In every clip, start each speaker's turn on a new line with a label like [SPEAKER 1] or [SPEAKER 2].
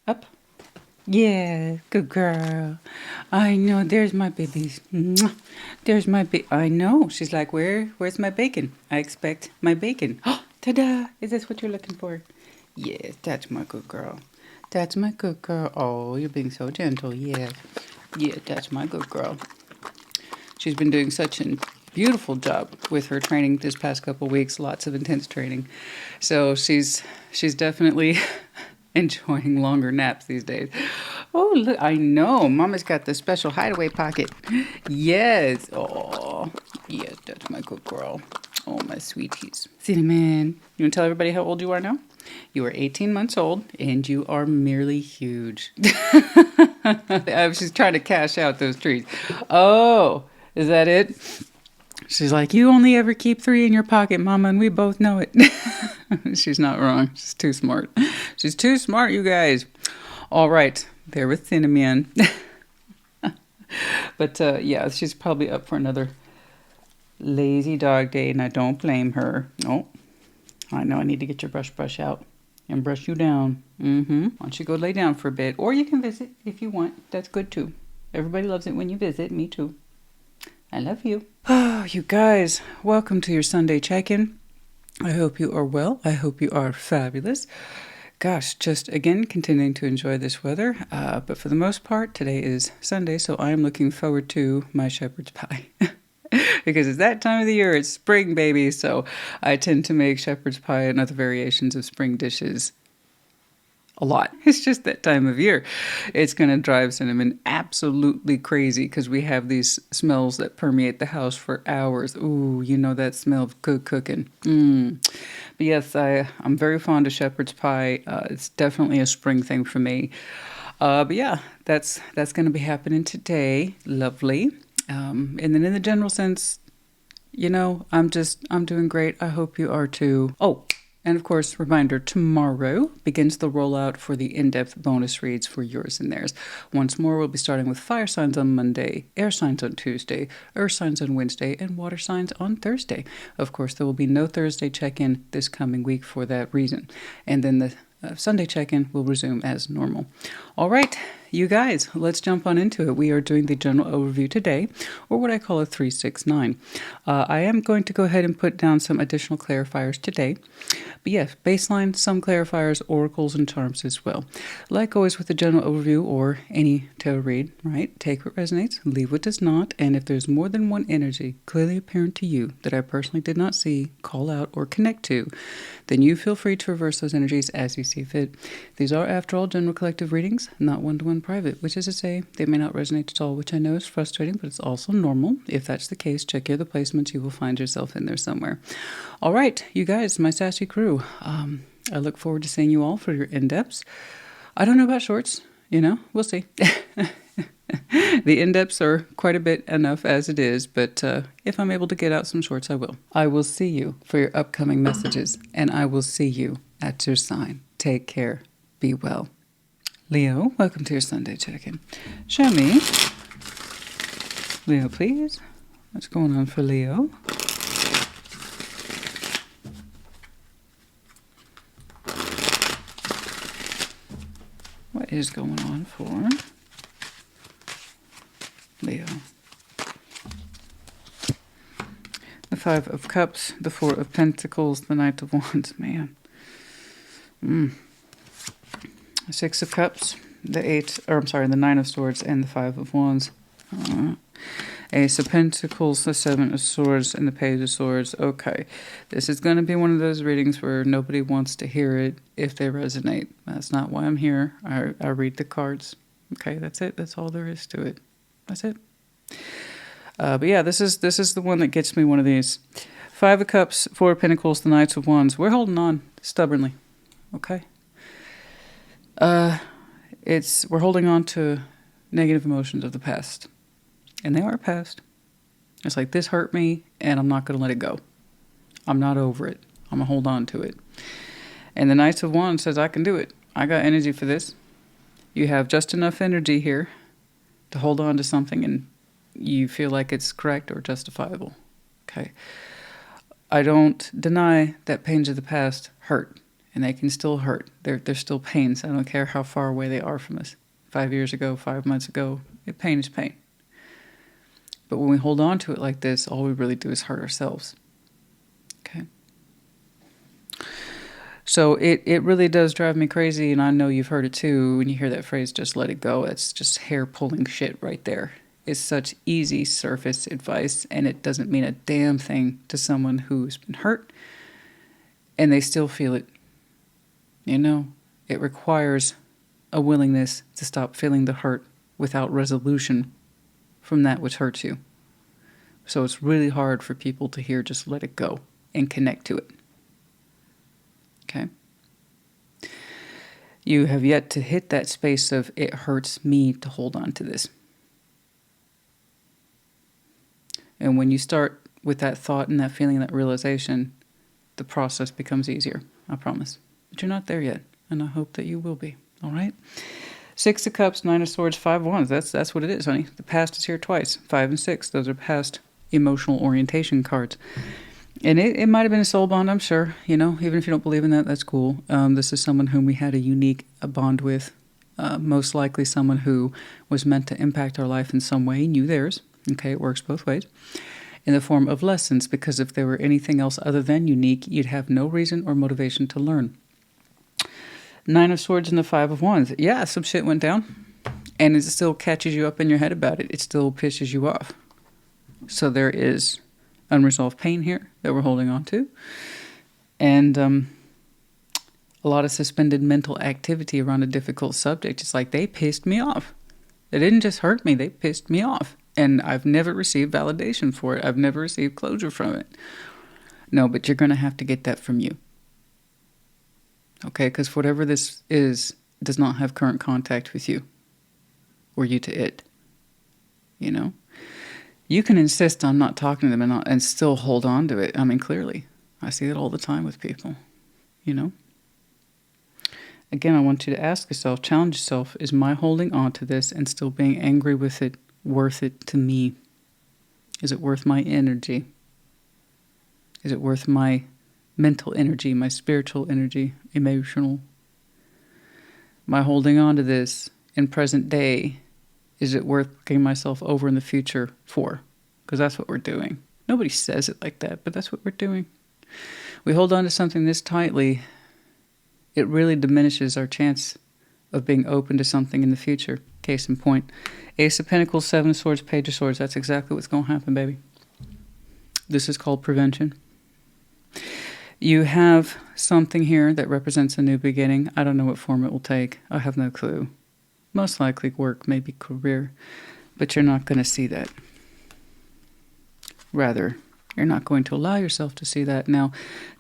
[SPEAKER 1] Up. Yeah, good girl. I know. There's my babies. Mwah. There's my I know. She's like, where's my bacon? I expect my bacon. Oh, ta-da! Is this what you're looking for? Yes, that's my good girl. That's my good girl. Oh, you're being so gentle. Yeah. Yeah, that's my good girl. She's been doing such a beautiful job with her training this past couple weeks. Lots of intense training. So she's definitely enjoying longer naps these days. Oh, look, I know. Mama's got the special hideaway pocket. Yes. Oh, yes, that's my good girl. Oh, my sweeties. Cinnamon. You want to tell everybody how old you are now? You are 18 months old, and you are merely huge. She's trying to cash out those trees. Oh, is that it? She's like, you only ever keep 3 in your pocket, Mama, and we both know it. She's not wrong. She's too smart. She's too smart, you guys. All right. There with Cinnamon. But, yeah, she's probably up for another lazy dog day, and I don't blame her. Oh, I know I need to get your brush out and brush you down. Why don't you go lay down for a bit? Or you can visit if you want. That's good, too. Everybody loves it when you visit. Me, too. I love you. Oh, you guys, welcome to your Sunday check-in. I hope you are well. I hope you are fabulous. Gosh, just again, continuing to enjoy this weather. But for the most part, today is Sunday, so I am looking forward to my shepherd's pie. Because it's that time of the year, it's spring, baby. So I tend to make shepherd's pie and other variations of spring dishes a lot. It's just that time of year. It's going to drive Cinnamon absolutely crazy because we have these smells that permeate the house for hours. Ooh, you know that smell of good cooking. But yes, I'm very fond of shepherd's pie. It's definitely a spring thing for me. But yeah, that's going to be happening today. Lovely. And then in the general sense, you know, I'm doing great. I hope you are too. Oh, and of course, reminder, tomorrow begins the rollout for the in-depth bonus reads for yours and theirs. Once more, we'll be starting with fire signs on Monday, air signs on Tuesday, earth signs on Wednesday, and water signs on Thursday. Of course, there will be no Thursday check-in this coming week for that reason. And then the Sunday check-in will resume as normal. All right, you guys, let's jump on into it. We are doing the general overview today, or what I call a 369. I am going to go ahead and put down some additional clarifiers today. But yes, baseline, some clarifiers, oracles, and charms as well. Like always with the general overview or any tarot read, right? Take what resonates, leave what does not, and if there's more than one energy clearly apparent to you that I personally did not see, call out, or connect to, then you feel free to reverse those energies as you see fit. These are, after all, general collective readings, not one-to-one private, which is to say they may not resonate at all, which I know is frustrating, but it's also normal. If that's the case, check your other placements. You will find yourself in there somewhere. All right, you guys, my sassy crew. I look forward to seeing you all for your in-depths. I don't know about shorts, you know, we'll see. The in-depths are quite a bit enough as it is, but if I'm able to get out some shorts, I will. I will see you for your upcoming messages, and I will see you at your sign. Take care. Be well. Leo, welcome to your Sunday check-in. Show me. Leo, please. What's going on for Leo? What is going on for Leo? The Five of Cups, the Four of Pentacles, the Knight of Wands, man. Six of Cups, the Nine of Swords, and the Five of Wands. Ace of Pentacles, the Seven of Swords, and the Page of Swords. Okay, this is going to be one of those readings where nobody wants to hear it if they resonate. That's not why I'm here. I read the cards. Okay, that's it. That's all there is to it. That's it. But yeah, this is the one that gets me one of these. Five of Cups, Four of Pentacles, the Knights of Wands. We're holding on stubbornly. Okay. We're holding on to negative emotions of the past. And they are past. It's like, this hurt me, and I'm not going to let it go. I'm not over it. I'm going to hold on to it. And the Knights of Wands says, I can do it. I got energy for this. You have just enough energy here to hold on to something, and you feel like it's correct or justifiable. Okay. I don't deny that pains of the past hurt, And they can still hurt. They're still pains. I don't care how far away they are from us. 5 years ago, 5 months ago, pain is pain. But when we hold on to it like this, all we really do is hurt ourselves. Okay? So it really does drive me crazy, and I know you've heard it too, when you hear that phrase, just let it go. It's just hair-pulling shit right there. It's such easy surface advice, and it doesn't mean a damn thing to someone who's been hurt, and they still feel it. You know, it requires a willingness to stop feeling the hurt without resolution from that which hurts you. So it's really hard for people to hear just let it go and connect to it. Okay? You have yet to hit that space of it hurts me to hold on to this. And when you start with that thought and that feeling, that realization, the process becomes easier. I promise. But you're not there yet, and I hope that you will be. All right? 6 of Cups, 9 of Swords, 5 of Wands. That's what it is, honey. The past is here twice. 5 and 6. Those are past emotional orientation cards. And it might have been a soul bond, I'm sure. You know, even if you don't believe in that, that's cool. This is someone whom we had a unique bond with. Most likely someone who was meant to impact our life in some way, knew theirs. Okay, it works both ways. In the form of lessons, because if there were anything else other than unique, you'd have no reason or motivation to learn. 9 of Swords and the 5 of Wands. Yeah, some shit went down. And it still catches you up in your head about it. It still pisses you off. So there is unresolved pain here that we're holding on to. And a lot of suspended mental activity around a difficult subject. It's like they pissed me off. They didn't just hurt me, they pissed me off. And I've never received validation for it. I've never received closure from it. No, but you're going to have to get that from you. Okay, because whatever this is does not have current contact with you or you to it. You know? You can insist on not talking to them and still hold on to it. I mean, clearly. I see it all the time with people. You know? Again, I want you to ask yourself, challenge yourself, is my holding on to this and still being angry with it worth it to me? Is it worth my energy? Is it worth my mental energy, my spiritual energy, emotional? My holding on to this in present day, is it worth getting myself over in the future for? Because that's what we're doing. Nobody says it like that, but that's what we're doing. We hold on to something this tightly, it really diminishes our chance of being open to something in the future. Case in point, Ace of Pentacles, 7 of Swords, Page of Swords. That's exactly what's going to happen, baby. This is called prevention. You have something here that represents a new beginning. I don't know what form it will take. I have no clue. Most likely work, maybe career. But you're not going to see that. Rather, you're not going to allow yourself to see that. Now,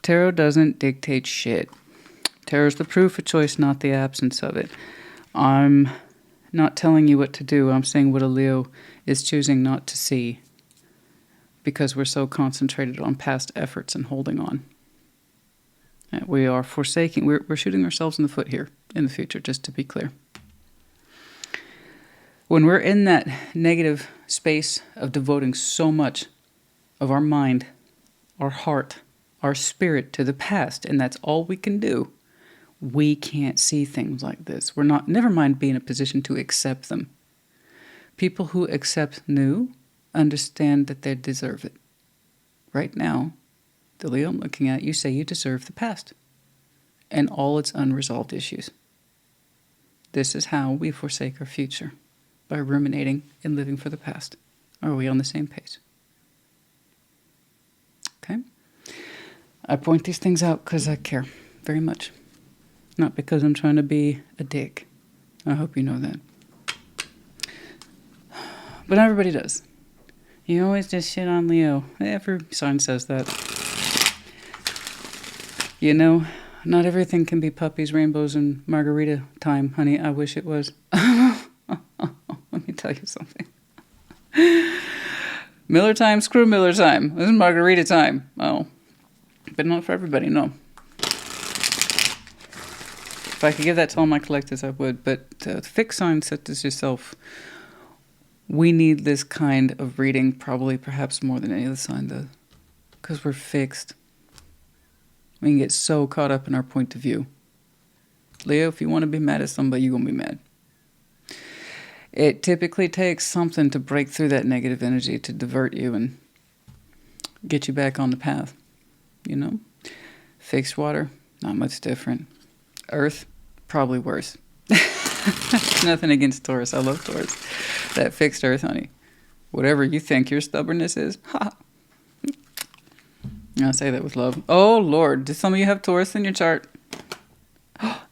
[SPEAKER 1] tarot doesn't dictate shit. Tarot is the proof of choice, not the absence of it. I'm not telling you what to do. I'm saying what a Leo is choosing not to see because we're so concentrated on past efforts and holding on. We are forsaking, we're shooting ourselves in the foot here in the future, just to be clear. When we're in that negative space of devoting so much of our mind, our heart, our spirit to the past, and that's all we can do, we can't see things like this. We're not, never mind being in a position to accept them. People who accept new understand that they deserve it. Right now, the Leo I'm looking at, you say you deserve the past and all its unresolved issues. This is how we forsake our future, by ruminating and living for the past. Are we on the same page? Okay? I point these things out because I care very much. Not because I'm trying to be a dick. I hope you know that. But everybody does. You always just shit on Leo. Every sign says that. You know, not everything can be puppies, rainbows, and margarita time, honey. I wish it was. Let me tell you something. Miller time, screw Miller time. This is margarita time. Oh. But not for everybody, no. If I could give that to all my collectors, I would. But fixed signs such as yourself, we need this kind of reading probably perhaps more than any other sign does. Because we're fixed. We can get so caught up in our point of view. Leo, if you want to be mad at somebody, you're going to be mad. It typically takes something to break through that negative energy to divert you and get you back on the path. You know? Fixed water, not much different. Earth, probably worse. Nothing against Taurus. I love Taurus. That fixed earth, honey. Whatever you think your stubbornness is, ha. I say that with love. Oh, Lord. Do some of you have Taurus in your chart?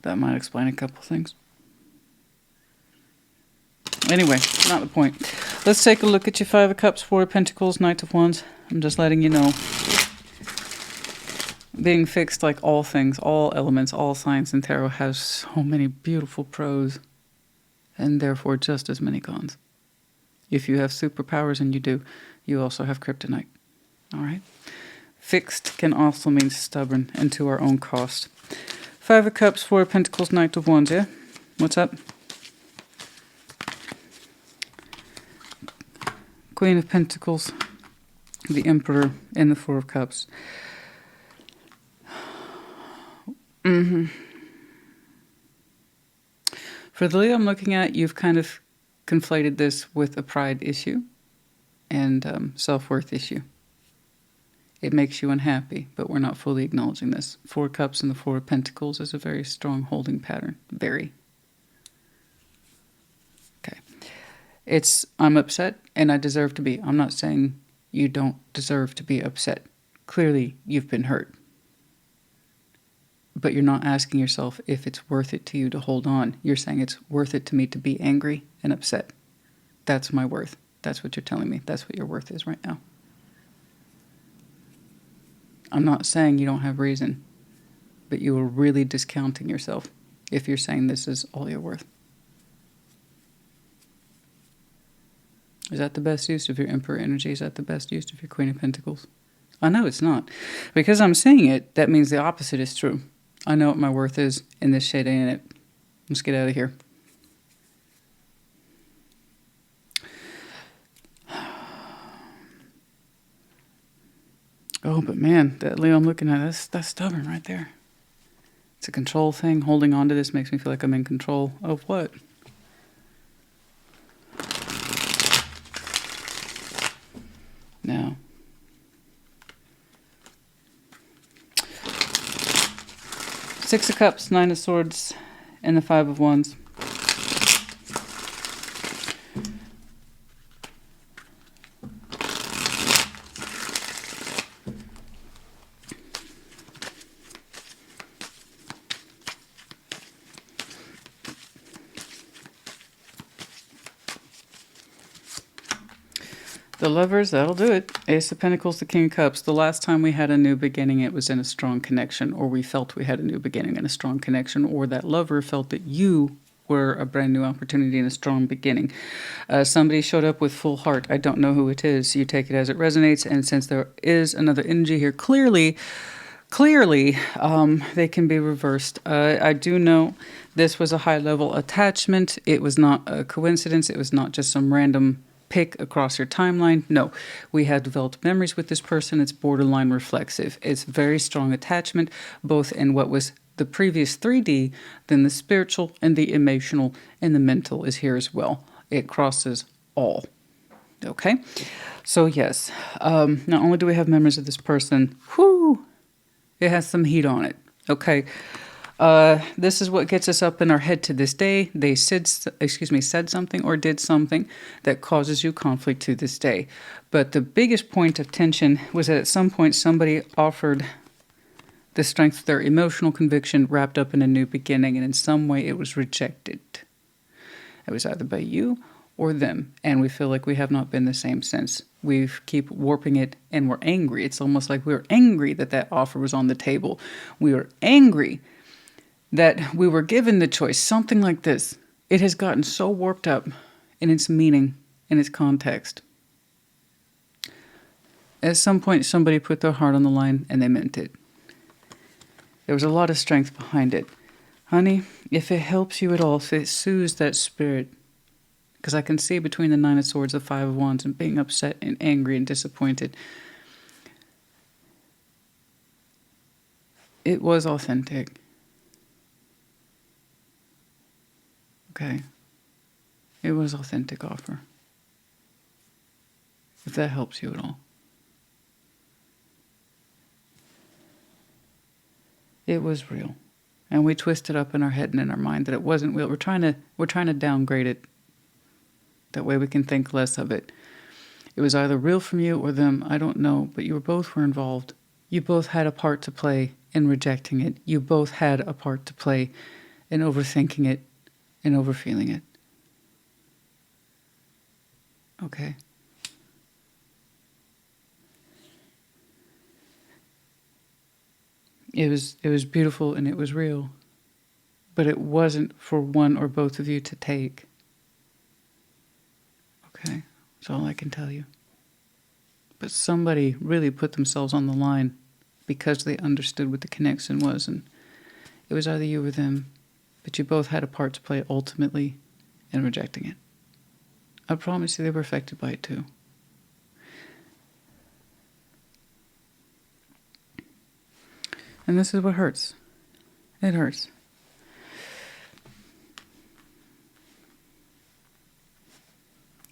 [SPEAKER 1] That might explain a couple things. Anyway, not the point. Let's take a look at your Five of Cups, Four of Pentacles, Knight of Wands. I'm just letting you know. Being fixed, like all things, all elements, all science and tarot, has so many beautiful pros and therefore just as many cons. If you have superpowers, and you do, you also have kryptonite. All right? Fixed can also mean stubborn and to our own cost. Five of Cups, Four of Pentacles, Knight of Wands, yeah? What's up? Queen of Pentacles, the Emperor, and the Four of Cups. For the Leo I'm looking at, you've kind of conflated this with a pride issue and self-worth issue. It makes you unhappy, but we're not fully acknowledging this. Four of Cups and the Four of Pentacles is a very strong holding pattern. Very. Okay. I'm upset and I deserve to be. I'm not saying you don't deserve to be upset. Clearly, you've been hurt. But you're not asking yourself if it's worth it to you to hold on. You're saying it's worth it to me to be angry and upset. That's my worth. That's what you're telling me. That's what your worth is right now. I'm not saying you don't have reason, but you are really discounting yourself if you're saying this is all you're worth. Is that the best use of your Emperor energy? Is that the best use of your Queen of Pentacles? I know it's not. Because I'm saying it, that means the opposite is true. I know what my worth is, and this shit ain't it. Let's get out of here. Oh, but man, that Leo I'm looking at, that's stubborn right there. It's a control thing. Holding on to this makes me feel like I'm in control of what? Now. Six of Cups, Nine of Swords, and the Five of Wands. The Lovers, that'll do it. Ace of Pentacles, the King of Cups. The last time we had a new beginning, it was in a strong connection, or we felt we had a new beginning and a strong connection, or that lover felt that you were a brand new opportunity and a strong beginning. Somebody showed up with full heart. I don't know who it is. You take it as it resonates, and since there is another energy here, clearly, they can be reversed. I do know this was a high-level attachment. It was not a coincidence. It was not just some random pick across your timeline. No, we have developed memories with this person. It's borderline reflexive. It's very strong attachment, both in what was the previous 3D, then the spiritual and the emotional and the mental is here as well. It crosses all. Okay? So yes, not only do we have memories of this person, it has some heat on it. Okay? This is what gets us up in our head to this day. They said something or did something that causes you conflict to this day. But the biggest point of tension was that at some point somebody offered the strength of their emotional conviction wrapped up in a new beginning, and in some way it was rejected. It was either by you or them, and we feel like we have not been the same since. We keep warping it, and we're angry. It's almost like we're angry that that offer was on the table. We are angry that we were given the choice, something like this. It has gotten so warped up in its meaning, in its context. At some point, somebody put their heart on the line, and they meant it. There was a lot of strength behind it. Honey, if it helps you at all, if it soothes that spirit, because I can see between the Nine of Swords, the Five of Wands, and being upset and angry and disappointed, It was authentic. Okay. It was authentic offer. If that helps you at all. It was real. And we twisted up in our head and in our mind that it wasn't real. We're trying to downgrade it. That way we can think less of it. It was either real from you or them, I don't know, but you both were involved. You both had a part to play in rejecting it. You both had a part to play in overthinking it and overfeeling it. Okay. It was beautiful and it was real. But it wasn't for one or both of you to take. Okay? That's all I can tell you. But somebody really put themselves on the line because they understood what the connection was, and it was either you or them, but you both had a part to play ultimately in rejecting it. I promise you they were affected by it too. And this is what hurts. It hurts.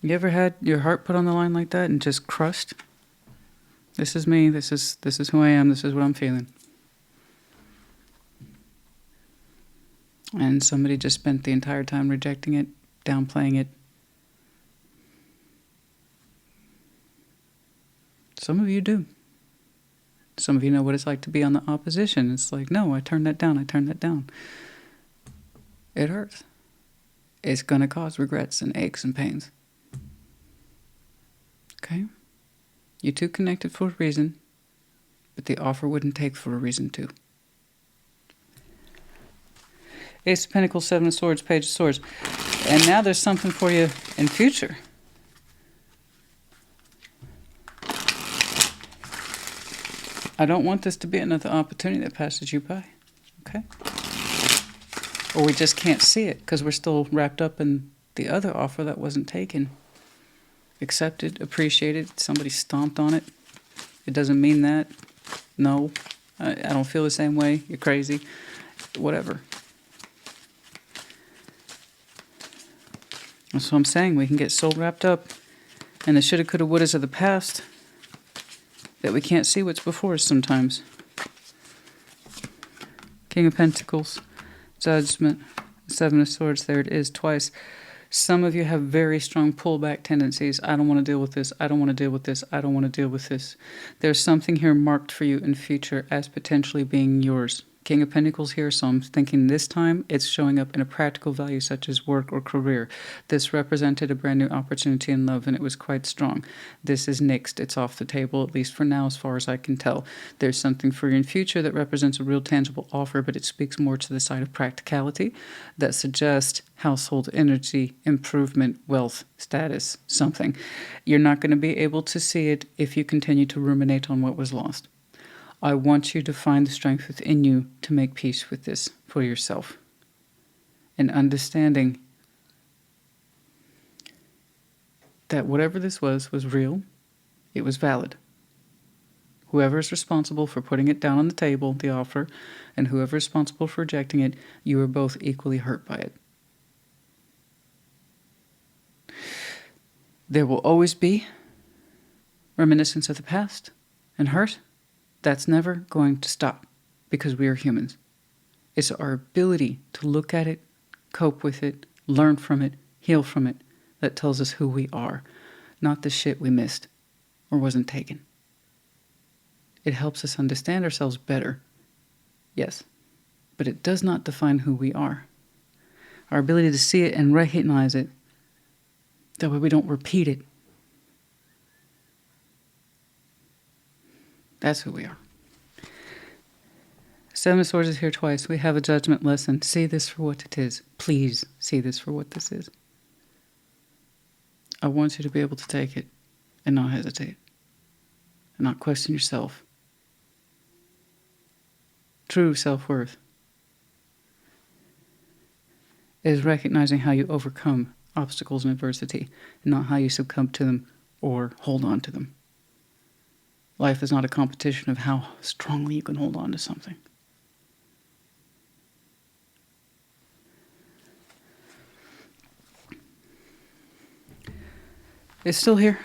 [SPEAKER 1] You ever had your heart put on the line like that and just crushed? This is me, this is who I am, this is what I'm feeling. And somebody just spent the entire time rejecting it, downplaying it. Some of you do. Some of you know what it's like to be on the opposition. It's like, no, I turned that down, I turned that down. It hurts. It's going to cause regrets and aches and pains. Okay? You two connected for a reason, but the offer wouldn't take for a reason too. Ace of Pentacles, Seven of Swords, Page of Swords. And now there's something for you in future. I don't want this to be another opportunity that passes you by. Okay? Or we just can't see it because we're still wrapped up in the other offer that wasn't taken. Accepted, appreciated, somebody stomped on it. It doesn't mean that. No, I don't feel the same way. You're crazy. Whatever. That's what I'm saying. We can get so wrapped up in the shoulda, coulda, wouldas of the past that we can't see what's before us sometimes. King of Pentacles, Judgment, Seven of Swords. There it is twice. Some of you have very strong pullback tendencies. I don't want to deal with this. I don't want to deal with this. I don't want to deal with this. There's something here marked for you in future as potentially being yours. King of Pentacles here, so I'm thinking this time it's showing up in a practical value such as work or career. This represented a brand new opportunity in love and it was quite strong. This is nixed. It's off the table, at least for now as far as I can tell. There's something for you in future that represents a real tangible offer, but it speaks more to the side of practicality that suggests household energy, improvement, wealth, status, something. You're not going to be able to see it if you continue to ruminate on what was lost. I want you to find the strength within you to make peace with this for yourself. And understanding that whatever this was real, it was valid. Whoever is responsible for putting it down on the table, the offer, and whoever is responsible for rejecting it, you are both equally hurt by it. There will always be reminiscence of the past and hurt. That's never going to stop because we are humans. It's our ability to look at it, cope with it, learn from it, heal from it that tells us who we are, not the shit we missed or wasn't taken. It helps us understand ourselves better, yes, but it does not define who we are. Our ability to see it and recognize it, that way we don't repeat it. That's who we are. Seven of Swords is here twice. We have a judgment lesson. See this for what it is. Please see this for what this is. I want you to be able to take it and not hesitate and not question yourself. True self-worth is recognizing how you overcome obstacles and adversity and not how you succumb to them or hold on to them. Life is not a competition of how strongly you can hold on to something. is still here.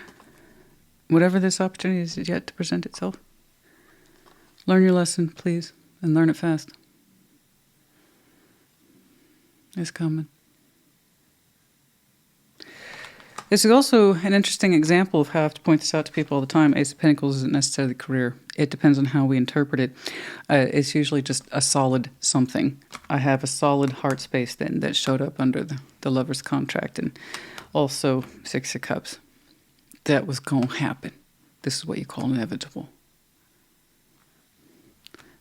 [SPEAKER 1] Whatever this opportunity is yet to present itself. Learn your lesson, please, and learn it fast. It's coming. This is also an interesting example of how I have to point this out to people all the time. Ace of Pentacles isn't necessarily career. It depends on how we interpret it. It's usually just a solid something. I have a solid heart space then that showed up under the Lover's contract, and also Six of Cups. That was going to happen. This is what you call inevitable.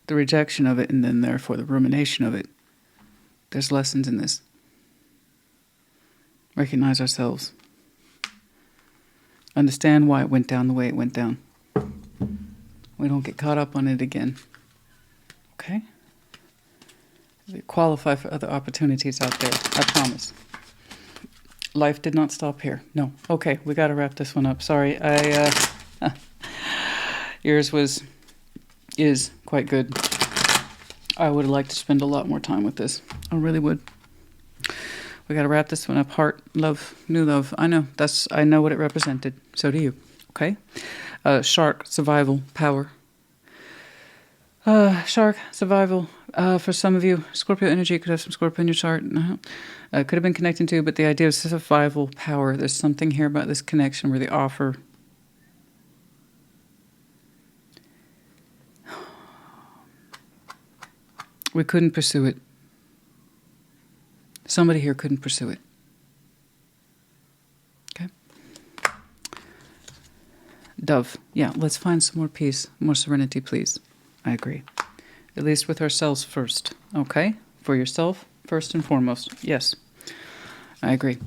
[SPEAKER 1] The rejection of it, and then therefore the rumination of it. There's lessons in this. Recognize ourselves. Understand why it went down the way it went down. We don't get caught up on it again. Okay? We qualify for other opportunities out there. I promise. Life did not stop here. No. Okay, we got to wrap this one up. Sorry. Yours is quite good. I would like to spend a lot more time with this. I really would. We got to wrap this one up. Heart, love, new love. I know. I know what it represented. So do you. Okay? Shark, survival, power. Shark, survival. For some of you, Scorpio energy could have some Scorpio in your chart. Could have been connecting to, but the idea of survival, power. There's something here about this connection where the offer. We couldn't pursue it. Somebody here couldn't pursue it. Okay? Dove. Yeah, let's find some more peace, more serenity, please. I agree. At least with ourselves first. Okay? For yourself, first and foremost. Yes. I agree.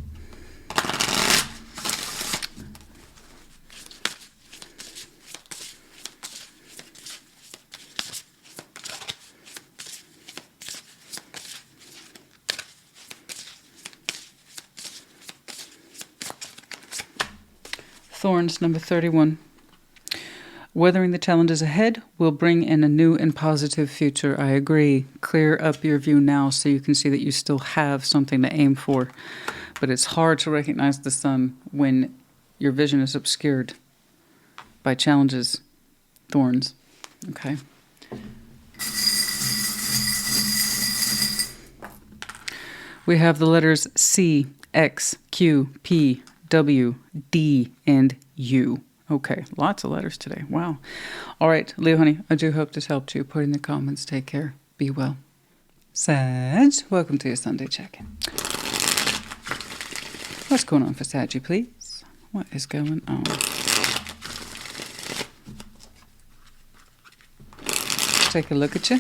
[SPEAKER 1] Thorns, number 31. Weathering the challenges ahead will bring in a new and positive future. I agree. Clear up your view now so you can see that you still have something to aim for. But it's hard to recognize the sun when your vision is obscured by challenges, thorns. Okay? We have the letters C, X, Q, P, W, D, and U. Okay, lots of letters today. Wow. All right, Leo, honey, I do hope this helped you. Put in the comments. Take care. Be well. Sag, welcome to your Sunday check-in. What's going on for Saggy, please? What is going on? Take a look at you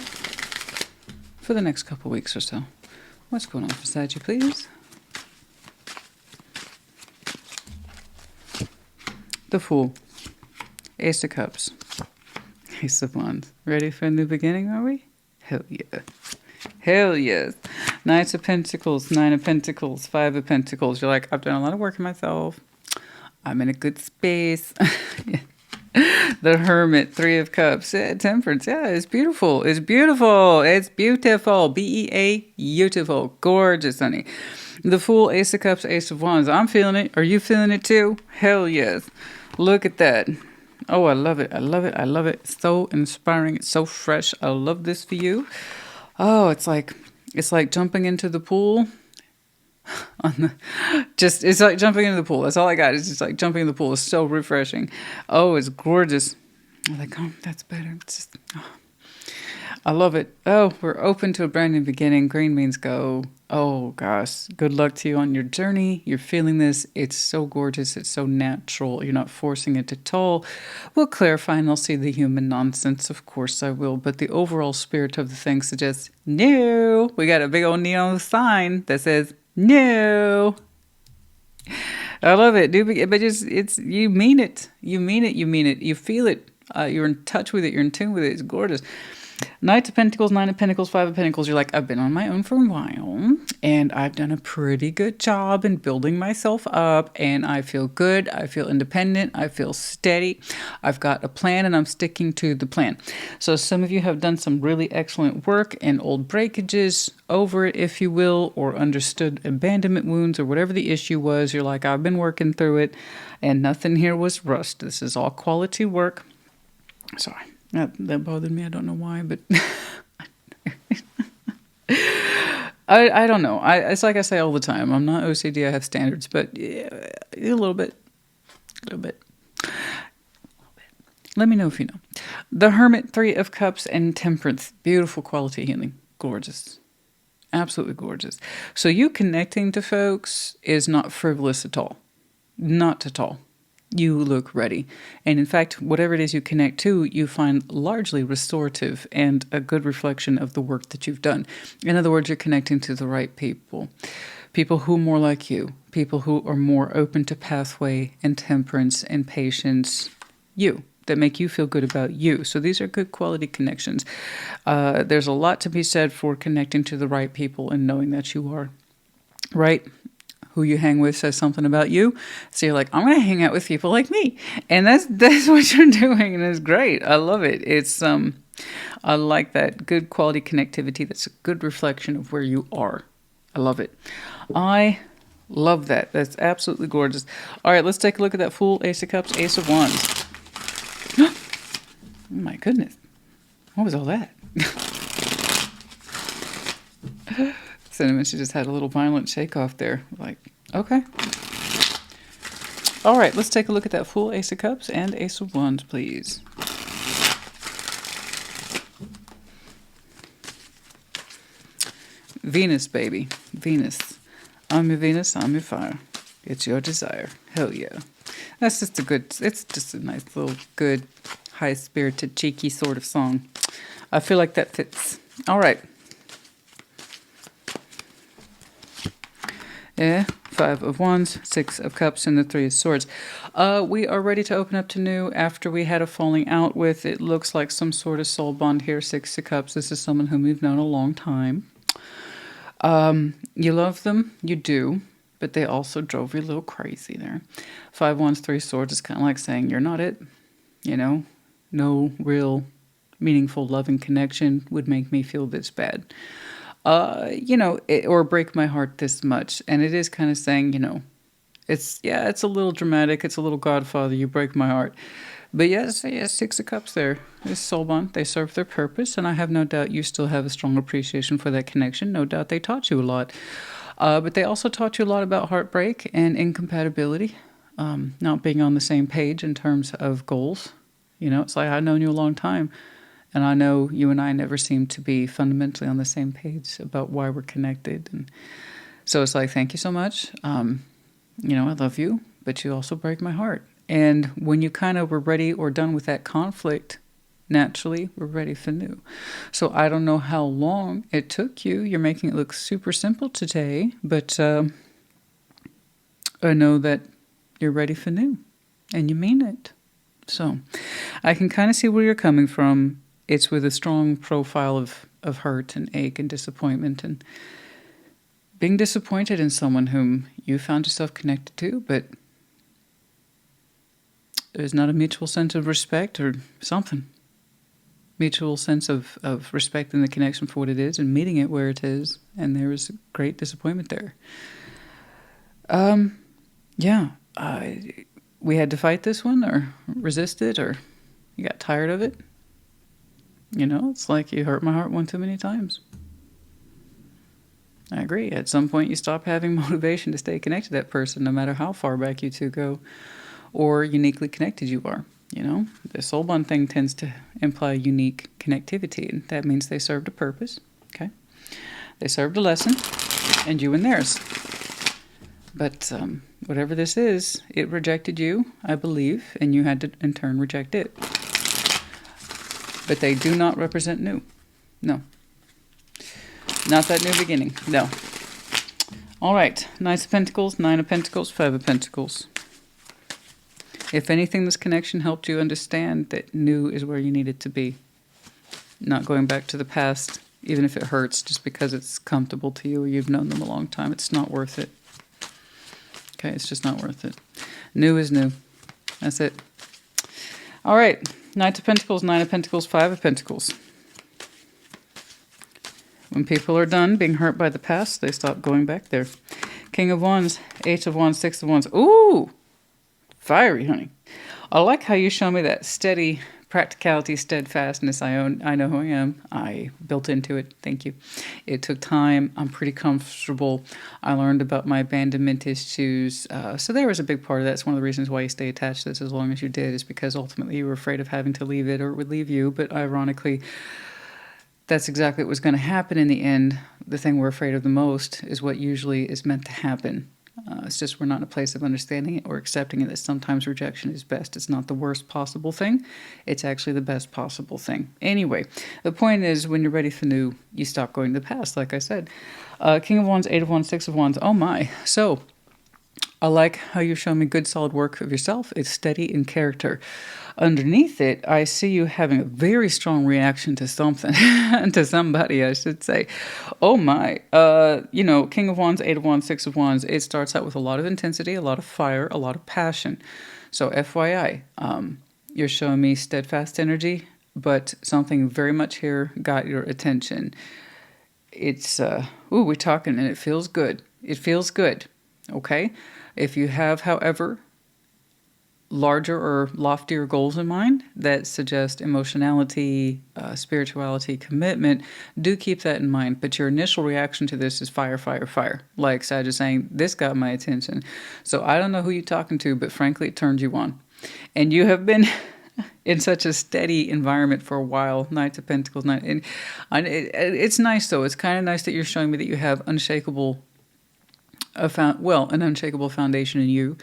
[SPEAKER 1] for the next couple weeks or so. What's going on for Saggy, please? The Fool, Ace of Cups, Ace of Wands. Ready for a new beginning, are we? Hell yeah. Hell yes. Knights of Pentacles, Nine of Pentacles, Five of Pentacles. You're like, I've done a lot of work on myself. I'm in a good space. The Hermit, Three of Cups, Temperance. Yeah, it's beautiful. It's beautiful. It's beautiful. B-E-A, beautiful. Gorgeous, honey. The Fool, Ace of Cups, Ace of Wands. I'm feeling it. Are you feeling it too? Hell yes. Look at that. Oh, I love it. I love it. I love it. It's so inspiring. It's so fresh. I love this for you. Oh, it's like jumping into the pool. It's like jumping into the pool. That's all I got. It's just like jumping in the pool. It's so refreshing. Oh, it's gorgeous. I'm like, oh, that's better. It's just, oh. I love it. Oh, we're open to a brand new beginning. Green means go. Oh, gosh. Good luck to you on your journey. You're feeling this. It's so gorgeous. It's so natural. You're not forcing it at all. We'll clarify and I'll see the human nonsense. Of course I will. But the overall spirit of the thing suggests no. We got a big old neon sign that says no. I love it, dude. But it's you mean it. You mean it. You mean it. You feel it. You're in touch with it. You're in tune with it. It's gorgeous. Knight of Pentacles, Nine of Pentacles, Five of Pentacles. You're like, I've been on my own for a while and I've done a pretty good job in building myself up and I feel good. I feel independent. I feel steady. I've got a plan and I'm sticking to the plan. So some of you have done some really excellent work and old breakages over it, if you will, or understood abandonment wounds or whatever the issue was. You're like, I've been working through it and nothing here was rushed. This is all quality work. Sorry. That bothered me. I don't know why, but I don't know. It's like I say all the time. I'm not OCD. I have standards, but yeah, a little bit. Let me know if you know. The Hermit, Three of Cups, and Temperance. Beautiful quality healing. Gorgeous. Absolutely gorgeous. So you connecting to folks is not frivolous at all. Not at all. You look ready. And in fact, whatever it is you connect to, you find largely restorative and a good reflection of the work that you've done. In other words, you're connecting to the right people. People who are more like you. People who are more open to pathway and temperance and patience. You. That make you feel good about you. So these are good quality connections. There's a lot to be said for connecting to the right people and knowing that you are right. Who you hang with says something about you. So you're like, I'm going to hang out with people like me. And that's what you're doing. And it's great. I love it. It's, I like that good quality connectivity. That's a good reflection of where you are. I love it. I love that. That's absolutely gorgeous. All right, let's take a look at that Fool, Ace of Cups, Ace of Wands. Oh my goodness. What was all that? Cinnamon, she just had a little violent shake off there. Like, okay. All right, let's take a look at that Fool, Ace of Cups, and Ace of Wands, please. Venus, baby. Venus. I'm your Venus, I'm your fire. It's your desire. Hell yeah. That's just a good, it's just a nice little good, high-spirited, cheeky sort of song. I feel like that fits. All right. Yeah, Five of Wands, Six of Cups, and the Three of Swords. We are ready to open up to new after we had a falling out with, it looks like some sort of soul bond here, Six of Cups. This is someone whom you've known a long time. You love them, you do, but they also drove you a little crazy there. Five of Wands, Three of Swords is kind of like saying, you're not it. You know, no real meaningful loving connection would make me feel this bad. You know, or break my heart this much. And it is kind of saying, you know, it's a little dramatic. It's a little Godfather. You break my heart. But yes, Six of Cups there. This soul bond. They serve their purpose. And I have no doubt you still have a strong appreciation for that connection. No doubt they taught you a lot. But they also taught you a lot about heartbreak and incompatibility. Not being on the same page in terms of goals. You know, it's like I've known you a long time. And I know you and I never seem to be fundamentally on the same page about why we're connected. And so it's like, thank you so much. You know, I love you, but you also break my heart. And when you kind of were ready or done with that conflict, naturally, we're ready for new. So I don't know how long it took you. You're making it look super simple today, but I know that you're ready for new and you mean it. So I can kind of see where you're coming from. It's with a strong profile of hurt and ache and disappointment and being disappointed in someone whom you found yourself connected to, but there's not a mutual sense of respect or something. Mutual sense of respecting the connection for what it is and meeting it where it is, and there is great disappointment there. Yeah, we had to fight this one or resist it, or you got tired of it. You know, it's like you hurt my heart one too many times. I agree. At some point, you stop having motivation to stay connected to that person, no matter how far back you two go or uniquely connected you are. You know, the soul bond thing tends to imply unique connectivity, and that means they served a purpose. Okay, they served a lesson, and you and theirs. But whatever this is, it rejected you, I believe, and you had to in turn reject it. But they do not represent new. No. Not that new beginning. No. All right. Nine of Pentacles, Nine of Pentacles, Five of Pentacles. If anything, this connection helped you understand that new is where you needed to be. Not going back to the past, even if it hurts, just because it's comfortable to you or you've known them a long time. It's not worth it. Okay, it's just not worth it. New is new. That's it. All right. Knight of Pentacles, Nine of Pentacles, Five of Pentacles. When people are done being hurt by the past, they stop going back there. King of Wands, Eight of Wands, Six of Wands. Ooh! Fiery, honey. I like how you show me that steady practicality, steadfastness. I know who I am. I built into it. Thank you. It took time. I'm pretty comfortable. I learned about my abandonment issues. So there was a big part of that. It's one of the reasons why you stay attached to this as long as you did, is because ultimately you were afraid of having to leave it or it would leave you. But ironically, that's exactly what was going to happen in the end. The thing we're afraid of the most is what usually is meant to happen. It's just we're not in a place of understanding it or accepting it, that sometimes rejection is best. It's not the worst possible thing. It's actually the best possible thing. Anyway, the point is, when you're ready for new, you stop going to the past, like I said. King of Wands, Eight of Wands, Six of Wands. Oh my. So I like how you show me good solid work of yourself. It's steady in character. Underneath it, I see you having a very strong reaction to something, to somebody, I should say. Oh my, you know, King of Wands, Eight of Wands, Six of Wands, it starts out with a lot of intensity, a lot of fire, a lot of passion. So FYI, you're showing me steadfast energy, but something very much here got your attention. It's, ooh, we're talking and it feels good. It feels good, okay? If you have, however, larger or loftier goals in mind that suggest emotionality, spirituality, commitment, do keep that in mind. But your initial reaction to this is fire, fire, fire. Like Sag is saying, this got my attention. So I don't know who you're talking to, but frankly, it turned you on. And you have been in such a steady environment for a while. Knight of Pentacles, and it's nice though. It's kind of nice that you're showing me that you have an unshakable foundation in you,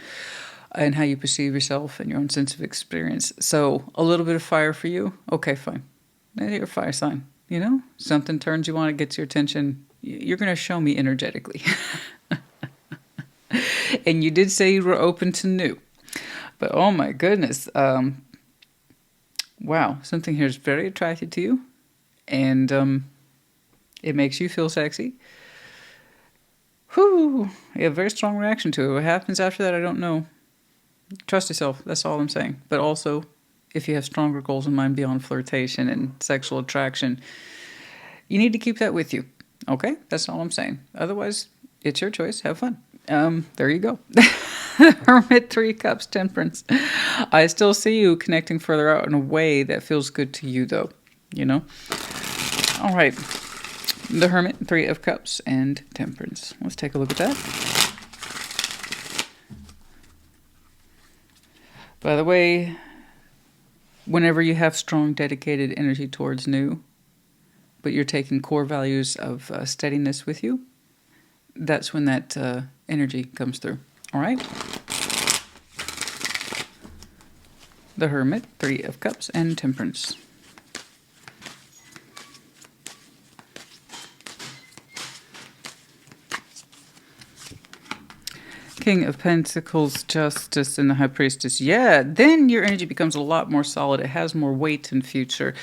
[SPEAKER 1] and how you perceive yourself and your own sense of experience. So a little bit of fire for you. Okay, fine. You're a fire sign. You know, something turns you on, it gets your attention. You're going to show me energetically. And you did say you were open to new. But oh my goodness. Wow, something here is very attracted to you. And it makes you feel sexy. Whew. You have a very strong reaction to it. What happens after that, I don't know. Trust yourself. That's all I'm saying. But also, if you have stronger goals in mind beyond flirtation and sexual attraction, you need to keep that with you. Okay? That's all I'm saying. Otherwise, it's your choice. Have fun. There you go. Hermit, Three of Cups, Temperance. I still see you connecting further out in a way that feels good to you, though. You know? All right. The Hermit, Three of Cups, and Temperance. Let's take a look at that. By the way, whenever you have strong, dedicated energy towards new, but you're taking core values of steadiness with you, that's when that energy comes through. All right? The Hermit, Three of Cups, and Temperance. King of Pentacles, Justice, and the High Priestess. Yeah, then your energy becomes a lot more solid. It has more weight in future.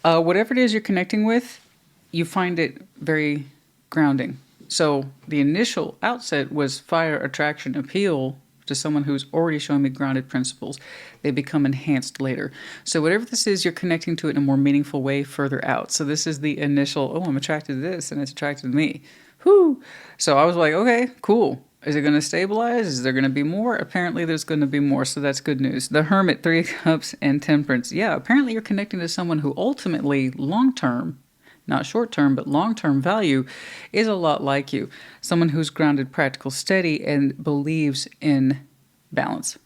[SPEAKER 1] Whatever it is you're connecting with, you find it very grounding. So the initial outset was fire, attraction, appeal to someone who's already showing me grounded principles. They become enhanced later. So whatever this is, you're connecting to it in a more meaningful way further out. So this is the initial, oh, I'm attracted to this, and it's attracted to me. Whoo! So I was like, okay, cool. Is it going to stabilize? Is there going to be more? Apparently there's going to be more, so that's good news. The Hermit, Three of Cups, and Temperance. Yeah, apparently you're connecting to someone who ultimately, long-term, not short-term, but long-term value, is a lot like you. Someone who's grounded, practical, steady, and believes in balance,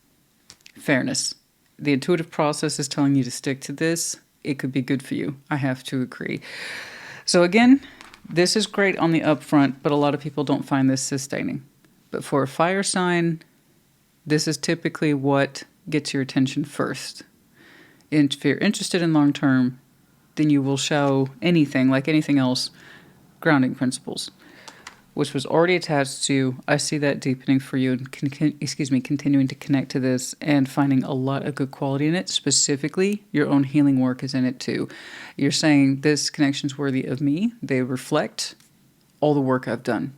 [SPEAKER 1] fairness. The intuitive process is telling you to stick to this. It could be good for you. I have to agree. So again, this is great on the upfront, but a lot of people don't find this sustaining. But for a fire sign, this is typically what gets your attention first. And if you're interested in long-term, then you will show anything, like anything else, grounding principles. which was already attached to you, I see that deepening for you and continuing to connect to this and finding a lot of good quality in it. Specifically, your own healing work is in it too. You're saying this connection's worthy of me. They reflect all the work I've done.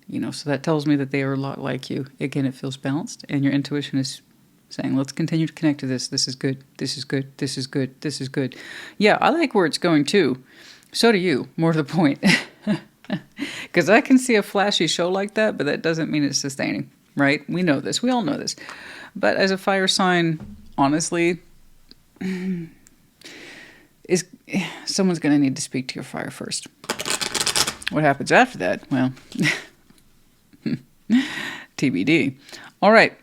[SPEAKER 1] You know, so that tells me that they are a lot like you. Again, it feels balanced, and your intuition is saying, let's continue to connect to this. This is good. This is good. This is good. This is good. Yeah, I like where it's going too. So do you. More to the point. Because I can see a flashy show like that, but that doesn't mean it's sustaining, right? We know this. We all know this. But as a fire sign, honestly, someone's going to need to speak to your fire first. What happens after that? Well, TBD. All right.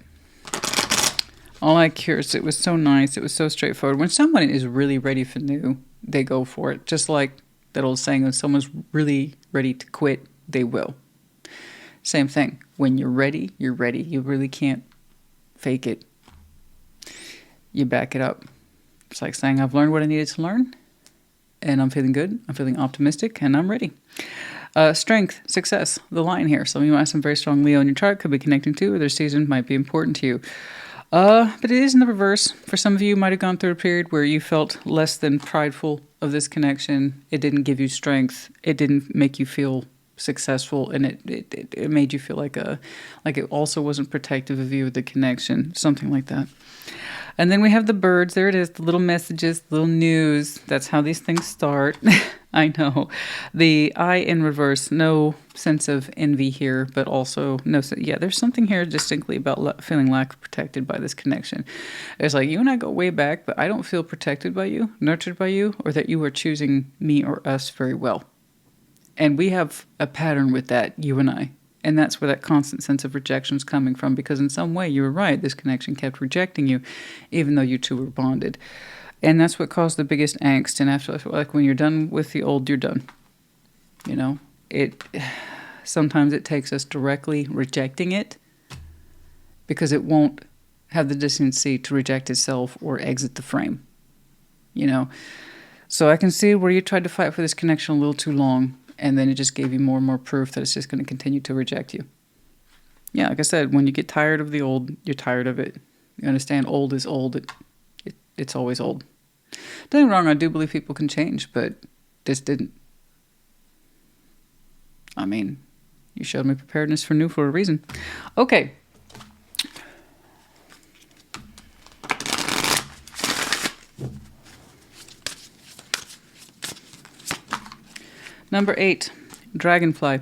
[SPEAKER 1] All I care is it was so nice. It was so straightforward. When someone is really ready for new, they go for it. Just like that old saying, when someone's really ready to quit, they will. Same thing. When you're ready, you're ready. You really can't fake it. You back it up. It's like saying, I've learned what I needed to learn, and I'm feeling good. I'm feeling optimistic, and I'm ready. Strength, success, the line here. Some of you might have some very strong Leo in your chart, could be connecting to, or their season might be important to you. But it is in the reverse. For some of you, might have gone through a period where you felt less than prideful of this connection. It didn't give you strength. It didn't make you feel successful, and it made you feel like it also wasn't protective of you with the connection, something like that. And then we have the birds. There it is, the little messages, the little news. That's how these things start. I know. The I in reverse, no sense of envy here, but also there's something here distinctly about feeling lack protected by this connection. It's like, you and I go way back, but I don't feel protected by you, nurtured by you, or that you are choosing me or us very well. And we have a pattern with that, you and I. And that's where that constant sense of rejection is coming from, because in some way, you were right, this connection kept rejecting you, even though you two were bonded. And that's what caused the biggest angst. And after, like, when you're done with the old, you're done. You know, sometimes it takes us directly rejecting it, because it won't have the decency to reject itself or exit the frame. You know, so I can see where you tried to fight for this connection a little too long, and then it just gave you more and more proof that it's just going to continue to reject you. Yeah, like I said, when you get tired of the old, you're tired of it. You understand, old is old. It's always old. Don't get me wrong, I do believe people can change, but this didn't. I mean, you showed me preparedness for new for a reason. Okay. Number 8, Dragonfly.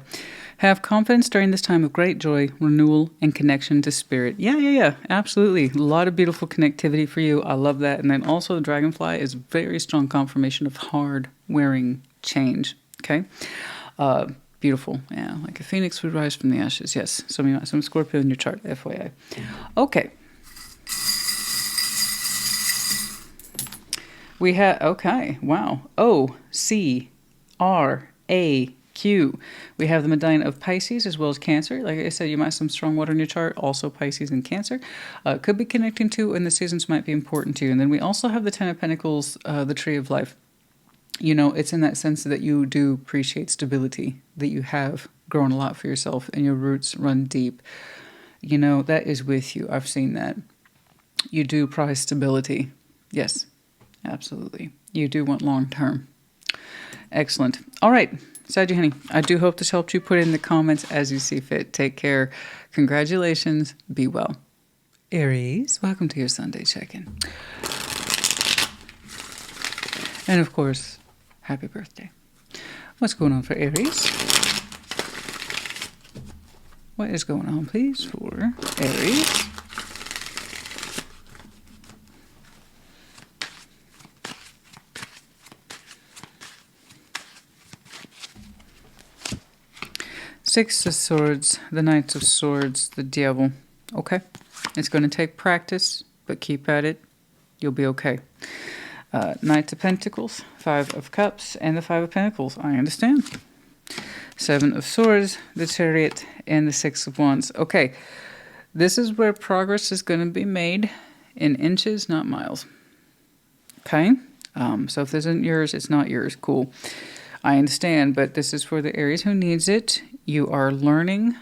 [SPEAKER 1] Have confidence during this time of great joy, renewal, and connection to spirit. Yeah, absolutely. A lot of beautiful connectivity for you. I love that. And then also the Dragonfly is very strong confirmation of hard-wearing change. Okay? Beautiful. Yeah, like a phoenix would rise from the ashes. Yes. Some Scorpio in your chart, FYI. Okay. We have, okay, wow. O-C-R-A-Q. We have the medallion of Pisces as well as Cancer. Like I said, you might have some strong water in your chart, also Pisces and Cancer. Could be connecting to, and the seasons might be important to you. And then we also have the Ten of Pentacles, the Tree of Life. You know, it's in that sense that you do appreciate stability, that you have grown a lot for yourself and your roots run deep. You know, that is with you. I've seen that. You do prize stability. Yes, absolutely. You do want long term. Excellent. All right, Saggy honey, I do hope this helped you. Put it in the comments as you see fit. Take care. Congratulations. Be well. Aries, welcome to your Sunday check-in. And of course, happy birthday. What's going on for Aries? What is going on, please, for Aries? Six of Swords, the Knights of Swords, the Devil. Okay. It's going to take practice, but keep at it. You'll be okay. Knight of Pentacles, Five of Cups, and the Five of Pentacles. I understand. Seven of Swords, the Chariot, and the Six of Wands. Okay. This is where progress is going to be made in inches, not miles. Okay? So if this isn't yours, it's not yours. Cool. I understand, but this is for the Aries who needs it. You are learning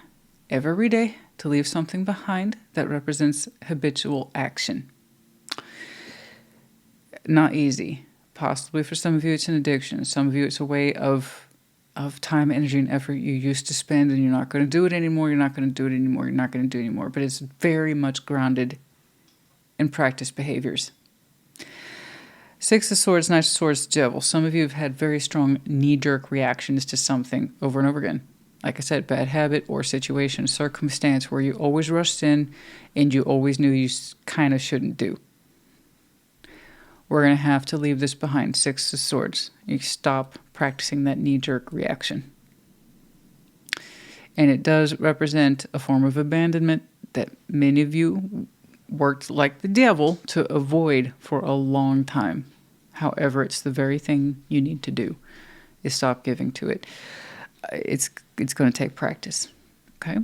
[SPEAKER 1] every day to leave something behind that represents habitual action. Not easy. Possibly for some of you it's an addiction. Some of you it's a way of time, energy, and effort you used to spend, and you're not going to do it anymore, you're not going to do it anymore, you're not going to do it anymore. But it's very much grounded in practice behaviors. Six of Swords, Knight of Swords, Devil. Some of you have had very strong knee-jerk reactions to something over and over again. Like I said, bad habit or situation, circumstance where you always rushed in and you always knew you kind of shouldn't do. We're going to have to leave this behind. Six of Swords. You stop practicing that knee-jerk reaction. And it does represent a form of abandonment that many of you worked like the devil to avoid for a long time. However, it's the very thing you need to do, is stop giving to it. It's going to take practice, okay?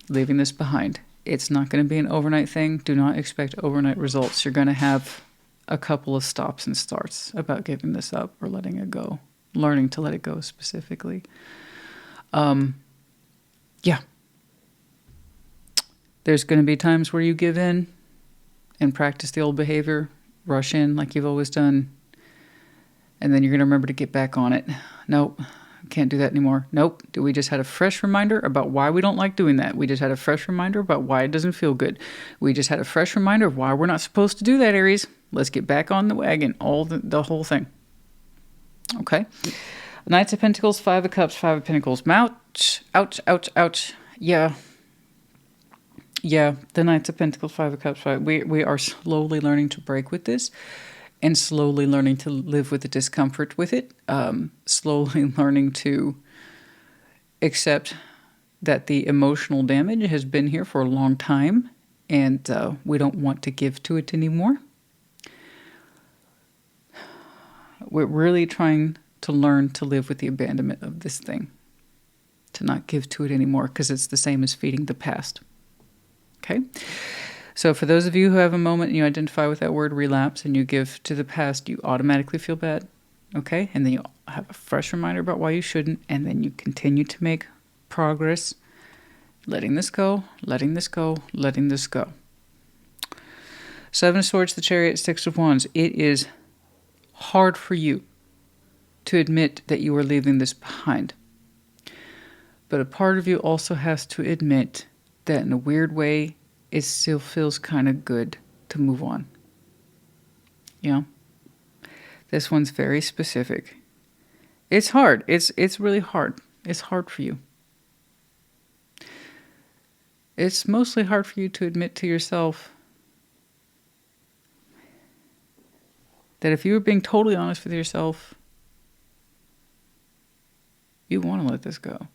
[SPEAKER 1] Leaving this behind. It's not going to be an overnight thing. Do not expect overnight results. You're going to have a couple of stops and starts about giving this up or letting it go. Learning to let it go specifically. Yeah. There's going to be times where you give in and practice the old behavior. Rush in like you've always done. And then you're going to remember to get back on it. Nope. Can't do that anymore. Nope. We just had a fresh reminder about why we don't like doing that. We just had a fresh reminder about why it doesn't feel good. We just had a fresh reminder of why we're not supposed to do that, Aries. Let's get back on the wagon. The whole thing. Okay. Knights of Pentacles, Five of Cups, Five of Pentacles. Ouch. Ouch, ouch, ouch. Yeah. Yeah. The Knights of Pentacles, Five of Cups, Five. We are slowly learning to break with this. And slowly learning to live with the discomfort with it. Slowly learning to accept that the emotional damage has been here for a long time. And we don't want to give to it anymore. We're really trying to learn to live with the abandonment of this thing. To not give to it anymore. Because it's the same as feeding the past. Okay? So for those of you who have a moment and you identify with that word relapse and you give to the past, you automatically feel bad, okay? And then you have a fresh reminder about why you shouldn't, and then you continue to make progress, letting this go, letting this go, letting this go. Seven of Swords, the Chariot, Six of Wands. It is hard for you to admit that you are leaving this behind. But a part of you also has to admit that in a weird way, it still feels kind of good to move on. You know? This one's very specific. It's hard. It's really hard. It's hard for you. It's mostly hard for you to admit to yourself that if you were being totally honest with yourself, you want to let this go.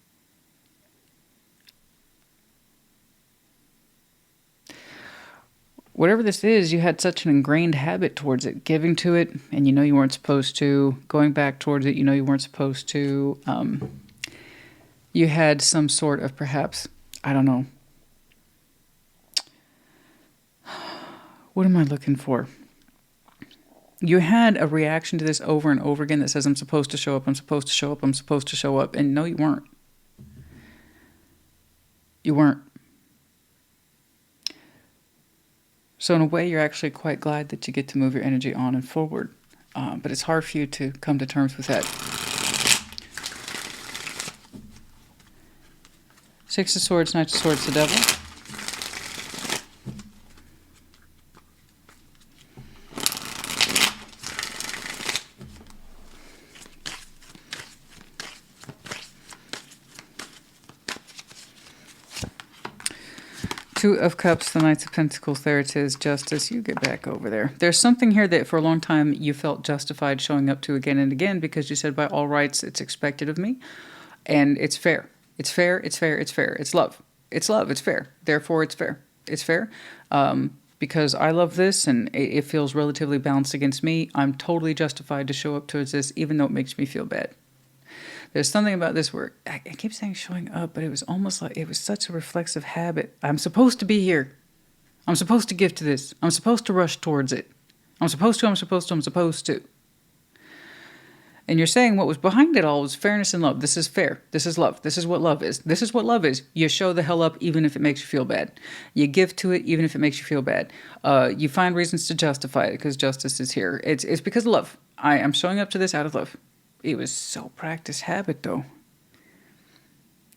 [SPEAKER 1] Whatever this is, you had such an ingrained habit towards it, giving to it, and you know you weren't supposed to, going back towards it, you know you weren't supposed to. You had some sort of perhaps, I don't know. What am I looking for? You had a reaction to this over and over again that says, I'm supposed to show up, I'm supposed to show up, I'm supposed to show up. And no, you weren't. You weren't. So in a way, you're actually quite glad that you get to move your energy on and forward. But it's hard for you to come to terms with that. Six of Swords, Knight of Swords, the Devil. Two of Cups, the Knights of Pentacles, there it is, Justice, you get back over there. There's something here that for a long time you felt justified showing up to again and again because you said by all rights it's expected of me and it's fair. It's fair, it's fair, it's fair. It's love. It's love, it's fair. Therefore it's fair. It's fair because I love this and it feels relatively balanced against me. I'm totally justified to show up towards this even though it makes me feel bad. There's something about this where I keep saying showing up, but it was almost like it was such a reflexive habit. I'm supposed to be here. I'm supposed to give to this. I'm supposed to rush towards it. I'm supposed to. And you're saying what was behind it all was fairness and love. This is fair. This is love. This is what love is. This is what love is. You show the hell up even if it makes you feel bad. You give to it even if it makes you feel bad. You find reasons to justify it because justice is here. It's because of love. I am showing up to this out of love. It was so practice habit though.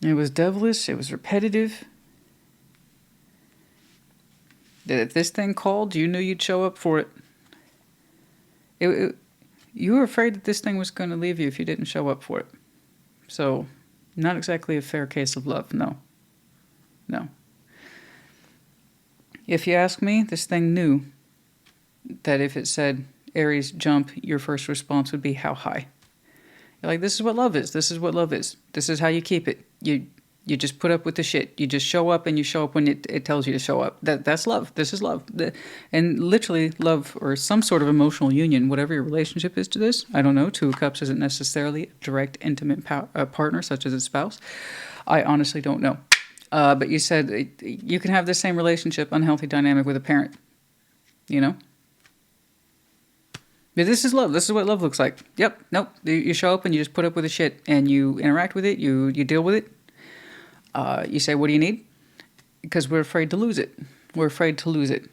[SPEAKER 1] It was devilish. It was repetitive. That if this thing called, you knew you'd show up for it. You were afraid that this thing was going to leave you if you didn't show up for it. So, not exactly a fair case of love, no. No. If you ask me, this thing knew that if it said, Aries, jump, your first response would be, how high? You're like, this is what love is. This is what love is. This is how you keep it. You just put up with the shit. You just show up, and you show up when it tells you to show up. That's love. This is love. And literally love, or some sort of emotional union, whatever your relationship is to this. I don't know. Two of Cups isn't necessarily a direct, intimate partner, such as a spouse. I honestly don't know. But you said you can have the same relationship, unhealthy dynamic with a parent. You know? But this is love. This is what love looks like. Yep. Nope. You show up, and you just put up with the shit, and you interact with it. You deal with it. You say, what do you need? Because we're afraid to lose it. We're afraid to lose it.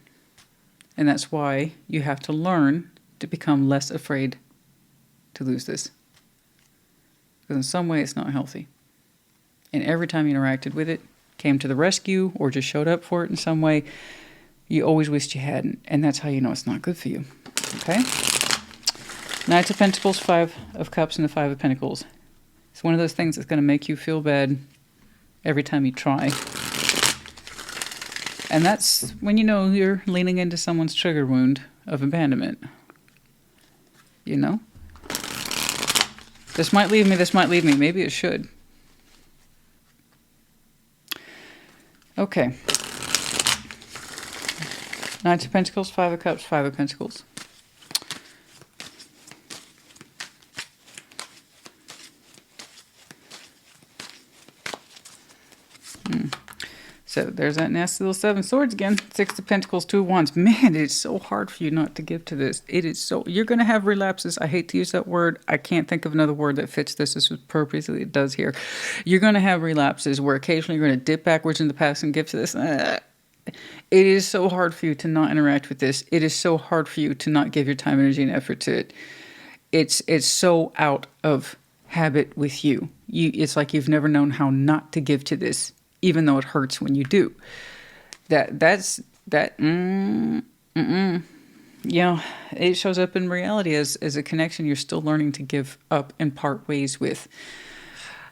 [SPEAKER 1] And that's why you have to learn to become less afraid to lose this. Because in some way it's not healthy. And every time you interacted with it, came to the rescue, or just showed up for it in some way, you always wished you hadn't. And that's how you know it's not good for you. Okay? Knight of Pentacles, Five of Cups, and the Five of Pentacles. It's one of those things that's going to make you feel bad every time you try. And that's when you know you're leaning into someone's trigger wound of abandonment. You know? This might leave me, this might leave me. Maybe it should. Okay. Knight of Pentacles, Five of Cups, Five of Pentacles. So there's that nasty little Seven Swords again. Six of Pentacles, Two of Wands. Man, it's so hard for you not to give to this. It is so... You're going to have relapses. I hate to use that word. I can't think of another word that fits this as appropriately it does here. You're going to have relapses where occasionally you're going to dip backwards in the past and give to this. It is so hard for you to not interact with this. It is so hard for you to not give your time, energy, and effort to it. It's so out of habit with you. It's like you've never known how not to give to this, even though it hurts when you do. Yeah, it shows up in reality as a connection you're still learning to give up and part ways with.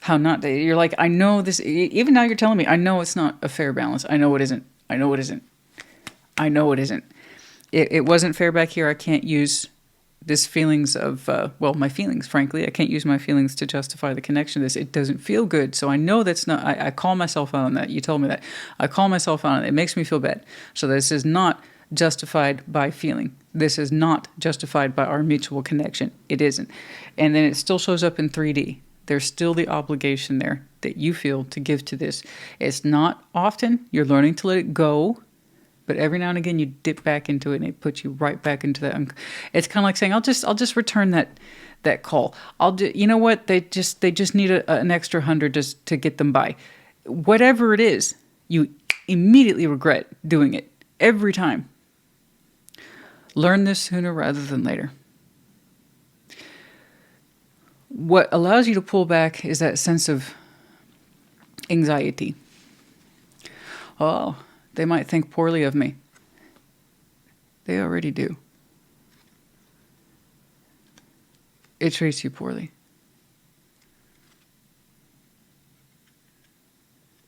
[SPEAKER 1] How not, you're like, I know this, even now you're telling me, I know it's not a fair balance. I know it isn't. I know it isn't. I know it isn't. It wasn't fair back here. I can't use this feelings of, well, my feelings, frankly. I can't use my feelings to justify the connection to this. It doesn't feel good. So I know that's not, I call myself out on that. You told me that. I call myself out on it. It makes me feel bad. So this is not justified by feeling. This is not justified by our mutual connection. It isn't. And then it still shows up in 3D. There's still the obligation there that you feel to give to this. It's not often. You're learning to let it go. But every now and again, you dip back into it, and it puts you right back into that. It's kind of like saying, "I'll just return that call. You know what? They just need an extra 100 just to get them by. Whatever it is, you immediately regret doing it every time. Learn this sooner rather than later. What allows you to pull back is that sense of anxiety. Oh, they might think poorly of me. They already do. It treats you poorly.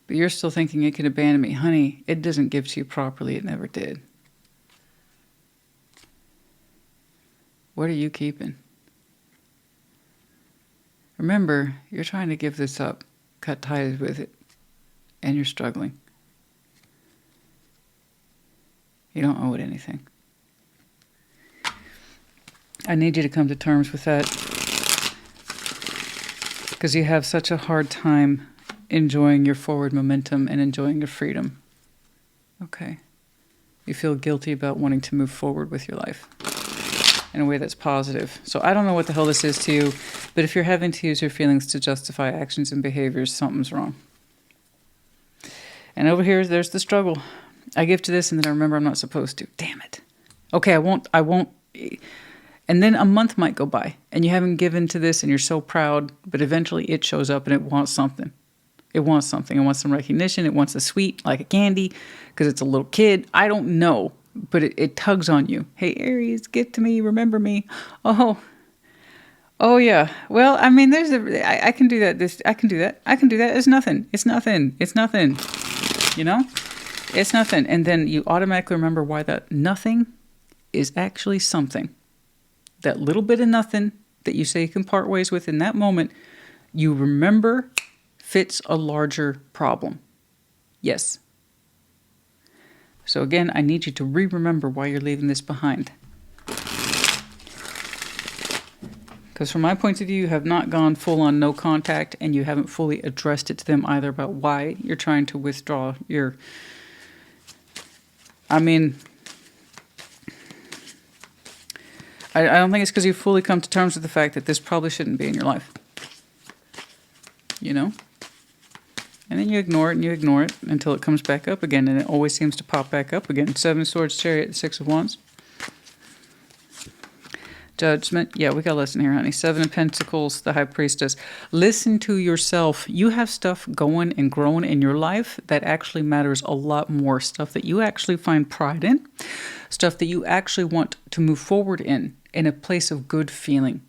[SPEAKER 1] But you're still thinking it can abandon me. Honey, it doesn't give to you properly. It never did. What are you keeping? Remember, you're trying to give this up, cut ties with it, and you're struggling. You don't owe it anything. I need you to come to terms with that, because you have such a hard time enjoying your forward momentum and enjoying your freedom. Okay. You feel guilty about wanting to move forward with your life. in a way that's positive. So I don't know what the hell this is to you, but if you're having to use your feelings to justify actions and behaviors, something's wrong. And over here, there's the struggle. I give to this and then I remember I'm not supposed to. Damn it. Okay, I won't. And then a month might go by and you haven't given to this and you're so proud, but eventually it shows up and it wants something. It wants something. It wants some recognition. It wants a sweet, like a candy, because it's a little kid. I don't know, but it tugs on you. Hey, Aries, get to me. Remember me. Oh yeah. Well, I mean, I can do that. I can do that. I can do that. It's nothing. It's nothing. It's nothing. You know? It's nothing. And then you automatically remember why that nothing is actually something. That little bit of nothing that you say you can part ways with in that moment, you remember fits a larger problem. Yes. So again, I need you to remember why you're leaving this behind. Because from my point of view, you have not gone full on no contact and you haven't fully addressed it to them either about why you're trying to withdraw your... I mean, I don't think it's because you've fully come to terms with the fact that this probably shouldn't be in your life. You know? And then you ignore it until it comes back up again, and it always seems to pop back up again. 7 of Swords, Chariot, 6 of Wands. Judgment. Yeah, we got a lesson here, honey. 7 of Pentacles, the High Priestess. Listen to yourself. You have stuff going and growing in your life that actually matters a lot more. Stuff that you actually find pride in. Stuff that you actually want to move forward in a place of good feeling.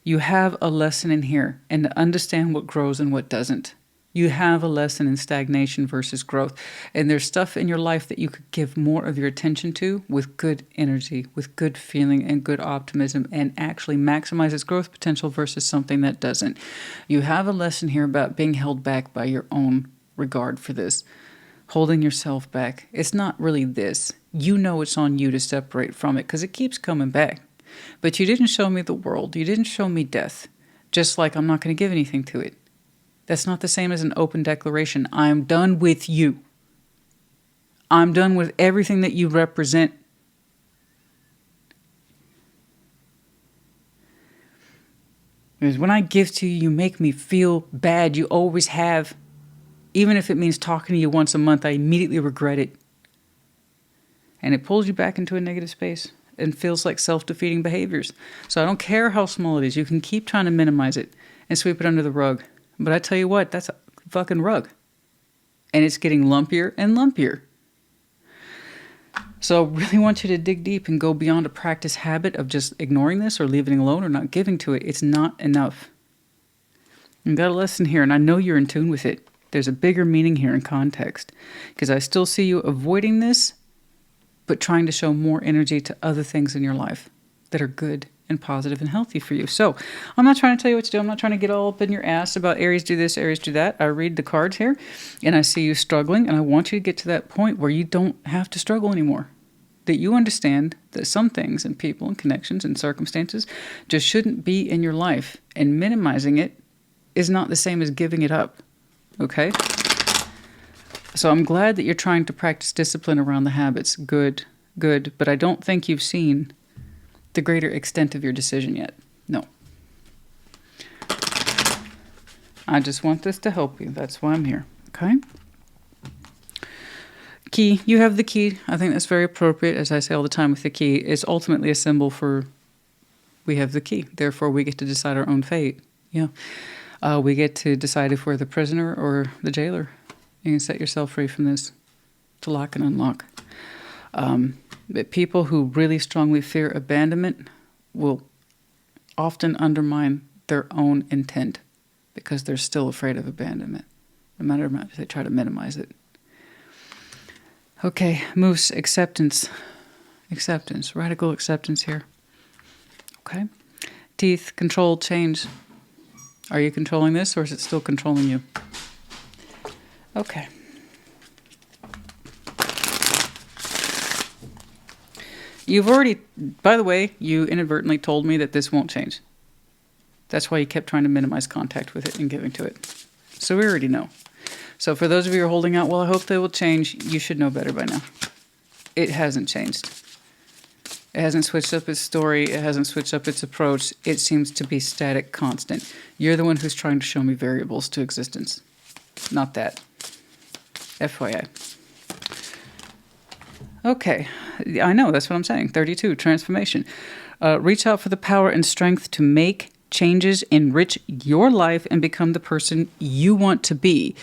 [SPEAKER 1] You have a lesson in here, and to understand what grows and what doesn't. You have a lesson in stagnation versus growth. And there's stuff in your life that you could give more of your attention to with good energy, with good feeling and good optimism, and actually maximize its growth potential versus something that doesn't. You have a lesson here about being held back by your own regard for this. Holding yourself back. It's not really this. You know it's on you to separate from it because it keeps coming back. But you didn't show me the world. You didn't show me death. Just like I'm not going to give anything to it. That's not the same as an open declaration. I'm done with you. I'm done with everything that you represent. Because when I give to you, you make me feel bad. You always have. Even if it means talking to you once a month, I immediately regret it. And it pulls you back into a negative space and feels like self-defeating behaviors. So I don't care how small it is. You can keep trying to minimize it and sweep it under the rug. But I tell you what, that's a fucking rug. And it's getting lumpier and lumpier. So I really want you to dig deep and go beyond a practice habit of just ignoring this or leaving it alone or not giving to it. It's not enough. You got a lesson here, and I know you're in tune with it. There's a bigger meaning here in context. Because I still see you avoiding this, but trying to show more energy to other things in your life that are good and positive and healthy for you. So I'm not trying to tell you what to do. I'm not trying to get all up in your ass about Aries do this, Aries do that. I read the cards here and I see you struggling, and I want you to get to that point where you don't have to struggle anymore. That you understand that some things and people and connections and circumstances just shouldn't be in your life, and minimizing it is not the same as giving it up. Okay? So I'm glad that you're trying to practice discipline around the habits. Good, good. But I don't think you've seen the greater extent of your decision yet. No. I just want this to help you. That's why I'm here. Okay? Key. You have the key. I think that's very appropriate. As I say all the time with the key, it's ultimately a symbol for we have the key. Therefore, we get to decide our own fate. Yeah. We get to decide if we're the prisoner or the jailer. You can set yourself free from this to lock and unlock. But people who really strongly fear abandonment will often undermine their own intent because they're still afraid of abandonment, no matter how much they try to minimize it. Okay, moose, acceptance. Acceptance, radical acceptance here. Okay. Teeth, control, change. Are you controlling this, or is it still controlling you? Okay. You've already, by the way, you inadvertently told me that this won't change. That's why you kept trying to minimize contact with it and giving to it. So we already know. So for those of you who are holding out, well, I hope they will change. You should know better by now. It hasn't changed. It hasn't switched up its story. It hasn't switched up its approach. It seems to be static, constant. You're the one who's trying to show me variables to existence. Not that. FYI. Okay. I know, that's what I'm saying. 32, transformation. Reach out for the power and strength to make changes, enrich your life, and become the person you want to be.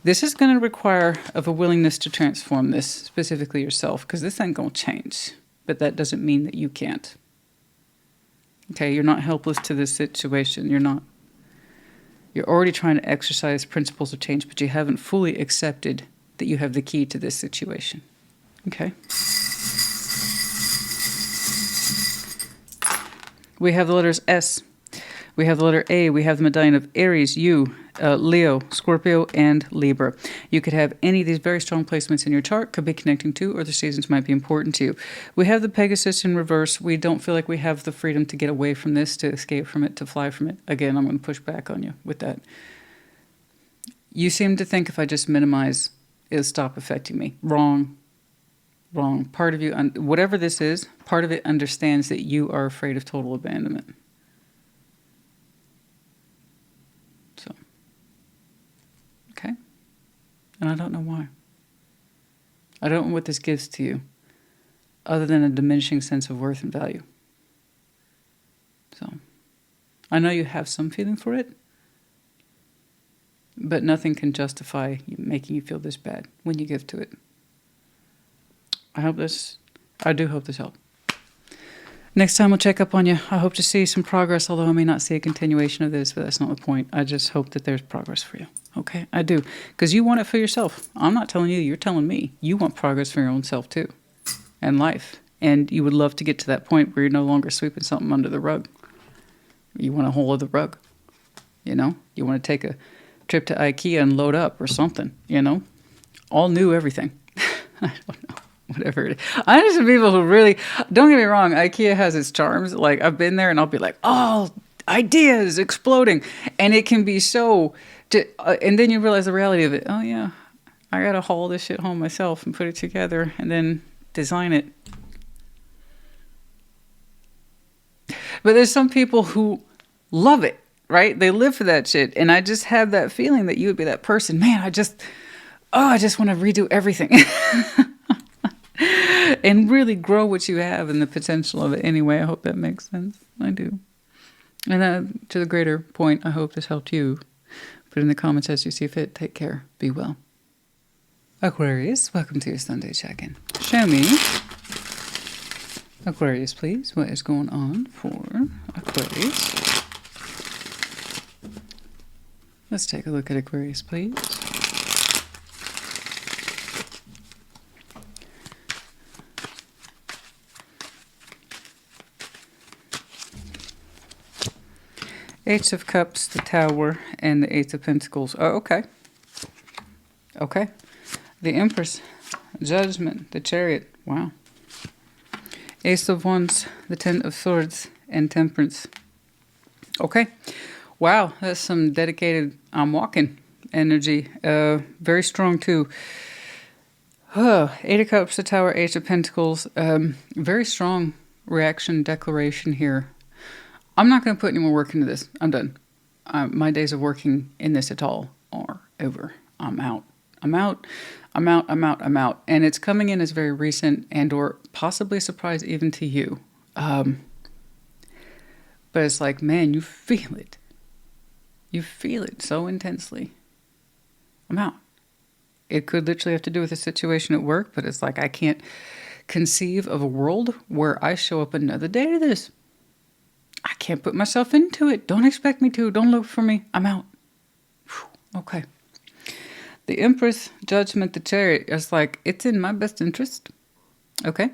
[SPEAKER 1] This is going to require of a willingness to transform this, specifically yourself, because this ain't going to change. But that doesn't mean that you can't. Okay, you're not helpless to this situation. You're not. You're already trying to exercise principles of change, but you haven't fully accepted that you have the key to this situation. Okay. We have the letters S. We have the letter A. We have the medallion of Aries, you, Leo, Scorpio, and Libra. You could have any of these very strong placements in your chart, could be connecting to, or the seasons might be important to you. We have the Pegasus in reverse. We don't feel like we have the freedom to get away from this, to escape from it, to fly from it. Again, I'm going to push back on you with that. You seem to think if I just minimize, it'll stop affecting me. Wrong. Wrong. Part of you, whatever this is, part of it understands that you are afraid of total abandonment. So, okay. And I don't know why. I don't know what this gives to you, other than a diminishing sense of worth and value. So, I know you have some feeling for it, but nothing can justify making you feel this bad when you give to it. I do hope this helped. Next time we'll check up on you. I hope to see some progress, although I may not see a continuation of this, but that's not the point. I just hope that there's progress for you. Okay? I do. Because you want it for yourself. I'm not telling you, you're telling me. You want progress for your own self too. And life. And you would love to get to that point where you're no longer sweeping something under the rug. You want a whole other rug. You know? You want to take a trip to IKEA and load up or something. You know? All new everything. I don't know. Whatever it is. I know some people who really, don't get me wrong, IKEA has its charms. Like, I've been there and I'll be like, oh, ideas exploding. And it can be so, and then you realize the reality of it. Oh, yeah, I got to haul this shit home myself and put it together and then design it. But there's some people who love it, right? They live for that shit. And I just have that feeling that you would be that person. Man, I just want to redo everything. And really grow what you have and the potential of it anyway. I hope that makes sense. I do. And to the greater point, I hope this helped you. Put in the comments as you see fit. Take care. Be well. Aquarius, welcome to your Sunday check-in. Show me, Aquarius, please, what is going on for Aquarius. Let's take a look at Aquarius, please. Ace of Cups, the Tower, and the Eight of Pentacles. Oh, okay. Okay. The Empress, Judgment, the Chariot. Wow. Ace of Wands, the Ten of Swords, and Temperance. Okay. Wow, that's some dedicated, I'm walking energy. Very strong too. Eight of Cups, the Tower, Ace of Pentacles. Very strong reaction, declaration here. I'm not going to put any more work into this. I'm done. My days of working in this at all are over. I'm out. I'm out. I'm out. I'm out. I'm out. And it's coming in as very recent and or possibly a surprise even to you. But it's like, man, you feel it. You feel it so intensely. I'm out. It could literally have to do with a situation at work, but it's like I can't conceive of a world where I show up another day to this. I can't put myself into it. Don't expect me to. Don't look for me. I'm out. Whew. Okay. The Empress, Judgment, the Chariot. It's like, it's in my best interest. Okay.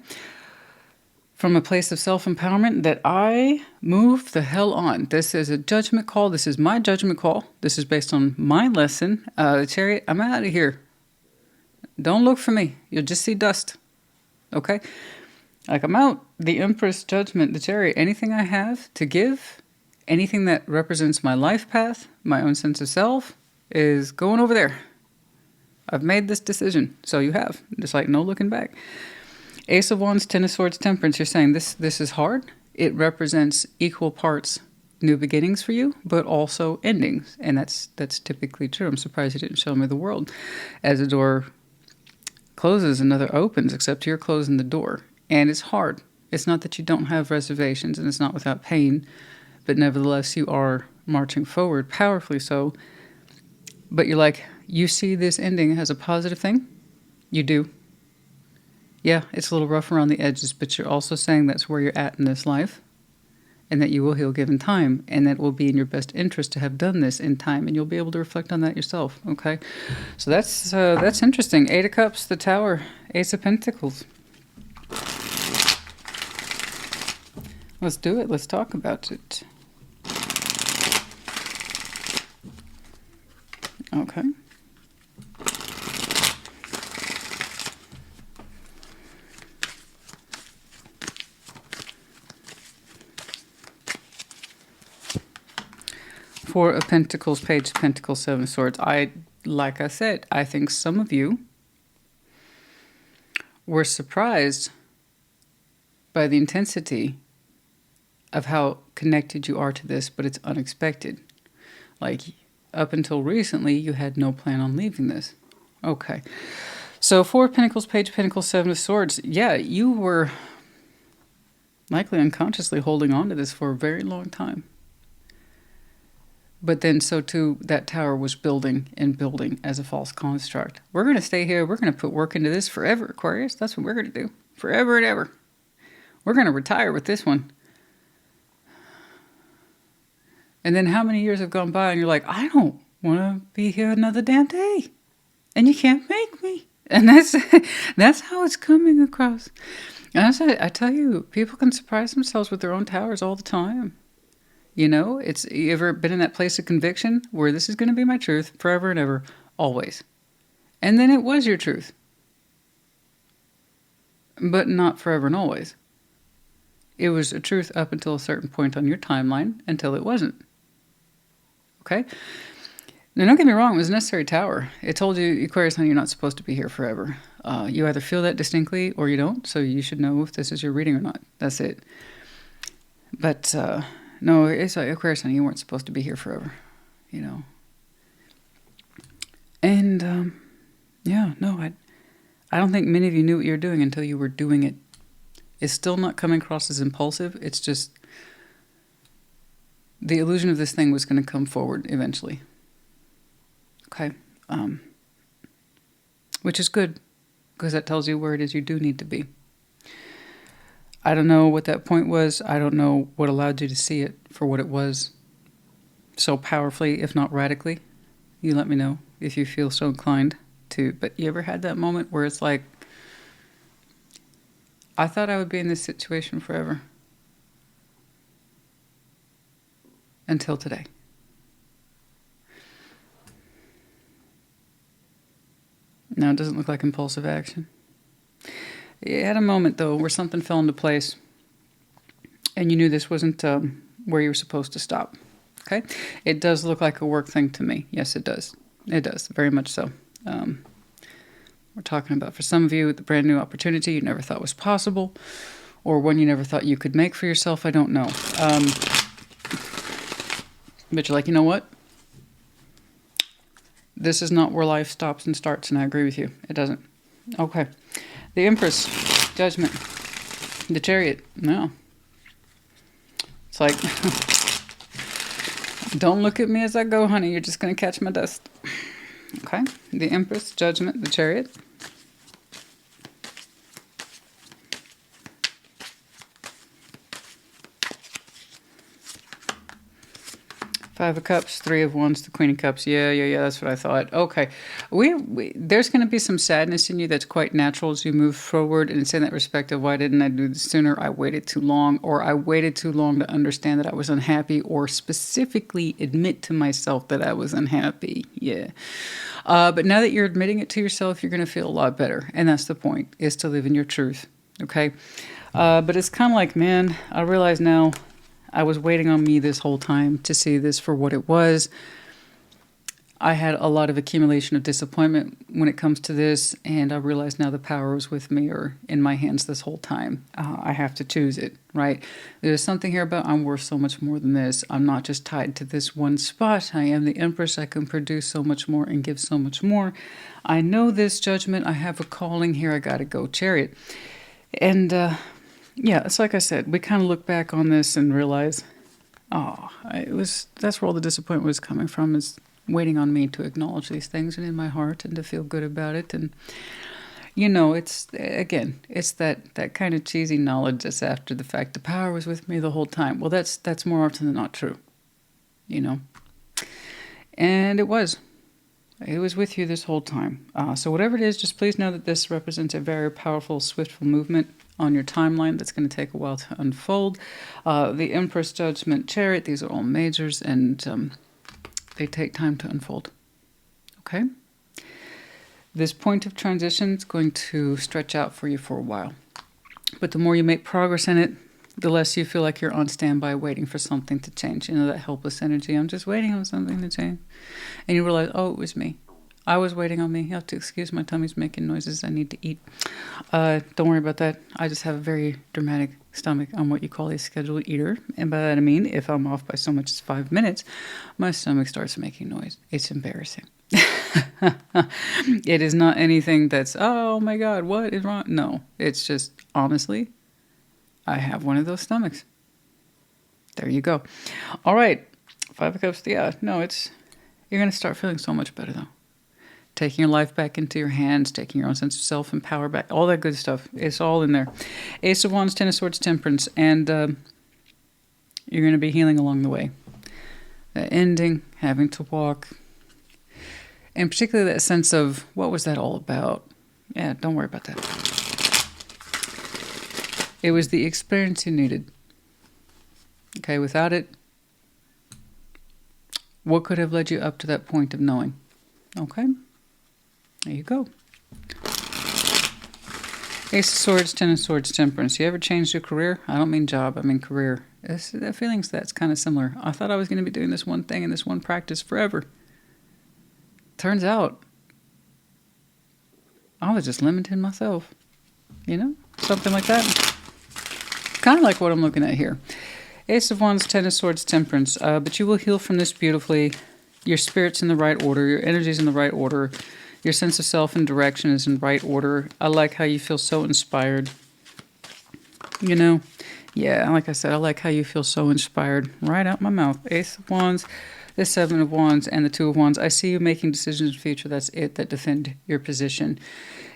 [SPEAKER 1] From a place of self-empowerment that I move the hell on. This is a judgment call. This is my judgment call. This is based on my lesson. The Chariot, I'm out of here. Don't look for me. You'll just see dust. Okay. Like, I'm out. The Empress, Judgment, the Chariot, anything I have to give, anything that represents my life path, my own sense of self, is going over there. I've made this decision. So you have. Just like no looking back. Ace of Wands, Ten of Swords, Temperance. You're saying this is hard. It represents equal parts new beginnings for you, but also endings. And that's typically true. I'm surprised you didn't show me the world. As a door closes, another opens, except you're closing the door. And it's hard. It's not that you don't have reservations, and it's not without pain, but nevertheless you are marching forward, powerfully so. But you're like, you see this ending as a positive thing? You do. Yeah, it's a little rough around the edges, but you're also saying that's where you're at in this life, and that you will heal given time, and that it will be in your best interest to have done this in time, and you'll be able to reflect on that yourself, okay? So that's interesting. Eight of Cups, the Tower, Ace of Pentacles. Let's do it. Let's talk about it. Okay. Four of Pentacles, Page of Pentacles, Seven of Swords. Like I said, I think some of you were surprised by the intensity of how connected you are to this, but it's unexpected. Like, up until recently, you had no plan on leaving this. Okay. So, Four of Pentacles, Page of Pentacles, Seven of Swords. Yeah, you were likely unconsciously holding on to this for a very long time. But then, so too, that tower was building and building as a false construct. We're going to stay here. We're going to put work into this forever, Aquarius. That's what we're going to do. Forever and ever. We're going to retire with this one. And then how many years have gone by and you're like, I don't want to be here another damn day. And you can't make me. And that's how it's coming across. And I tell you, people can surprise themselves with their own towers all the time. You know, you ever been in that place of conviction where this is going to be my truth forever and ever, always. And then it was your truth. But not forever and always. It was a truth up until a certain point on your timeline, until it wasn't. Okay? Now, don't get me wrong, it was a necessary tower. It told you, Aquarius, honey, you're not supposed to be here forever. You either feel that distinctly or you don't, so you should know if this is your reading or not. That's it. But, no, it's like, Aquarius, honey, you weren't supposed to be here forever, you know. And, yeah, no, I don't think many of you knew what you were doing until you were doing it. It's still not coming across as impulsive. It's just the illusion of this thing was going to come forward eventually. Okay? Which is good, because that tells you where it is you do need to be. I don't know what that point was. I don't know what allowed you to see it for what it was so powerfully, if not radically. You let me know if you feel so inclined to. But you ever had that moment where it's like, I thought I would be in this situation forever. Until today. Now, it doesn't look like impulsive action. You had a moment, though, where something fell into place, and you knew this wasn't where you were supposed to stop. Okay? It does look like a work thing to me. Yes, it does. It does, very much so. We're talking about, for some of you, the brand new opportunity you never thought was possible, or one you never thought you could make for yourself. I don't know. But you're like, you know what? This is not where life stops and starts, and I agree with you. It doesn't. Okay. The Empress, Judgment, the Chariot. No. It's like, don't look at me as I go, honey. You're just going to catch my dust. Okay. The Empress, Judgment, the Chariot. Five of Cups, Three of Wands, the Queen of Cups. Yeah, that's what I thought. Okay. There's going to be some sadness in you that's quite natural as you move forward. And it's in that respect of, why didn't I do this sooner? I waited too long. Or I waited too long to understand that I was unhappy. Or specifically admit to myself that I was unhappy. Yeah. But now that you're admitting it to yourself, you're going to feel a lot better. And that's the point, is to live in your truth. Okay? But it's kind of like, man, I realize now, I was waiting on me this whole time to see this for what it was. I had a lot of accumulation of disappointment when it comes to this, and I realize now the power was with me or in my hands this whole time. I have to choose it, right? There's something here about I'm worth so much more than this. I'm not just tied to this one spot. I am the Empress. I can produce so much more and give so much more. I know this, Judgment. I have a calling here. I got to go, Chariot. And yeah, it's like I said, we kind of look back on this and realize, that's where all the disappointment was coming from, is waiting on me to acknowledge these things and in my heart and to feel good about it. And it's that kind of cheesy knowledge that's after the fact. The power was with me the whole time. Well, that's more often than not true, and it was with you this whole time. So whatever it is, just please know that this represents a very powerful, swiftful movement on your timeline that's going to take a while to unfold. The Empress, Judgment, Chariot, these are all majors, and they take time to unfold. Okay? This point of transition is going to stretch out for you for a while. But the more you make progress in it, the less you feel like you're on standby waiting for something to change. That helpless energy. I'm just waiting on something to change. And you realize, oh, it was me. I was waiting on me. You have to excuse my tummy's making noises. I need to eat. Don't worry about that. I just have a very dramatic stomach. I'm what you call a scheduled eater. And by that I mean, if I'm off by so much as 5 minutes, my stomach starts making noise. It's embarrassing. It is not anything that's, oh my God, what is wrong? No, it's just, honestly, I have one of those stomachs. There you go. All right. 5 of Cups. Yeah, no, you're going to start feeling so much better though. Taking your life back into your hands, taking your own sense of self and power back, all that good stuff. It's all in there. Ace of Wands, Ten of Swords, Temperance, and you're going to be healing along the way. The ending, having to walk, and particularly that sense of, what was that all about? Yeah, don't worry about that. It was the experience you needed. Okay, without it, what could have led you up to that point of knowing? Okay? There you go. Ace of Swords, Ten of Swords, Temperance. You ever changed your career? I don't mean job, I mean career. That feeling's that's kind of similar. I thought I was going to be doing this one thing and this one practice forever. Turns out, I was just limiting myself. Something like that. Kind of like what I'm looking at here. Ace of Wands, Ten of Swords, Temperance. But you will heal from this beautifully. Your spirit's in the right order. Your energy's in the right order. Your sense of self and direction is in right order. I like how you feel so inspired. Yeah, like I said, I like how you feel so inspired. Right out my mouth. Ace of Wands, the Seven of Wands, and the Two of Wands. I see you making decisions in the future. That's it, that defend your position.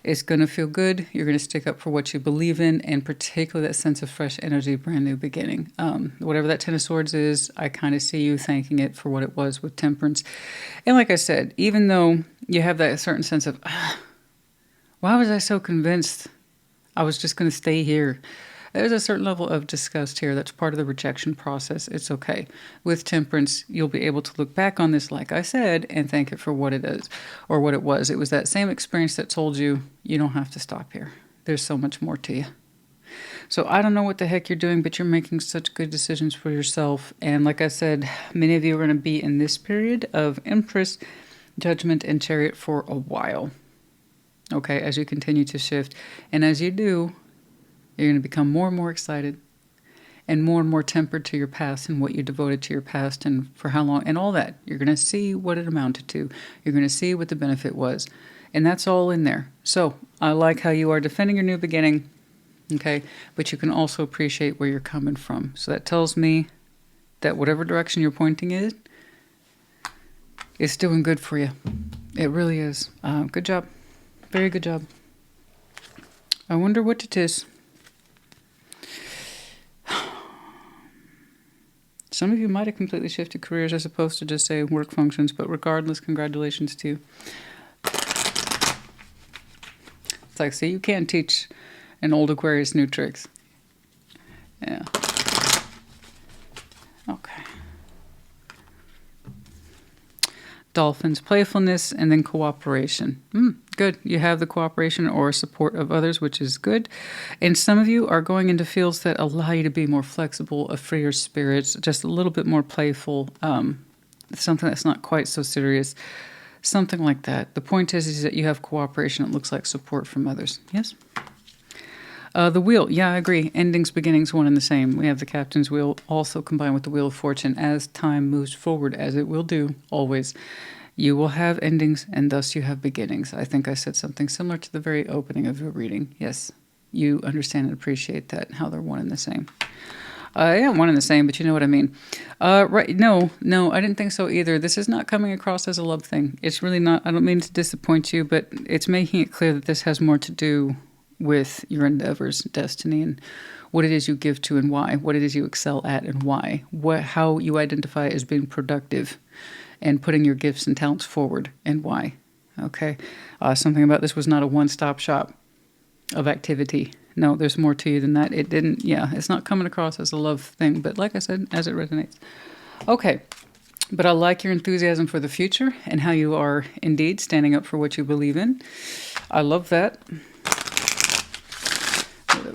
[SPEAKER 1] It's going to feel good. You're going to stick up for what you believe in, and particularly that sense of fresh energy, brand new beginning. Whatever that Ten of Swords is, I kind of see you thanking it for what it was with Temperance. And like I said, even though you have that certain sense of, why was I so convinced I was just going to stay here? There's a certain level of disgust here. That's part of the rejection process. It's okay. With Temperance, you'll be able to look back on this, like I said, and thank it for what it is or what it was. It was that same experience that told you, you don't have to stop here. There's so much more to you. So I don't know what the heck you're doing, but you're making such good decisions for yourself. And like I said, many of you are going to be in this period of Empress, Judgment, and Chariot for a while. Okay, as you continue to shift. And as you do, you're going to become more and more excited and more tempered to your past and what you devoted to your past and for how long and all that. You're going to see what it amounted to. You're going to see what the benefit was. And that's all in there. So I like how you are defending your new beginning, okay? But you can also appreciate where you're coming from. So that tells me that whatever direction you're pointing in, it's doing good for you. It really is. Good job. Very good job. I wonder what it is. Some of you might have completely shifted careers as opposed to just say work functions, but regardless, congratulations to you. It's like, see, you can't teach an old Aquarius new tricks. Yeah. Okay. Dolphins, playfulness, and then cooperation. Good. You have the cooperation or support of others, which is good. And some of you are going into fields that allow you to be more flexible, a freer spirit, just a little bit more playful, something that's not quite so serious. Something like that. The point is that you have cooperation. It looks like support from others. Yes? The wheel. Yeah, I agree. Endings, beginnings, one and the same. We have the captain's wheel also combined with the wheel of fortune. As time moves forward, as it will do, always, you will have endings and thus you have beginnings. I think I said something similar to the very opening of your reading. Yes, you understand and appreciate that, how they're one and the same. Yeah, one and the same, but you know what I mean. Right, no, I didn't think so either. This is not coming across as a love thing. It's really not. I don't mean to disappoint you, but it's making it clear that this has more to do with your endeavors, destiny, and what it is you give to and why, what it is you excel at and why, how you identify as being productive and putting your gifts and talents forward and why. Okay? Something about this was not a one-stop shop of activity. No, there's more to you than that. It didn't, it's not coming across as a love thing, but like I said, as it resonates. Okay, but I like your enthusiasm for the future and how you are indeed standing up for what you believe in. I love that.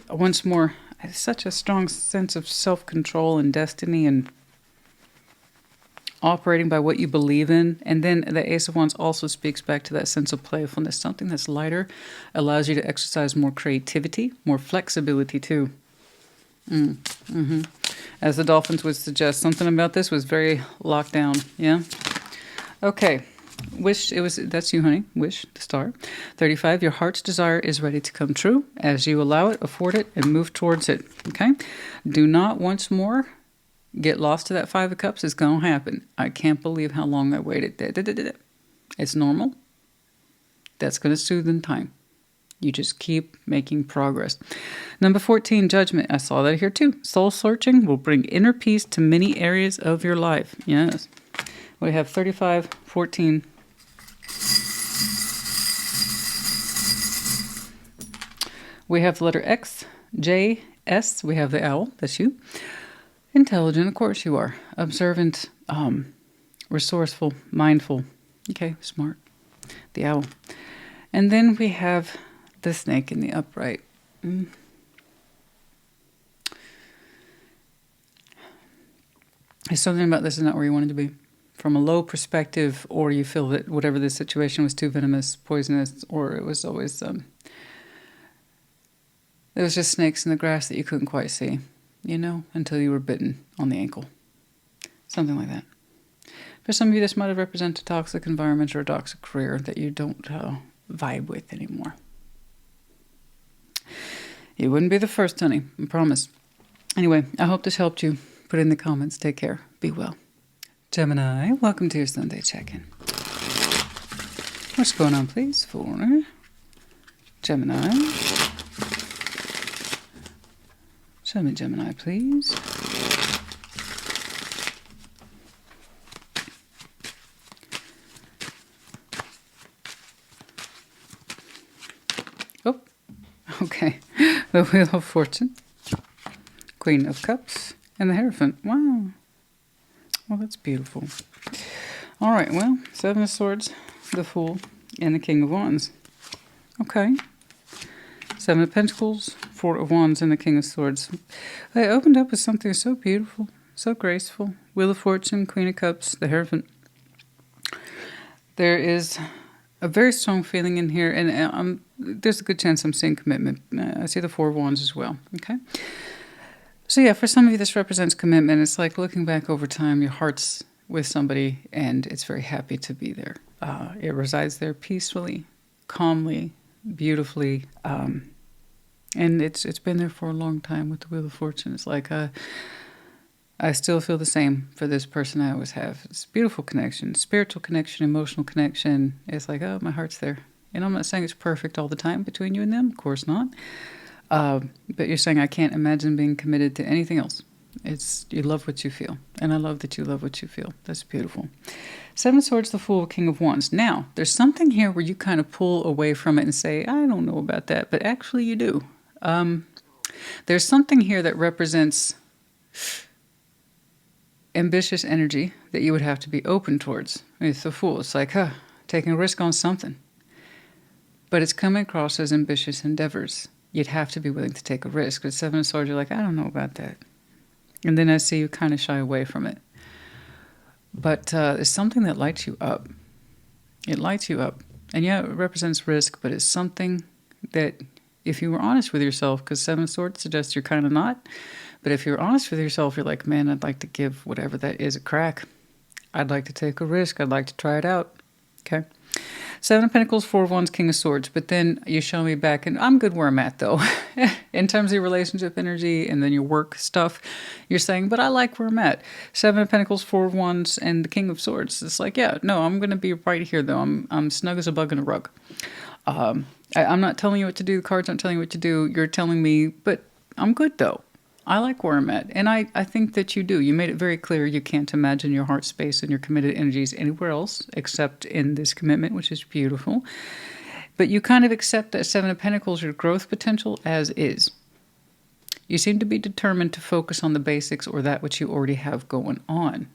[SPEAKER 1] Once more, such a strong sense of self-control and destiny and operating by what you believe in. And then the Ace of Wands also speaks back to that sense of playfulness. Something that's lighter allows you to exercise more creativity, more flexibility too. As the dolphins would suggest, something about this was very locked down. Yeah? Okay. Wish, that's you, honey. Wish, the star. 35, your heart's desire is ready to come true as you allow it, afford it, and move towards it. Okay? Do not once more get lost to that 5 of Cups. It's going to happen. I can't believe how long I waited. It's normal. That's going to soothe in time. You just keep making progress. Number 14, Judgment. I saw that here too. Soul searching will bring inner peace to many areas of your life. Yes. We have 35, 14. We have the letter X, J, S. We have the owl. That's you. Intelligent, of course you are. Observant, resourceful, mindful. Okay, smart. The owl. And then we have the snake in the upright. There's something about this is not where you wanted to be. From a low perspective, or you feel that whatever the situation was too venomous, poisonous, or it was always, there was just snakes in the grass that you couldn't quite see, until you were bitten on the ankle. Something like that. For some of you, this might have represented a toxic environment or a toxic career that you don't vibe with anymore. You wouldn't be the first, honey, I promise. Anyway, I hope this helped you. Put it in the comments. Take care. Be well. Gemini, welcome to your Sunday check-in. What's going on, please, for Gemini? Show me Gemini, please. Oh, okay. The Wheel of Fortune, Queen of Cups, and the Hierophant. Wow. Well, that's beautiful. All right, well, 7 of Swords, the Fool, and the King of Wands. Okay. 7 of Pentacles, 4 of Wands, and the King of Swords. I opened up with something so beautiful, so graceful. Wheel of Fortune, Queen of Cups, the Hierophant. There is a very strong feeling in here, and there's a good chance I'm seeing commitment. I see the 4 of Wands as well, okay? So yeah, for some of you, this represents commitment. It's like looking back over time, your heart's with somebody, and it's very happy to be there. It resides there peacefully, calmly, beautifully, and it's been there for a long time with the Wheel of Fortune. It's like I still feel the same for this person I always have. It's a beautiful connection, spiritual connection, emotional connection. It's like, oh, my heart's there. And I'm not saying it's perfect all the time between you and them. Of course not. But you're saying I can't imagine being committed to anything else. You love what you feel. And I love that you love what you feel. That's beautiful. 7 of Swords, the Fool, King of Wands. Now, there's something here where you kind of pull away from it and say, I don't know about that. But actually you do. There's something here that represents ambitious energy that you would have to be open towards. It's the Fool. It's like, taking a risk on something. But it's coming across as ambitious endeavors. You'd have to be willing to take a risk. With 7 of Swords, you're like, I don't know about that. And then I see you kind of shy away from it. But it's something that lights you up. It lights you up. And yeah, it represents risk, but it's something that if you were honest with yourself, because Seven of Swords suggests you're kind of not, but if you're honest with yourself, you're like, man, I'd like to give whatever that is a crack. I'd like to take a risk. I'd like to try it out. Okay. Seven of Pentacles, Four of Wands, King of Swords. But then you show me back, and I'm good where I'm at, though. In terms of your relationship energy and then your work stuff, you're saying, but I like where I'm at. Seven of Pentacles, Four of Wands, and the King of Swords. It's like, yeah, no, I'm going to be right here, though. I'm snug as a bug in a rug. I'm not telling you what to do. The cards aren't telling you what to do. You're telling me, but I'm good, though. I like where I'm at. And I think that you do. You made it very clear you can't imagine your heart space and your committed energies anywhere else except in this commitment, which is beautiful. But you kind of accept that Seven of Pentacles, your growth potential, as is. You seem to be determined to focus on the basics or that which you already have going on.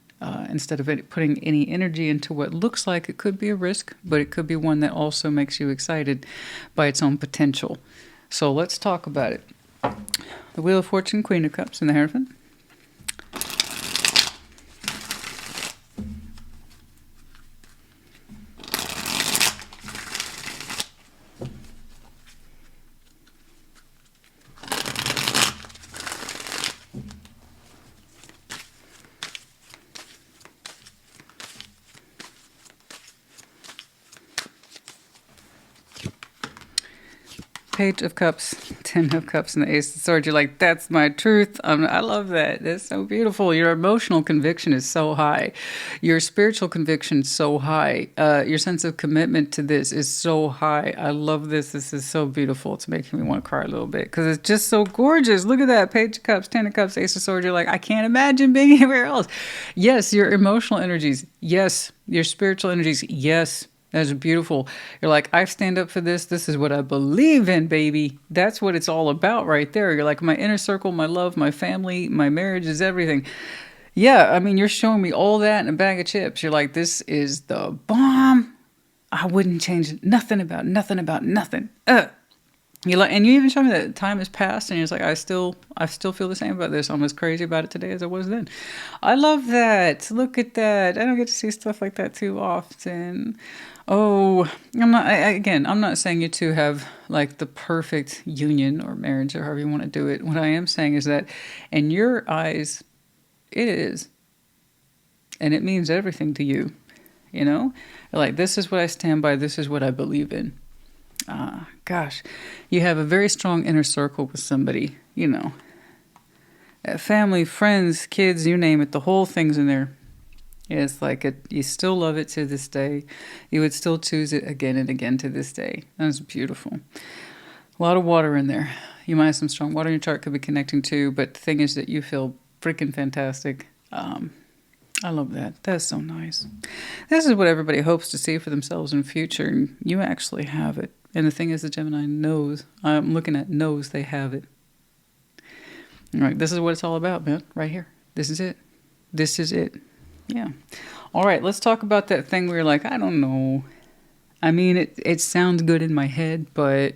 [SPEAKER 1] Instead of putting any energy into what looks like it could be a risk, but it could be one that also makes you excited by its own potential. So let's talk about it. The Wheel of Fortune, Queen of Cups, and the Hierophant. Page of Cups, Ten of Cups, and the Ace of Swords. You're like, that's my truth. I love that. That's so beautiful. Your emotional conviction is so high. Your spiritual conviction is so high. Your sense of commitment to this is so high. I love this. This is so beautiful. It's making me want to cry a little bit because it's just so gorgeous. Look at that. Page of Cups, Ten of Cups, Ace of Swords. You're like, I can't imagine being anywhere else. Yes, your emotional energies. Yes, your spiritual energies. Yes. That's beautiful. You're like, I stand up for this. This is what I believe in, baby. That's what it's all about right there. You're like, my inner circle, my love, my family, my marriage is everything. Yeah, I mean, you're showing me all that in a bag of chips. You're like, this is the bomb. I wouldn't change nothing about nothing. You like, and you even show me that time has passed, and you're just like, I still feel the same about this. I'm as crazy about it today as I was then. I love that. Look at that. I don't get to see stuff like that too often. Oh, I'm not saying you two have like the perfect union or marriage or however you want to do it. What I am saying is that in your eyes, it is, and it means everything to you. You know, you're like, this is what I stand by. This is what I believe in. Gosh, you have a very strong inner circle with somebody, you know, family, friends, kids, you name it, the whole thing's in there. It's like you still love it to this day. You would still choose it again and again to this day. That's beautiful. A lot of water in there. You might have some strong water in your chart, could be connecting to, but the thing is that you feel freaking fantastic. I love that. That's so nice. This is what everybody hopes to see for themselves in the future, and you actually have it. And the thing is, the Gemini knows, I'm looking at knows they have it. All right, this is what it's all about, man, right here. This is it. This is it. Yeah. All right, let's talk about that thing where you're like, I don't know. I mean, it sounds good in my head, but...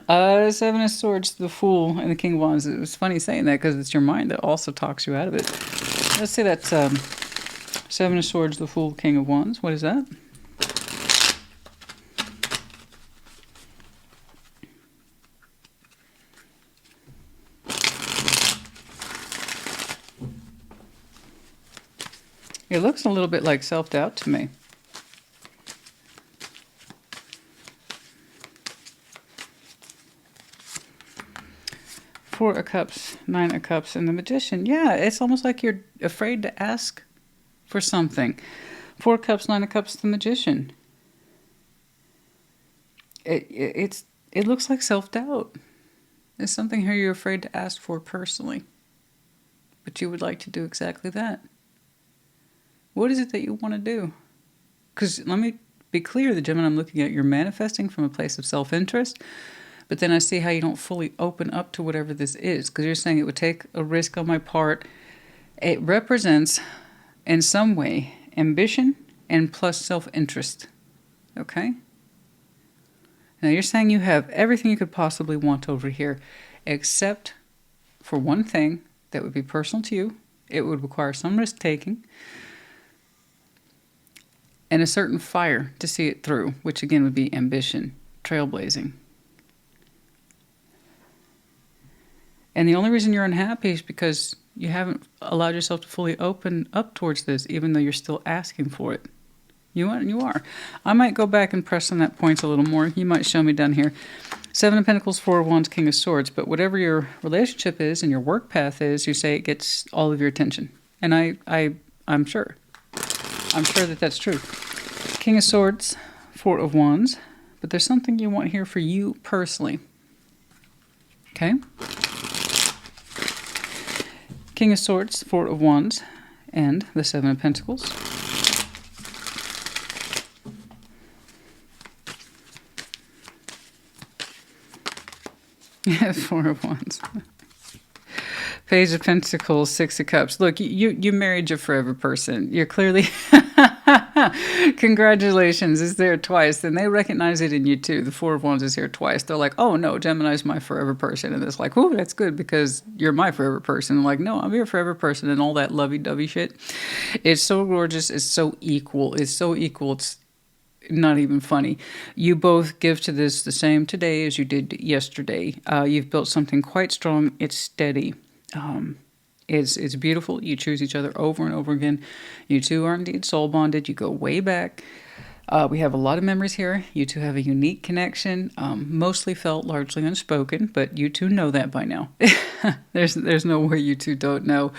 [SPEAKER 1] Seven of Swords, the Fool, and the King of Wands. It was funny saying that because it's your mind that also talks you out of it. Let's say that's Seven of Swords, the Fool, King of Wands. What is that? It looks a little bit like self-doubt to me. Four of Cups, Nine of Cups, and the Magician. Yeah, it's almost like you're afraid to ask for something. Four of Cups, Nine of Cups, the Magician. It looks like self-doubt. It's something here you're afraid to ask for personally. But you would like to do exactly that. What is it that you want to do? Because let me be clear, the Gemini I'm looking at, you're manifesting from a place of self-interest. But then I see how you don't fully open up to whatever this is. Because you're saying it would take a risk on my part. It represents, in some way, ambition and plus self-interest. Okay? Now you're saying you have everything you could possibly want over here. Except for one thing that would be personal to you. It would require some risk-taking. and a certain fire to see it through, which again would be ambition, trailblazing. And the only reason you're unhappy is because you haven't allowed yourself to fully open up towards this, even though you're still asking for it. You are. I might go back and press on that point a little more. You might show me down here. 7 of Pentacles, 4 of Wands, King of Swords. But whatever your relationship is and your work path is, you say it gets all of your attention. And I'm sure. I'm sure that that's true. King of Swords, 4 of Wands. But there's something you want here for you personally. Okay? King of Swords, 4 of Wands, and the 7 of Pentacles. Yeah, 4 of Wands. Page of Pentacles, 6 of Cups. Look, you married your forever person. You're clearly... Congratulations, it's there twice. And they recognize it in you too. The 4 of Wands is here twice. They're like, oh no, Gemini's my forever person. And it's like, oh, that's good because you're my forever person. I'm like, no, I'm your forever person and all that lovey-dovey shit. It's so gorgeous. It's so equal. It's so equal. It's not even funny. You both give to this the same today as you did yesterday. You've built something quite strong. It's steady. It's beautiful. You choose each other over and over again. You two are indeed soul bonded. You go way back. We have a lot of memories here. You two have a unique connection, mostly felt, largely unspoken, but you two know that by now. There's no way you two don't know.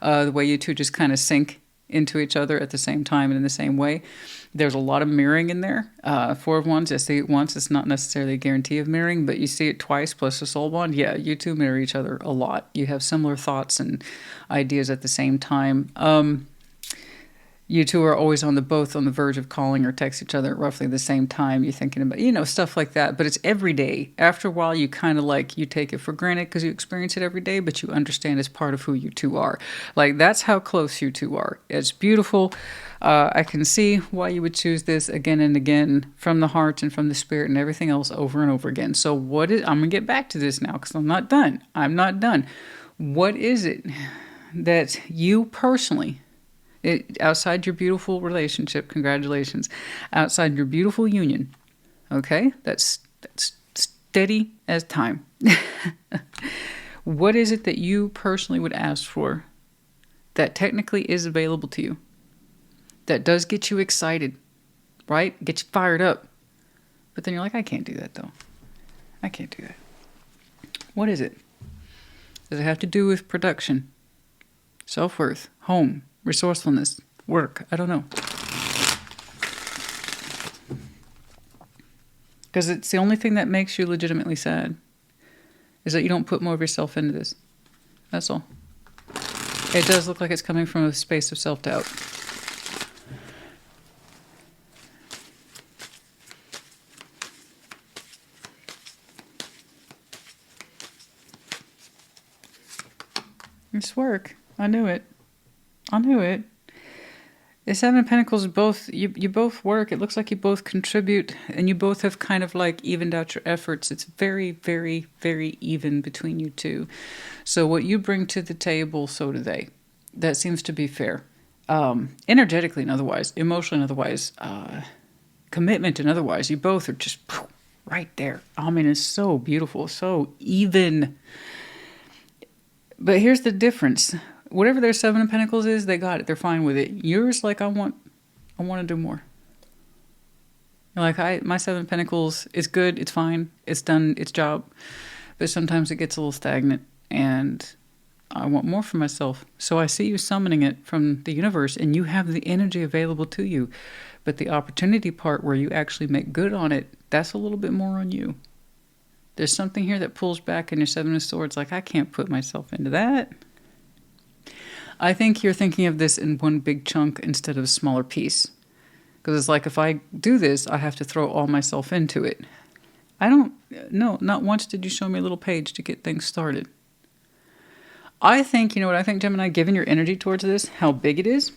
[SPEAKER 1] The way you two just kind of sync into each other at the same time and in the same way. There's a lot of mirroring in there. 4 of Wands, I see it once. It's not necessarily a guarantee of mirroring, but you see it twice plus a soul bond. Yeah, you two mirror each other a lot. You have similar thoughts and ideas at the same time. You two are always both on the verge of calling or text each other at roughly the same time. You're thinking about, stuff like that. But it's every day. After a while, you kind of you take it for granted because you experience it every day, but you understand it's part of who you two are. Like, that's how close you two are. It's beautiful. I can see why you would choose this again and again from the heart and from the spirit and everything else over and over again. So I'm going to get back to this now because I'm not done. I'm not done. What is it that you personally... outside your beautiful relationship, congratulations, outside your beautiful union, okay? That's steady as time. What is it that you personally would ask for that technically is available to you, that does get you excited, right? Get you fired up. But then you're like, I can't do that, though. I can't do that. What is it? Does it have to do with production, self-worth, home, resourcefulness, work? I don't know. Because it's the only thing that makes you legitimately sad is that you don't put more of yourself into this. That's all. It does look like it's coming from a space of self-doubt. It's work. I knew it. I knew it. The 7 of Pentacles, you both work. It looks like you both contribute, and you both have kind of evened out your efforts. It's very, very, very even between you two. So what you bring to the table, so do they. That seems to be fair. Energetically and otherwise, emotionally and otherwise, commitment and otherwise, you both are just right there. I mean, it's so beautiful, so even. But here's the difference. Whatever their 7 of Pentacles is, they got it. They're fine with it. Yours, I want to do more. My 7 of Pentacles is good. It's fine. It's done its job. But sometimes it gets a little stagnant, and I want more for myself. So I see you summoning it from the universe, and you have the energy available to you. But the opportunity part where you actually make good on it, that's a little bit more on you. There's something here that pulls back in your 7 of Swords. I can't put myself into that. I think you're thinking of this in one big chunk instead of a smaller piece. Because it's like, if I do this, I have to throw all myself into it. No, not once did you show me a little page to get things started. I think, Gemini, given your energy towards this, how big it is,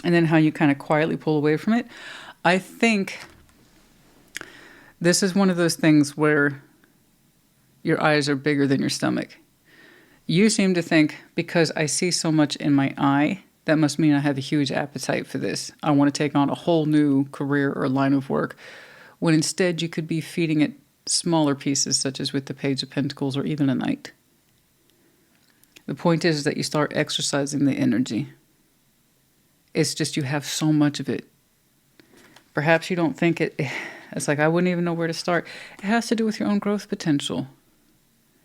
[SPEAKER 1] and then how you kind of quietly pull away from it, I think this is one of those things where your eyes are bigger than your stomach. You seem to think, because I see so much in my eye, that must mean I have a huge appetite for this. I want to take on a whole new career or line of work, when instead you could be feeding it smaller pieces, such as with the Page of Pentacles or even a Knight. The point is that you start exercising the energy. It's just you have so much of it. Perhaps you don't think it's like, I wouldn't even know where to start. It has to do with your own growth potential.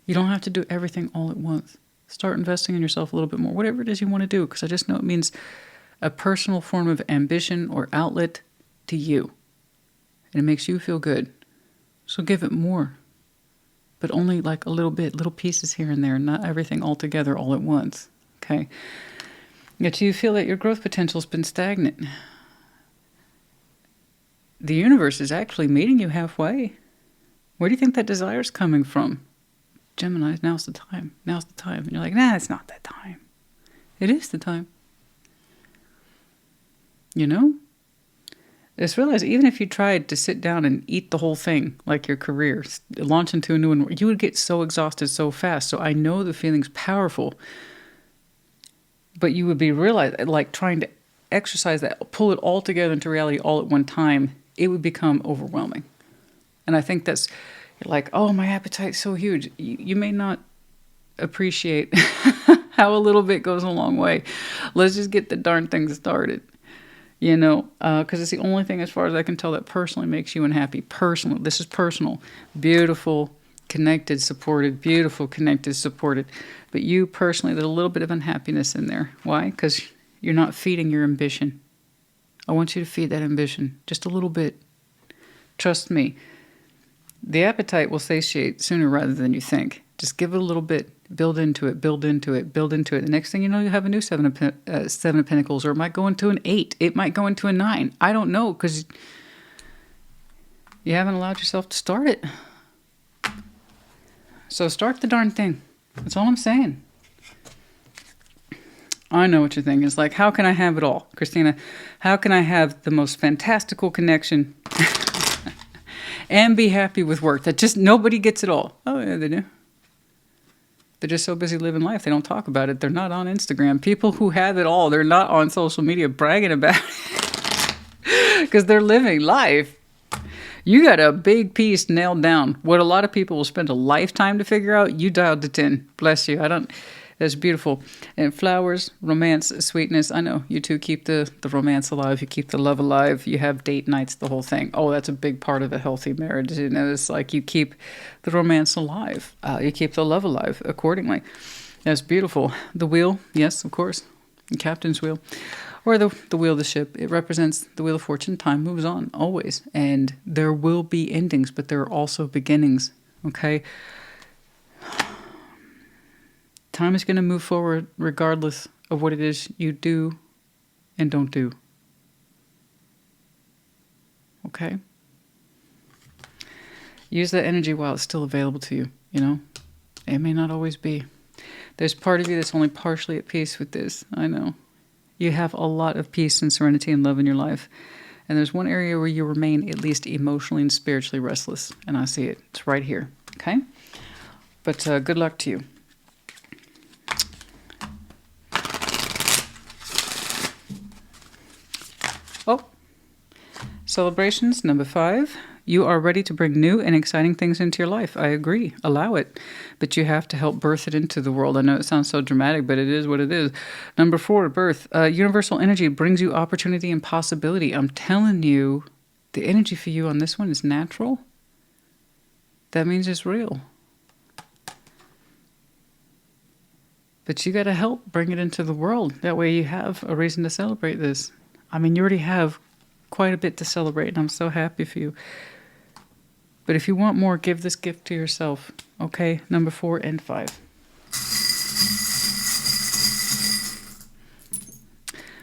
[SPEAKER 1] You don't have to do everything all at once. Start investing in yourself a little bit more, whatever it is you want to do, because I just know it means a personal form of ambition or outlet to you. And it makes you feel good. So give it more. But only like a little bit, little pieces here and there, not everything all together all at once. Okay? Yet do you feel that your growth potential has been stagnant? The universe is actually meeting you halfway. Where do you think that desire is coming from? Gemini, now's the time. Now's the time. And you're like, nah, it's not that time. It is the time. You know? Just realize, even if you tried to sit down and eat the whole thing, like your career, launch into a new one, you would get so exhausted so fast. So I know the feeling's powerful. But you would be like trying to exercise that, pull it all together into reality all at one time, it would become overwhelming. And I think that's like, oh, my appetite's so huge. You may not appreciate how a little bit goes a long way. Let's just get the darn thing started. You know, because it's the only thing, as far as I can tell, that personally makes you unhappy. Personal. This is personal. Beautiful, connected, supported. Beautiful, connected, supported. But you personally, there's a little bit of unhappiness in there. Why? Because you're not feeding your ambition. I want you to feed that ambition just a little bit. Trust me. The appetite will satiate sooner rather than you think. Just give it a little bit. Build into it, build into it, build into it. The next thing you know, you have a new Seven of Pentacles, or it might go into an 8. It might go into a 9. I don't know, because you haven't allowed yourself to start it. So start the darn thing. That's all I'm saying. I know what you're thinking. It's like, how can I have it all? Christina, how can I have the most fantastical connection and be happy with work that just nobody gets it all? Oh, yeah, they do. They're just so busy living life, they don't talk about it. They're not on Instagram. People who have it all, they're not on social media bragging about it because they're living life. You got a big piece nailed down. What a lot of people will spend a lifetime to figure out, you dialed it in. Bless you. That's beautiful. And flowers, romance, sweetness. I know you two keep the romance alive. You keep the love alive. You have date nights, the whole thing. Oh, that's a big part of a healthy marriage. You know, it's like you keep the romance alive. You keep the love alive accordingly. That's beautiful. The wheel, yes, of course. The captain's wheel. Or the wheel of the ship. It represents the wheel of fortune. Time moves on, always. And there will be endings, but there are also beginnings. Okay? Time is going to move forward regardless of what it is you do and don't do. Okay? Use that energy while it's still available to you, you know? It may not always be. There's part of you that's only partially at peace with this. I know. You have a lot of peace and serenity and love in your life. And there's one area where you remain at least emotionally and spiritually restless. And I see it. It's right here. Okay? But good luck to you. Oh, celebrations, number 5. You are ready to bring new and exciting things into your life. I agree. Allow it. But you have to help birth it into the world. I know it sounds so dramatic, but it is what it is. Number 4, birth. Universal energy brings you opportunity and possibility. I'm telling you, the energy for you on this one is natural. That means it's real. But you got to help bring it into the world. That way you have a reason to celebrate this. I mean, you already have quite a bit to celebrate, and I'm so happy for you. But if you want more, give this gift to yourself. Okay, number 4 and 5.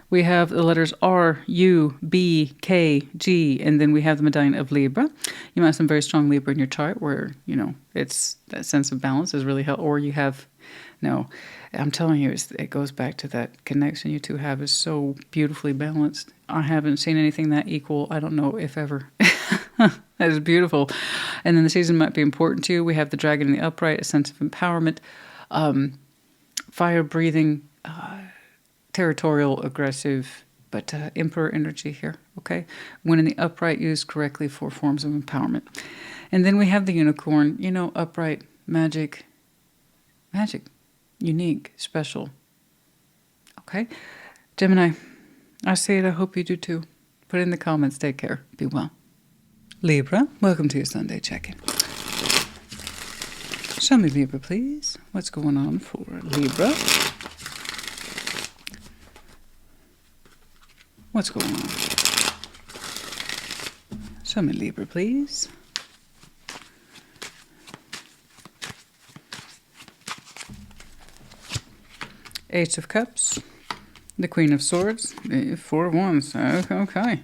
[SPEAKER 1] We have the letters R, U, B, K, G, and then we have the medallion of Libra. You might have some very strong Libra in your chart where, you know, it's that sense of balance is really helpful. Or you have, no, I'm telling you, it goes back to that connection you two have is so beautifully balanced. I haven't seen anything that equal, I don't know if ever. That is beautiful. And then the season might be important to you. We have the dragon in the upright, a sense of empowerment, fire breathing, territorial, aggressive, but Emperor energy here, okay? When in the upright, used correctly for forms of empowerment. And then we have the unicorn, you know, upright, magic, unique, special, okay? Gemini, I see it, I hope you do too. Put it in the comments, take care, be well. Libra, welcome to your Sunday check-in. Show me Libra, please. What's going on for Libra? What's going on? Show me Libra, please. Ace of Cups. The Queen of Swords. The Four of Wands. Okay.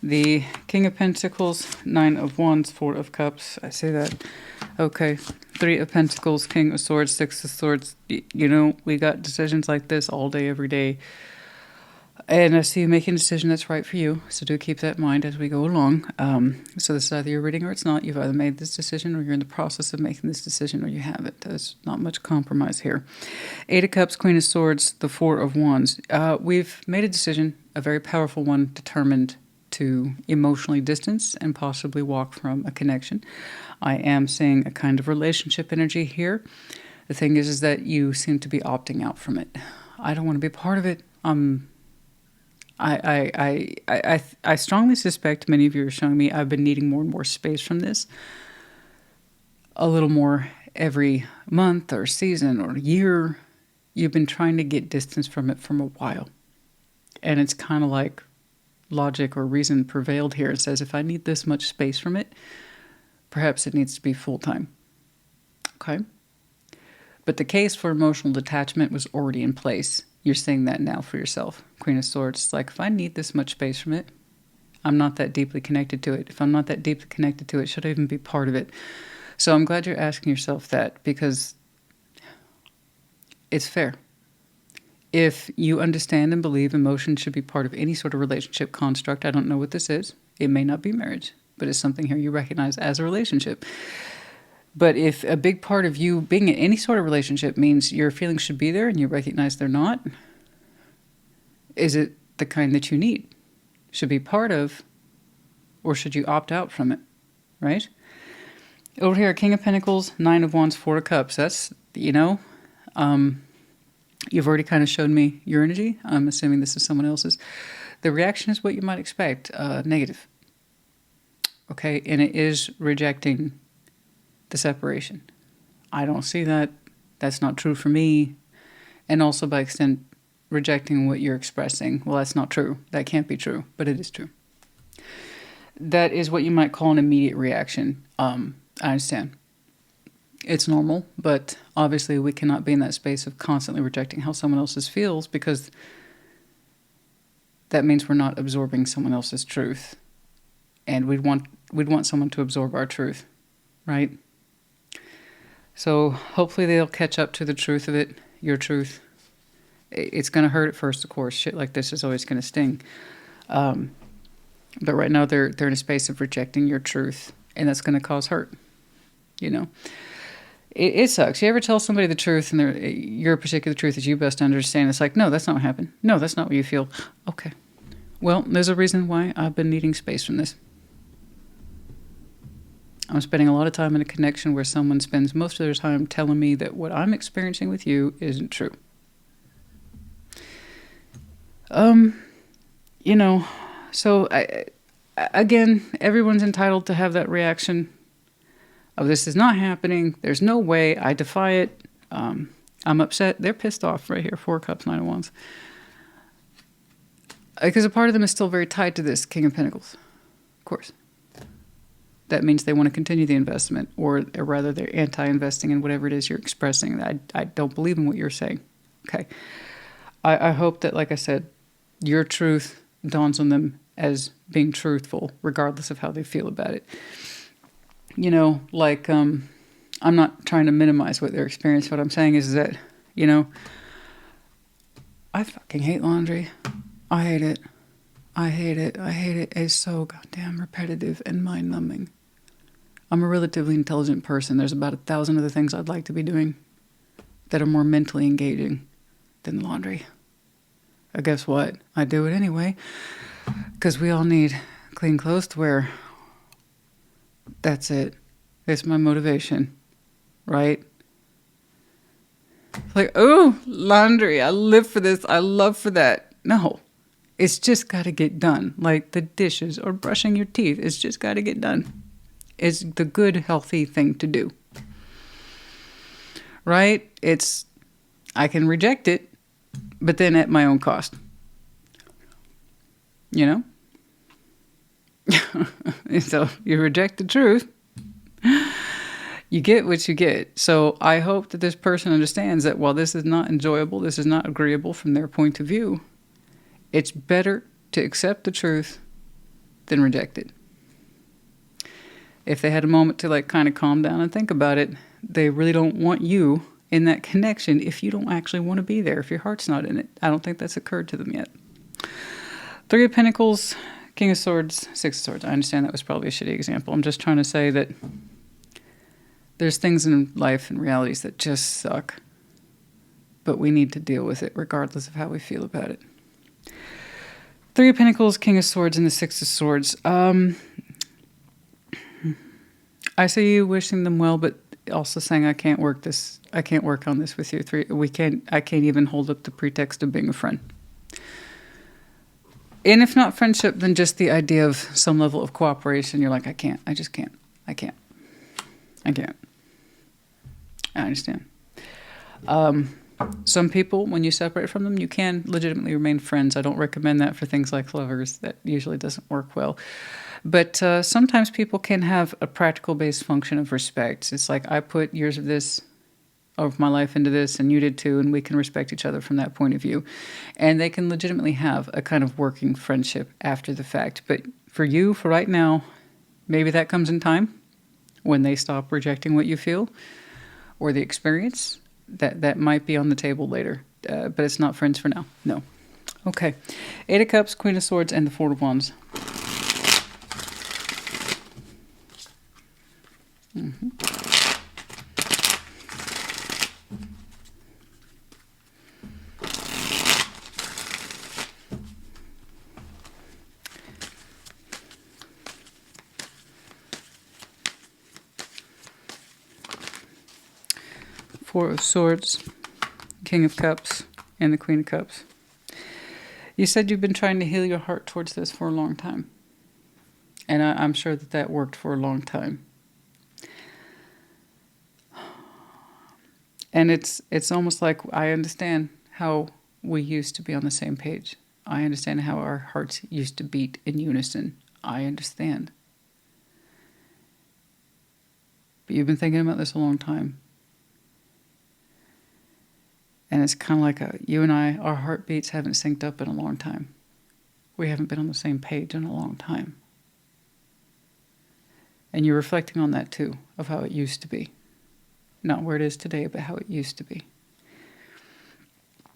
[SPEAKER 1] The King of Pentacles. Nine of Wands. Four of Cups. I say that. Okay. Three of Pentacles. King of Swords. Six of Swords. You know, we got decisions like this all day, every day. And I see you making a decision that's right for you. So do keep that in mind as we go along. So this is either your reading or it's not. You've either made this decision or you're in the process of making this decision or you haven't. There's not much compromise here. Eight of Cups, Queen of Swords, the Four of Wands. We've made a decision, a very powerful one, determined to emotionally distance and possibly walk from a connection. I am seeing a kind of relationship energy here. The thing is that you seem to be opting out from it. I don't want to be part of it. I strongly suspect many of you are showing me I've been needing more and more space from this. A little more every month or season or year. You've been trying to get distance from it from a while. And it's kind of like logic or reason prevailed here. It says if I need this much space from it, perhaps it needs to be full-time. Okay? But the case for emotional detachment was already in place. You're saying that now for yourself. Queen of Swords. It's like, if I need this much space from it, I'm not that deeply connected to it. If I'm not that deeply connected to it, should I even be part of it? So I'm glad you're asking yourself that, because it's fair. If you understand and believe emotion should be part of any sort of relationship construct, I don't know what this is. It may not be marriage, but it's something here you recognize as a relationship. But if a big part of you being in any sort of relationship means your feelings should be there and you recognize they're not, is it the kind that you need? Should be part of, or should you opt out from it? Right? Over here, King of Pentacles, Nine of Wands, Four of Cups. That's, you know, you've already kind of showed me your energy. I'm assuming this is someone else's. The reaction is what you might expect, negative. Okay, and it is rejecting the separation. I don't see that. That's not true for me. And also, by extent, rejecting what you're expressing. Well, that's not true. That can't be true, but it is true. That is what you might call an immediate reaction. I understand. It's normal, but obviously we cannot be in that space of constantly rejecting how someone else's feels, because that means we're not absorbing someone else's truth. And we'd want someone to absorb our truth, right? So hopefully they'll catch up to the truth of it, your truth. It's going to hurt at first, of course. Shit like this is always going to sting. But right now they're in a space of rejecting your truth, and that's going to cause hurt. You know, it sucks. You ever tell somebody the truth, and your particular truth is you best understand? It's like, no, that's not what happened. No, that's not what you feel. Okay. Well, there's a reason why I've been needing space from this. I'm spending a lot of time in a connection where someone spends most of their time telling me that what I'm experiencing with you isn't true. You know, so again, everyone's entitled to have that reaction of this is not happening. There's no way. I defy it. I'm upset. They're pissed off right here. Four of Cups, Nine of Wands. Because a part of them is still very tied to this King of Pentacles. Of course. That means they want to continue the investment, or rather they're anti-investing in whatever it is you're expressing. I don't believe in what you're saying. Okay. I hope that, like I said, your truth dawns on them as being truthful, regardless of how they feel about it. You know, like, I'm not trying to minimize what they're experiencing. What I'm saying is that, you know, I fucking hate laundry. I hate it. I hate it. I hate it. It's so goddamn repetitive and mind-numbing. I'm a relatively intelligent person. There's about 1,000 other things I'd like to be doing that are more mentally engaging than laundry. Guess what? I do it anyway. Because we all need clean clothes to wear. That's it. It's my motivation. Right? Like, oh, laundry. I live for this. I love for that. No. It's just got to get done. Like the dishes or brushing your teeth. It's just got to get done. It's the good, healthy thing to do. Right? I can reject it, but then at my own cost. You know? So you reject the truth. You get what you get. So I hope that this person understands that while this is not enjoyable, this is not agreeable from their point of view, it's better to accept the truth than reject it. If they had a moment to like kind of calm down and think about it, they really don't want you in that connection if you don't actually want to be there, if your heart's not in it. I don't think that's occurred to them yet. Three of Pentacles, King of Swords, Six of Swords. I understand that was probably a shitty example. I'm just trying to say that there's things in life and realities that just suck, but we need to deal with it regardless of how we feel about it. Three of Pentacles, King of Swords, and the Six of Swords. I see you wishing them well, but also saying I can't work on this with you. I can't even hold up the pretext of being a friend. And if not friendship, then just the idea of some level of cooperation. You're like, I just can't. I can't. I understand. Some people, when you separate from them, you can legitimately remain friends. I don't recommend that for things like lovers. That usually doesn't work well. But sometimes people can have a practical-based function of respect. It's like, I put years of my life into this, and you did too, and we can respect each other from that point of view. And they can legitimately have a kind of working friendship after the fact. But for you, for right now, maybe that comes in time when they stop rejecting what you feel or the experience. That might be on the table later, but it's not friends for now. No. Okay. Eight of Cups, Queen of Swords, and the Four of Wands. Four of Swords, King of Cups, and the Queen of Cups. You said you've been trying to heal your heart towards this for a long time. And I'm sure that worked for a long time. And it's almost like I understand how we used to be on the same page. I understand how our hearts used to beat in unison. I understand. But you've been thinking about this a long time. And it's kind of like you and I, our heartbeats haven't synced up in a long time. We haven't been on the same page in a long time. And you're reflecting on that too, of how it used to be. Not where it is today, but how it used to be.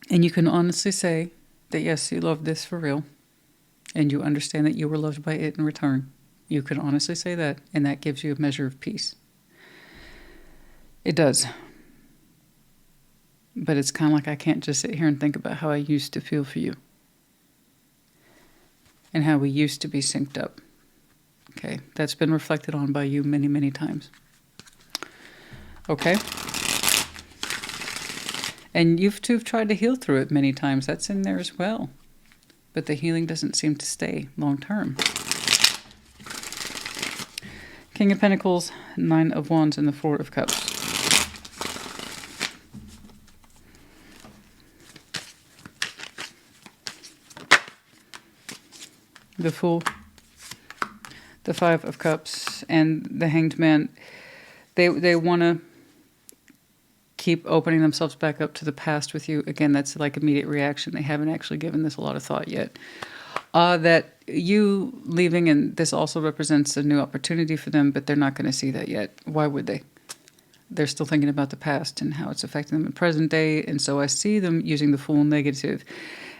[SPEAKER 1] And you can honestly say that yes, you love this for real. And you understand that you were loved by it in return. You can honestly say that, and that gives you a measure of peace. It does. But it's kind of like I can't just sit here and think about how I used to feel for you. And how we used to be synced up. Okay, that's been reflected on by you many, many times. Okay? And you've too tried to heal through it many times. That's in there as well. But the healing doesn't seem to stay long term. King of Pentacles, Nine of Wands, and the Four of Cups. The Fool, the Five of Cups, and the Hanged Man. They want to keep opening themselves back up to the past with you. Again, that's like immediate reaction. They haven't actually given this a lot of thought yet. That you leaving, and this also represents a new opportunity for them, but they're not going to see that yet. Why would they? They're still thinking about the past and how it's affecting them in present day. And so I see them using the Fool negative,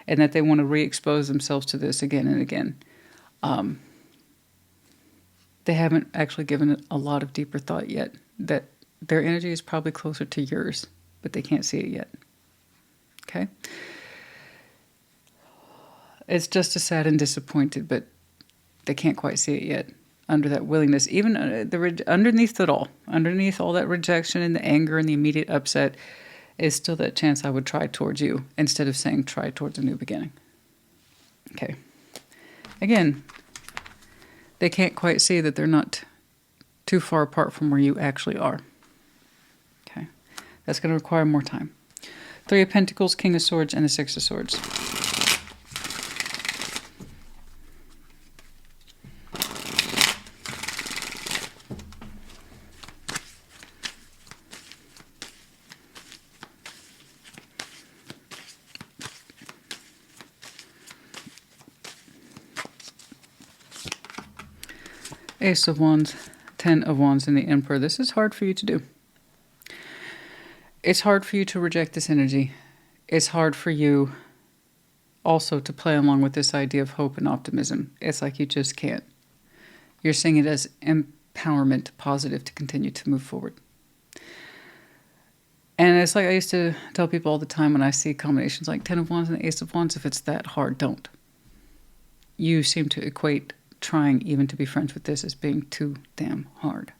[SPEAKER 1] and that they want to re-expose themselves to this again and again. They haven't actually given it a lot of deeper thought yet. That their energy is probably closer to yours, but they can't see it yet. Okay? It's just as sad and disappointed, but they can't quite see it yet. Under that willingness, even underneath it all, underneath all that rejection and the anger and the immediate upset, is still that chance I would try towards you instead of saying try towards a new beginning. Okay. Again, they can't quite see that they're not too far apart from where you actually are. Okay. That's going to require more time. Three of Pentacles, King of Swords, and the Six of Swords. Ace of Wands, Ten of Wands, and the Emperor. This is hard for you to do. It's hard for you to reject this energy. It's hard for you also to play along with this idea of hope and optimism. It's like you just can't. You're seeing it as empowerment, positive, to continue to move forward. And it's like I used to tell people all the time when I see combinations like Ten of Wands and the Ace of Wands, if it's that hard, don't. You seem to equate trying even to be friends with this as being too damn hard.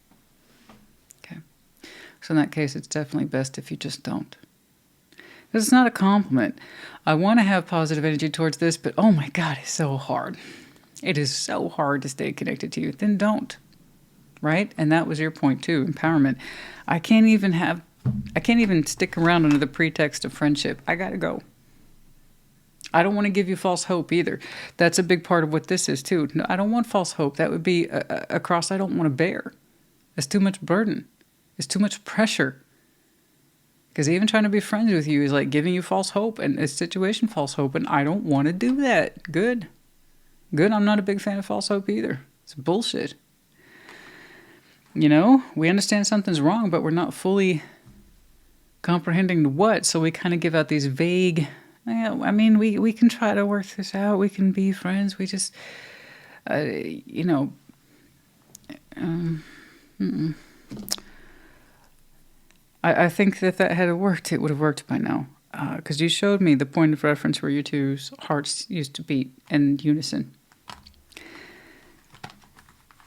[SPEAKER 1] Okay. So in that case, it's definitely best if you just don't. Because it's not a compliment. I want to have positive energy towards this, but oh my God, it's so hard. It is so hard to stay connected to you. Then don't. Right? And that was your point too, empowerment. I can't even stick around under the pretext of friendship. I gotta go. I don't want to give you false hope either. That's a big part of what this is too. No, I don't want false hope. That would be a cross I don't want to bear. It's too much burden. It's too much pressure. Because even trying to be friends with you is like giving you false hope and a situation false hope, and I don't want to do that. Good. I'm not a big fan of false hope either. It's bullshit. You know, we understand something's wrong, but we're not fully comprehending what, so we kind of give out these vague... I mean, we can try to work this out. We can be friends. We just, you know, I think that had worked, it would have worked by now. Because you showed me the point of reference where your two hearts used to beat in unison.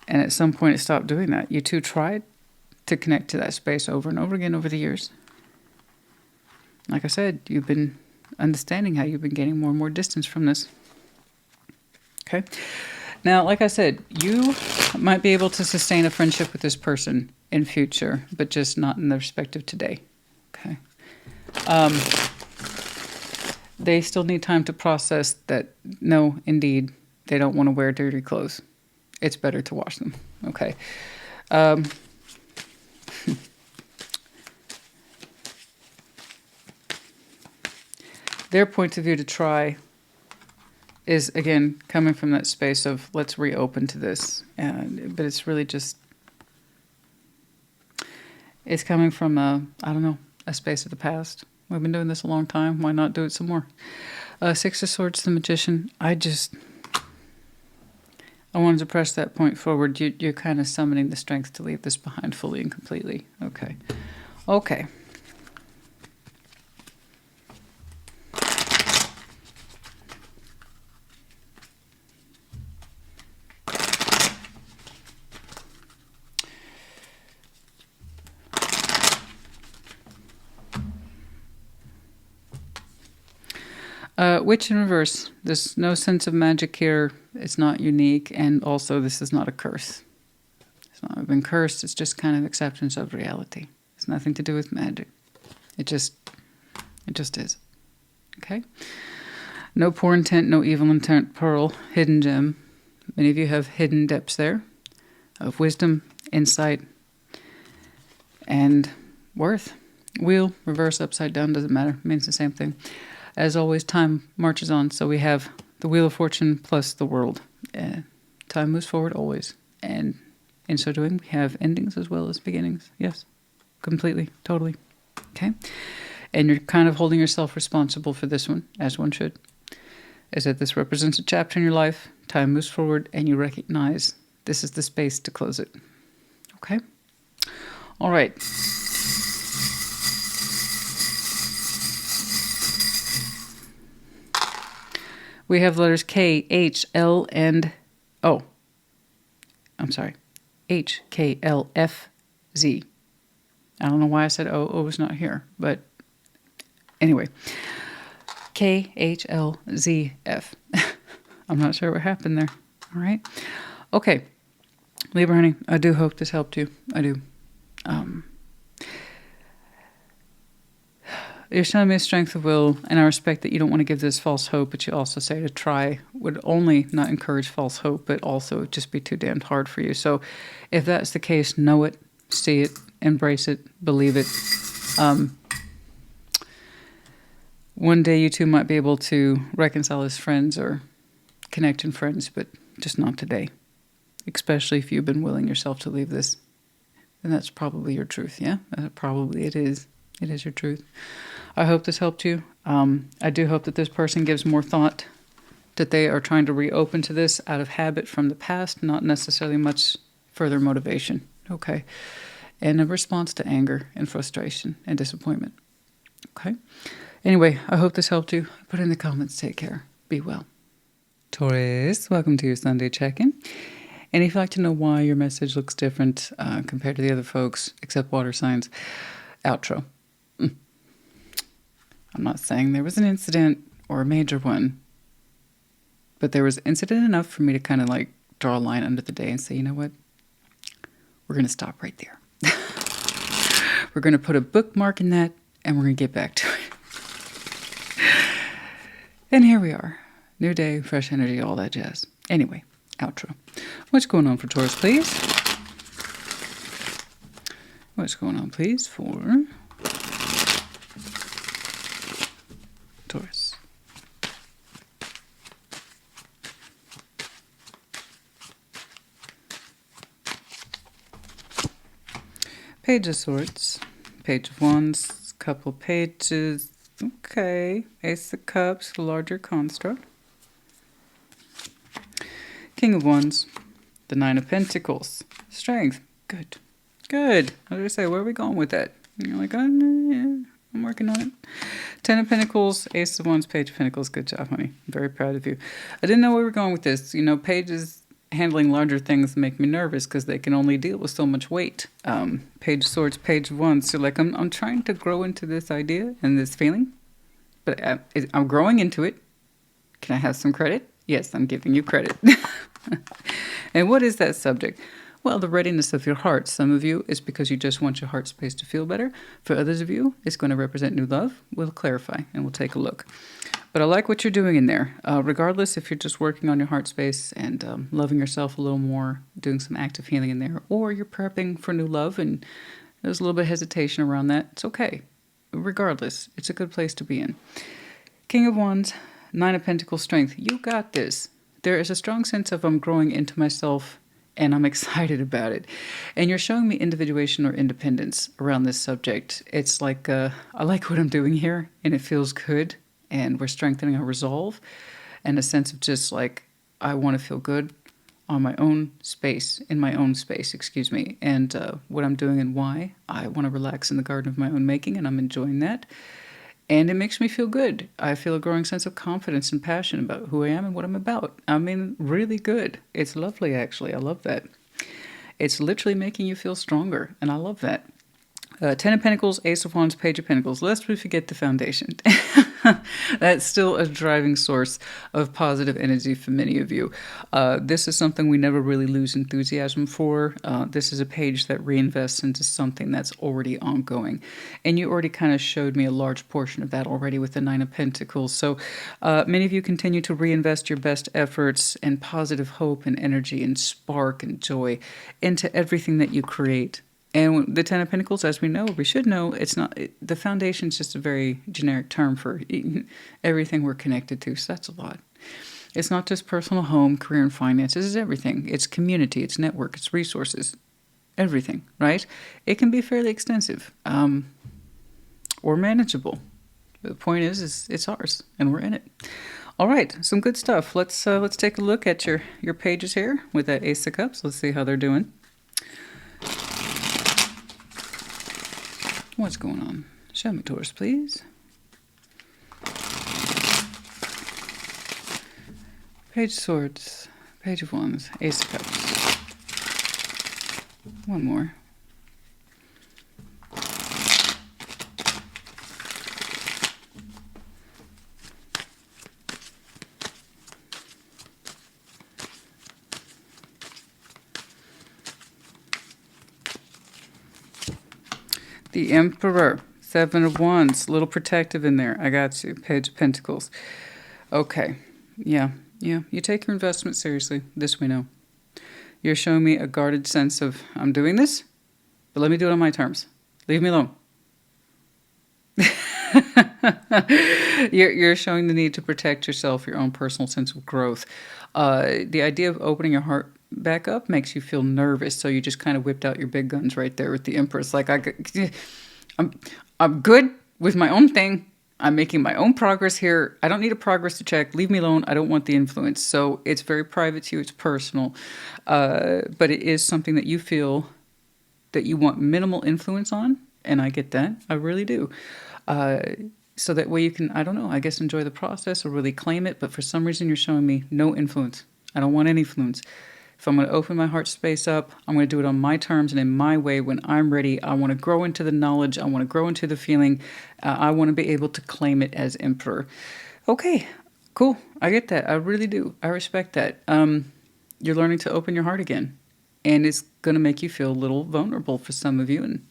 [SPEAKER 1] And at some point it stopped doing that. You two tried to connect to that space over and over again over the years. Like I said, you've been... understanding how you've been gaining more and more distance from this. Okay. Now, like I said, you might be able to sustain a friendship with this person in future, but just not in the respect of today. Okay. They still need time to process that, no, indeed, they don't want to wear dirty clothes. It's better to wash them. Okay. Their point of view to try is, again, coming from that space of let's reopen to this. But it's really just, it's coming from a space of the past. We've been doing this a long time. Why not do it some more? Six of Swords, the Magician. I wanted to press that point forward. You're kind of summoning the strength to leave this behind fully and completely. Okay. Okay. Witch in reverse. There's no sense of magic here. It's not unique. And also, this is not a curse. It's not been cursed. It's just kind of acceptance of reality. It's nothing to do with magic. It just is. Okay? No poor intent, no evil intent. Pearl, hidden gem. Many of you have hidden depths there of wisdom, insight, and worth. Wheel, reverse, upside down, doesn't matter. It means the same thing. As always, time marches on. So we have the Wheel of Fortune plus the World. Time moves forward always. And in so doing, we have endings as well as beginnings. Yes, completely, totally. Okay? And you're kind of holding yourself responsible for this one, as one should. Is that this represents a chapter in your life, time moves forward, and you recognize this is the space to close it. Okay? All right. We have the letters K, H, L, and O. I'm sorry. H, K, L, F, Z. I don't know why I said O. O is not here. But anyway. K, H, L, Z, F. I'm not sure what happened there. All right. Okay. Libra, honey, I do hope this helped you. I do. You're showing me a strength of will, and I respect that you don't want to give this false hope, but you also say to try would only not encourage false hope, but also just be too damned hard for you. So if that's the case, know it, see it, embrace it, believe it. One day you two might be able to reconcile as friends or connect in friends, but just not today. Especially if you've been willing yourself to leave this. And that's probably your truth, yeah? Probably it is. It is your truth. I hope this helped you. I do hope that this person gives more thought, that they are trying to reopen to this out of habit from the past, not necessarily much further motivation, okay? And a response to anger and frustration and disappointment, okay? Anyway, I hope this helped you. Put in the comments. Take care. Be well. Taurus, welcome to your Sunday check-in. And if you'd like to know why your message looks different compared to the other folks, except water signs, outro. I'm not saying there was an incident or a major one, but there was incident enough for me to kind of like draw a line under the day and say, you know what? We're going to stop right there. We're going to put a bookmark in that, and we're going to get back to it. And here we are. New day, fresh energy, all that jazz. Anyway, outro. What's going on for Taurus, please? What's going on, please, for Taurus? Page of Swords, Page of Wands, couple pages. Okay, Ace of Cups, larger construct. King of Wands, the Nine of Pentacles, Strength. Good. Good. How did I say? Where are we going with that? And you're like, oh, yeah, I'm working on it. Ten of Pentacles, Ace of Wands, Page of Pentacles. Good job, honey. I'm very proud of you. I didn't know where we were going with this. You know, pages handling larger things make me nervous because they can only deal with so much weight. Page of Swords, Page of Wands. So, like, I'm trying to grow into this idea and this feeling, but I'm growing into it. Can I have some credit? Yes, I'm giving you credit. And what is that subject? Well, the readiness of your heart. Some of you, it's because you just want your heart space to feel better. For others of you, it's going to represent new love. We'll clarify and we'll take a look. But I like what you're doing in there. Regardless if you're just working on your heart space and loving yourself a little more, doing some active healing in there, or you're prepping for new love and there's a little bit of hesitation around that, it's okay. Regardless, it's a good place to be in. King of Wands, Nine of Pentacles, Strength. You got this. There is a strong sense of I'm growing into myself and I'm excited about it. And you're showing me individuation or independence around this subject. It's like, I like what I'm doing here and it feels good. And we're strengthening our resolve and a sense of just like, I want to feel good on my own space, in my own space, excuse me. And what I'm doing and why. I want to relax in the garden of my own making and I'm enjoying that. And it makes me feel good. I feel a growing sense of confidence and passion about who I am and what I'm about. I mean, really good. It's lovely, actually. I love that. It's literally making you feel stronger, and I love that. Ten of Pentacles, Ace of Wands, Page of Pentacles. Lest we forget the foundation. That's still a driving source of positive energy for many of you. This is something we never really lose enthusiasm for. This is a page that reinvests into something that's already ongoing. And you already kind of showed me a large portion of that already with the Nine of Pentacles. So many of you continue to reinvest your best efforts and positive hope and energy and spark and joy into everything that you create. And the Ten of Pentacles, as we know, we should know, it's not, the foundation is just a very generic term for everything we're connected to. So that's a lot. It's not just personal home, career, and finances. It's everything. It's community, it's network, it's resources, everything, right? It can be fairly extensive or manageable. But the point is it's ours, and we're in it. All right, some good stuff. Let's take a look at your pages here with that Ace of Cups. Let's see how they're doing. What's going on? Show me, Taurus, please. Page of Swords, Page of Wands, Ace of Cups. One more. The Emperor, Seven of Wands, a little protective in there. I got you. Page of Pentacles. Okay. Yeah. You take your investment seriously. This we know. You're showing me a guarded sense of, I'm doing this, but let me do it on my terms. Leave me alone. You're showing the need to protect yourself, your own personal sense of growth. The idea of opening your heart back up makes you feel nervous, so you just kind of whipped out your big guns right there with the Empress. Like, I'm good with my own thing. I'm making my own progress here. I don't need a progress to check. Leave me alone. I don't want the influence. So it's very private to you. It's personal. But it is something that you feel that you want minimal influence on. And I get that. I really do. So that way you can, I don't know, I guess enjoy the process or really claim it. But for some reason you're showing me no influence. I don't want any influence. If I'm going to open my heart space up, I'm going to do it on my terms and in my way when I'm ready. I want to grow into the knowledge. I want to grow into the feeling. I want to be able to claim it as Emperor. Okay, cool. I get that. I really do. I respect that. You're learning to open your heart again. And it's going to make you feel a little vulnerable for some of you. And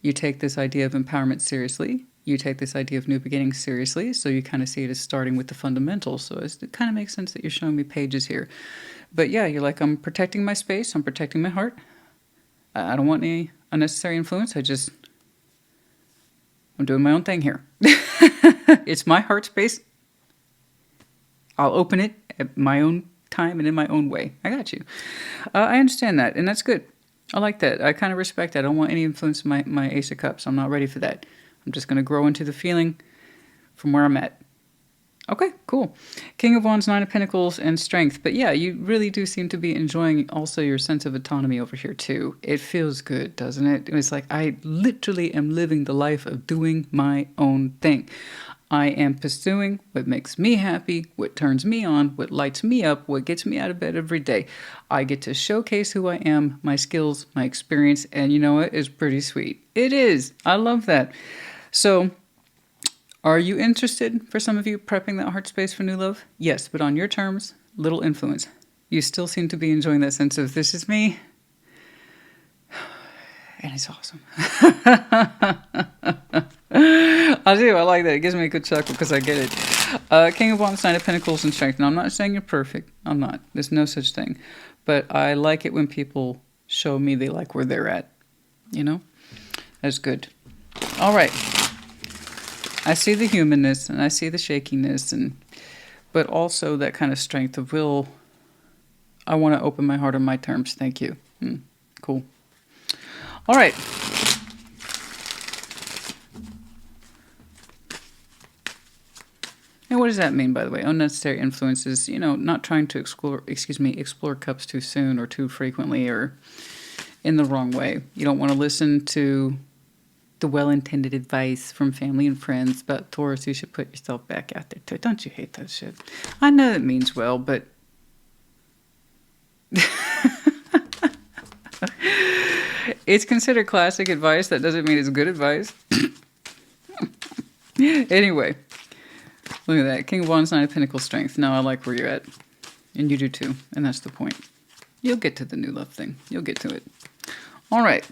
[SPEAKER 1] you take this idea of empowerment seriously. You take this idea of new beginnings seriously. So you kind of see it as starting with the fundamentals. So it kind of makes sense that you're showing me pages here. But yeah, you're like, I'm protecting my space. I'm protecting my heart. I don't want any unnecessary influence. I'm doing my own thing here. It's my heart space. I'll open it at my own time and in my own way. I got you. I understand that. And that's good. I like that. I kind of respect that. I don't want any influence in my Ace of Cups. I'm not ready for that. I'm just going to grow into the feeling from where I'm at. Okay, cool. King of Wands, Nine of Pentacles, and Strength. But yeah, you really do seem to be enjoying also your sense of autonomy over here too. It feels good, doesn't it? It's like I literally am living the life of doing my own thing. I am pursuing what makes me happy, what turns me on, what lights me up, what gets me out of bed every day. I get to showcase who I am, my skills, my experience, and you know what? It's pretty sweet. It is. I love that. So, are you interested, for some of you, prepping that heart space for new love? Yes, but on your terms, little influence. You still seem to be enjoying that sense of, this is me, and it's awesome. I do, I like that. It gives me a good chuckle because I get it. King of Wands, Nine of Pentacles, and Strength. Now, I'm not saying you're perfect. I'm not. There's no such thing. But I like it when people show me they like where they're at. You know? That's good. All right. I see the humanness and I see the shakiness, but also that kind of strength of will. I want to open my heart on my terms. Thank you. Cool. All right. And what does that mean, by the way? Unnecessary influences, you know, not trying to explore cups too soon or too frequently or in the wrong way. You don't want to listen to the well-intended advice from family and friends, but Taurus, you should put yourself back out there too. Don't you hate that shit? I know it means well, but it's considered classic advice. That doesn't mean it's good advice. Anyway, look at that. King of Wands, Nine of Pentacles, Strength. Now I like where you're at. And you do too. And that's the point. You'll get to the new love thing. You'll get to it. All right.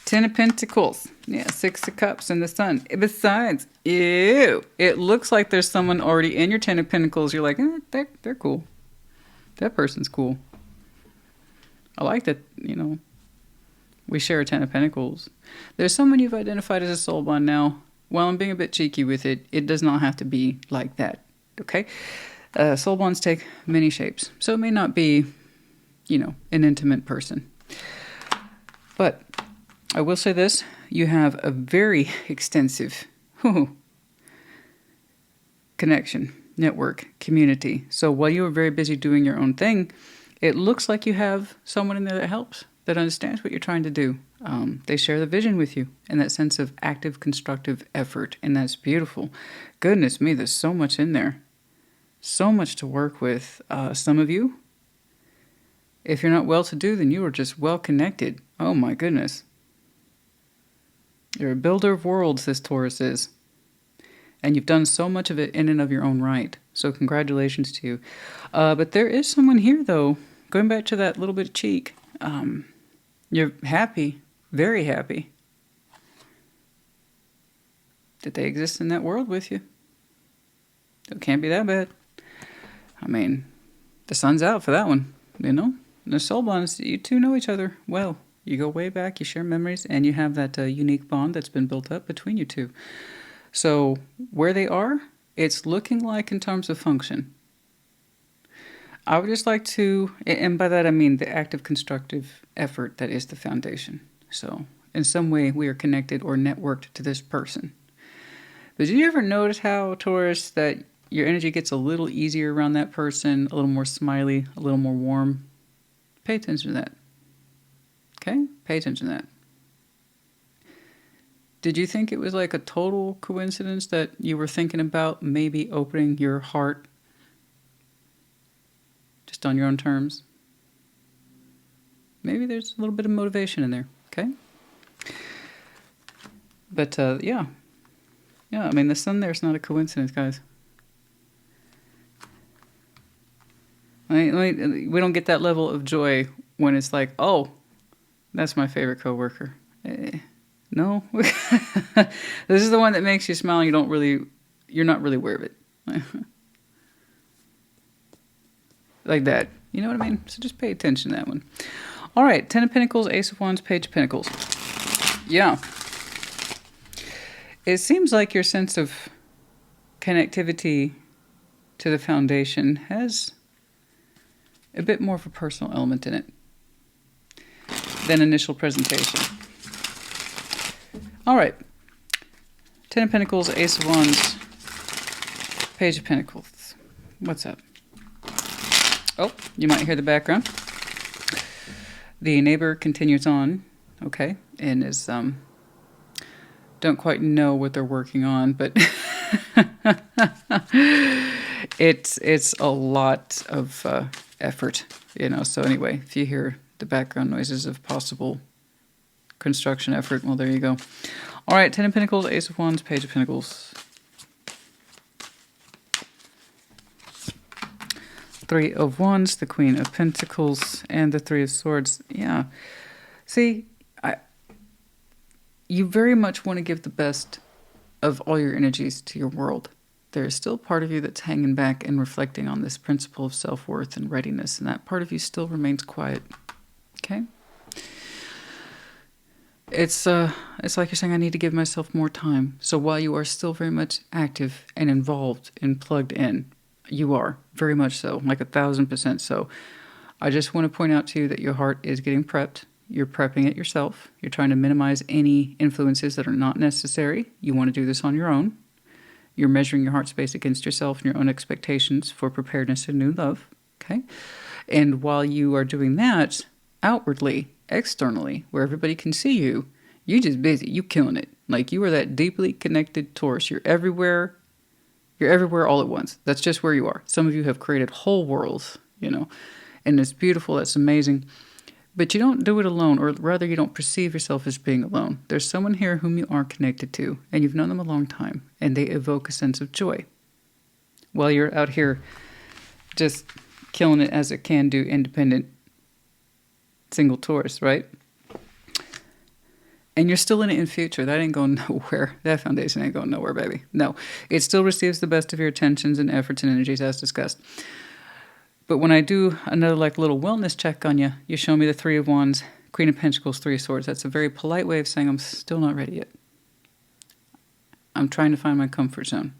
[SPEAKER 1] Ten of Pentacles. Yeah, Six of Cups and the Sun. Besides, ew, it looks like there's someone already in your Ten of Pentacles. You're like, they're cool. That person's cool. I like that, you know, we share a Ten of Pentacles. There's someone you've identified as a soul bond now. While I'm being a bit cheeky with it, it does not have to be like that, okay? Soul bonds take many shapes. So it may not be, you know, an intimate person. But I will say this, you have a very extensive connection, network, community. So while you are very busy doing your own thing, it looks like you have someone in there that helps. that understands what you're trying to do. They share the vision with you and that sense of active, constructive effort. And that's beautiful. Goodness me, there's so much in there. So much to work with. Some of you, if you're not well-to-do, then you are just well-connected. Oh my goodness. You're a builder of worlds, this Taurus is. And you've done so much of it in and of your own right. So congratulations to you. But there is someone here, though. Going back to that little bit of cheek. You're happy, very happy, that they exist in that world with you. It can't be that bad. I mean, the sun's out for that one, you know? The soul bonds, you two know each other well. You go way back, you share memories, and you have that unique bond that's been built up between you two. So where they are, it's looking like in terms of function. I would just like to, and by that I mean the active constructive effort that is the foundation. So in some way we are connected or networked to this person. But did you ever notice how, Taurus, that your energy gets a little easier around that person, a little more smiley, a little more warm? Pay attention to that. Okay? Pay attention to that. Did you think it was like a total coincidence that you were thinking about maybe opening your heart just on your own terms? Maybe there's a little bit of motivation in there, okay? But, yeah. Yeah, I mean, the sun there's not a coincidence, guys. We don't get that level of joy when it's like, oh, that's my favorite coworker. No. This is the one that makes you smile and you're not really aware of it. Like that. You know what I mean? So just pay attention to that one. All right. 10 of Pentacles, Ace of Wands, Page of Pentacles. Yeah. It seems like your sense of connectivity to the foundation has a bit more of a personal element in it than initial presentation. All right. 10 of Pentacles, Ace of Wands, Page of Pentacles. What's up? Oh, you might hear the background. The neighbor continues on, okay, and is, don't quite know what they're working on, but it's a lot of effort, you know. So anyway, if you hear the background noises of possible construction effort, well, there you go. All right, 10 of Pentacles, Ace of Wands, Page of Pentacles. 3 of Wands, the Queen of Pentacles, and the 3 of Swords. Yeah. See, you very much want to give the best of all your energies to your world. There is still part of you that's hanging back and reflecting on this principle of self-worth and readiness, and that part of you still remains quiet. Okay? It's like you're saying, I need to give myself more time. So while you are still very much active and involved and plugged in, you are, very much so, like 1,000% so. I just want to point out to you that your heart is getting prepped. You're prepping it yourself. You're trying to minimize any influences that are not necessary. You want to do this on your own. You're measuring your heart space against yourself and your own expectations for preparedness and new love. Okay? And while you are doing that, outwardly, externally, where everybody can see you, you're just busy. You killing it. Like, you are that deeply connected Taurus. You're everywhere. You're everywhere all at once. That's just where you are. Some of you have created whole worlds, you know, and it's beautiful. That's amazing. But you don't do it alone, or rather you don't perceive yourself as being alone. There's someone here whom you are connected to, and you've known them a long time, and they evoke a sense of joy. While you're out here just killing it as a can-do, independent, single Taurus, right? And you're still in it in future. That ain't going nowhere. That foundation ain't going nowhere, baby. No. It still receives the best of your attentions and efforts and energies as discussed. But when I do another like little wellness check on you, you show me the 3 of Wands, Queen of Pentacles, 3 of Swords. That's a very polite way of saying I'm still not ready yet. I'm trying to find my comfort zone.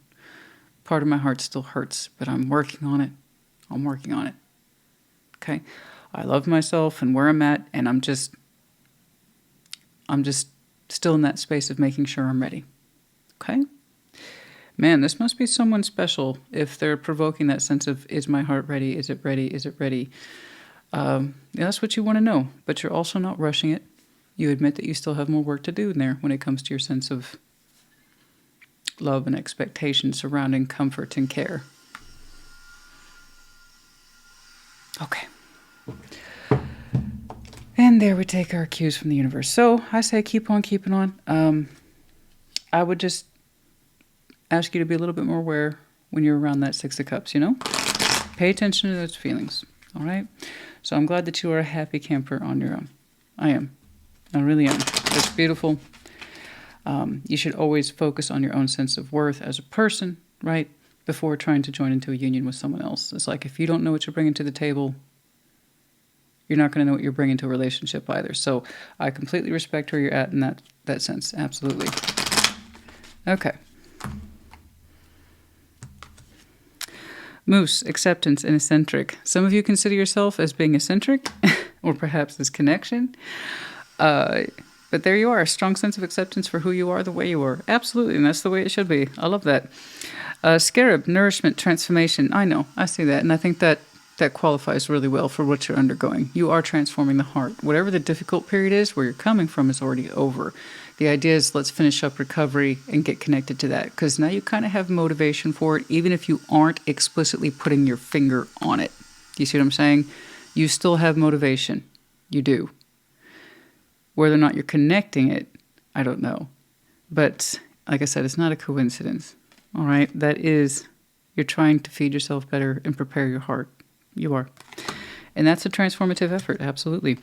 [SPEAKER 1] Part of my heart still hurts, but I'm working on it. I'm working on it. Okay? I love myself and where I'm at, and I'm just still in that space of making sure I'm ready. Okay? Man, this must be someone special if they're provoking that sense of, is my heart ready? Is it ready? Is it ready? That's what you want to know, but you're also not rushing it. You admit that you still have more work to do in there when it comes to your sense of love and expectation surrounding comfort and care. Okay. And there we take our cues from the universe. So I say keep on keeping on. I would just ask you to be a little bit more aware when you're around that Six of Cups, you know? Pay attention to those feelings, all right? So I'm glad that you are a happy camper on your own. I am. I really am. That's beautiful. You should always focus on your own sense of worth as a person, right? Before trying to join into a union with someone else. It's like if you don't know what you're bringing to the table, you're not going to know what you're bringing to a relationship either. So I completely respect where you're at in that sense. Absolutely. Okay. Moose, acceptance, and eccentric. Some of you consider yourself as being eccentric, or perhaps this connection. But there you are, a strong sense of acceptance for who you are, the way you are. Absolutely, and that's the way it should be. I love that. Scarab, nourishment, transformation. I know, I see that, and I think that qualifies really well for what you're undergoing. You are transforming the heart. Whatever the difficult period is, where you're coming from is already over. The idea is let's finish up recovery and get connected to that, because now you kind of have motivation for it, even if you aren't explicitly putting your finger on it. Do you see what I'm saying? You still have motivation. You do. Whether or not you're connecting it, I don't know. But like I said, it's not a coincidence. All right? That is, you're trying to feed yourself better and prepare your heart. You are. And that's a transformative effort, absolutely.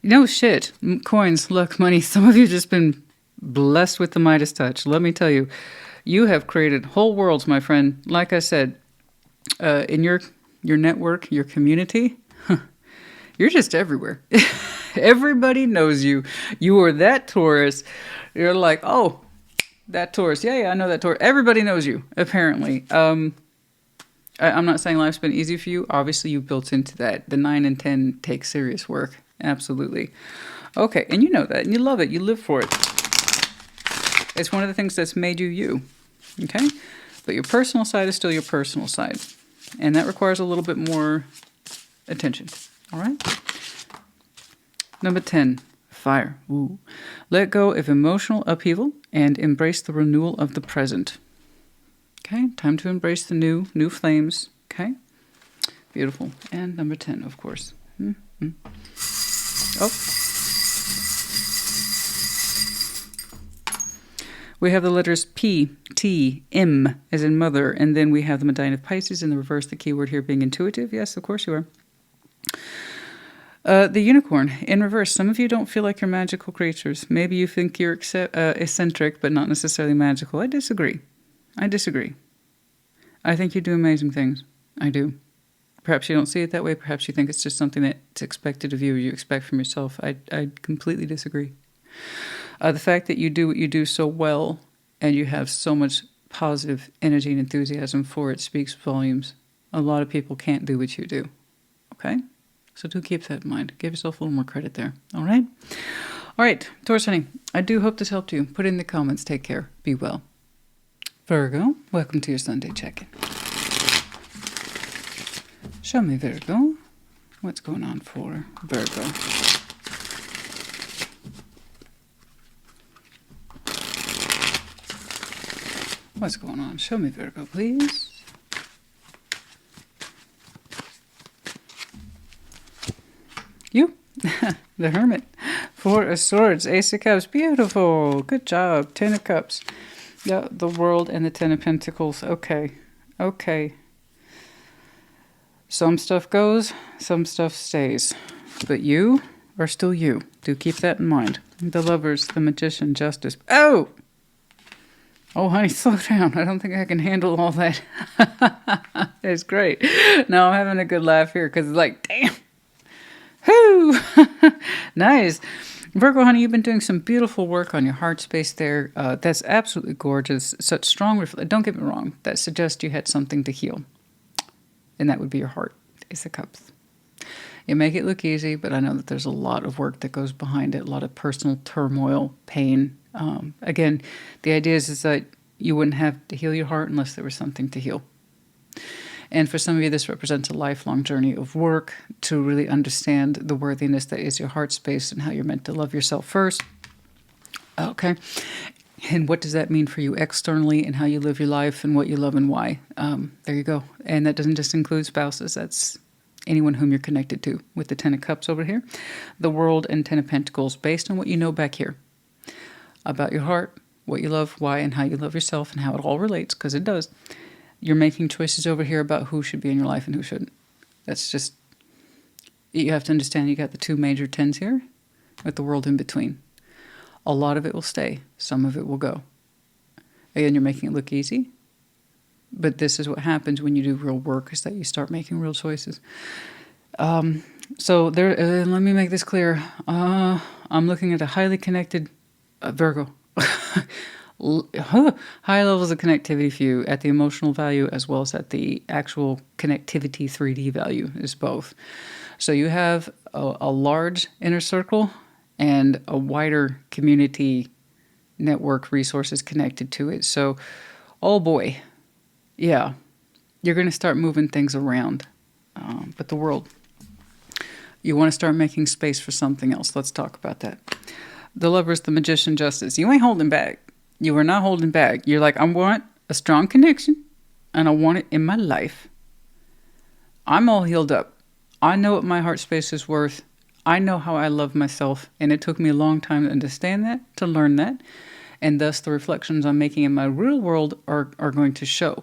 [SPEAKER 1] No shit. Coins, luck, money. Some of you have just been blessed with the Midas touch. Let me tell you, you have created whole worlds, my friend. Like I said, in your network, your community, you're just everywhere. Everybody knows you. You are that Taurus. You're like, oh, that Taurus. Yeah, I know that Taurus. Everybody knows you, apparently. I'm not saying life's been easy for you. Obviously, you built into that. The 9 and 10 take serious work. Absolutely. Okay, and you know that, and you love it. You live for it. It's one of the things that's made you you. Okay? But your personal side is still your personal side. And that requires a little bit more attention. All right? Number 10, fire. Ooh. Let go of emotional upheaval and embrace the renewal of the present. Okay, time to embrace the new flames. Okay, beautiful. And number 10, of course. Oh. We have the letters P, T, M, as in mother, and then we have the Medallion of Pisces in the reverse, the keyword here being intuitive. Yes, of course you are. The unicorn in reverse. Some of you don't feel like you're magical creatures. Maybe you think you're eccentric, but not necessarily magical. I disagree. I think you do amazing things. I do. Perhaps you don't see it that way. Perhaps you think it's just something that's expected of you or you expect from yourself. I completely disagree. The fact that you do what you do so well and you have so much positive energy and enthusiasm for it speaks volumes. A lot of people can't do what you do. Okay? So do keep that in mind. Give yourself a little more credit there. All right? All right, Taurus honey, I do hope this helped you. Put it in the comments. Take care. Be well. Virgo, welcome to your Sunday check-in. Show me, Virgo. What's going on for Virgo? What's going on? Show me, Virgo, please. You, the Hermit. 4 of Swords, Ace of Cups. Beautiful. Good job. 10 of Cups. Yeah, the World and the 10 of Pentacles. Okay. Some stuff goes, some stuff stays. But you are still you. Do keep that in mind. The Lovers, the Magician, Justice. Oh, honey, slow down. I don't think I can handle all that. It's great. No, I'm having a good laugh here because it's like, damn. Whoo! Nice. Virgo, honey, you've been doing some beautiful work on your heart space there. That's absolutely gorgeous. Such strong don't get me wrong. That suggests you had something to heal. And that would be your heart. Ace of Cups. You make it look easy, but I know that there's a lot of work that goes behind it. A lot of personal turmoil, pain. Again, the idea is that you wouldn't have to heal your heart unless there was something to heal. And for some of you, this represents a lifelong journey of work to really understand the worthiness that is your heart space and how you're meant to love yourself first. Okay. And what does that mean for you externally and how you live your life and what you love and why? There you go. And that doesn't just include spouses. That's anyone whom you're connected to, with the Ten of Cups over here, the World, and Ten of Pentacles, based on what you know back here about your heart, what you love, why, and how you love yourself, and how it all relates, because it does. You're making choices over here about who should be in your life and who shouldn't. That's just, you have to understand you got the two major tens here with the World in between. A lot of it will stay. Some of it will go. Again, you're making it look easy. But this is what happens when you do real work, is that you start making real choices. So there. Let me make this clear. I'm looking at a highly connected Virgo. High levels of connectivity for you at the emotional value as well as at the actual connectivity 3D value is both. So you have a large inner circle and a wider community network resources connected to it. So, oh boy, yeah, you're going to start moving things around. But the World, you want to start making space for something else. Let's talk about that. The Lovers, the Magician, Justice. You ain't holding back. You are not holding back. You're like, I want a strong connection and I want it in my life. I'm all healed up. I know what my heart space is worth. I know how I love myself, and it took me a long time to understand that, to learn that, and thus the reflections I'm making in my real world are going to show.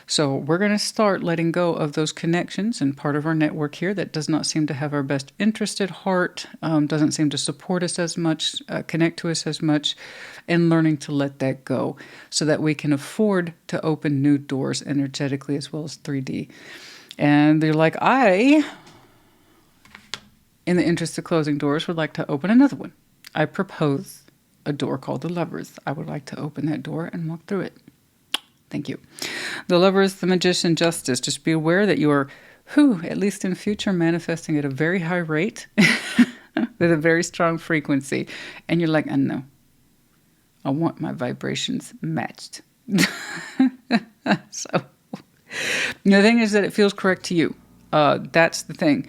[SPEAKER 1] So we're going to start letting go of those connections and part of our network here that does not seem to have our best interest at heart, doesn't seem to support us as much, connect to us as much, and learning to let that go so that we can afford to open new doors energetically as well as 3D. And they're like, in the interest of closing doors, would like to open another one. I propose a door called the Lovers. I would like to open that door and walk through it. Thank you. The Lovers, the Magician, Justice. Just be aware that you are, at least in future, manifesting at a very high rate with a very strong frequency. And you're like, I know. I want my vibrations matched. So, the thing is that it feels correct to you. That's the thing.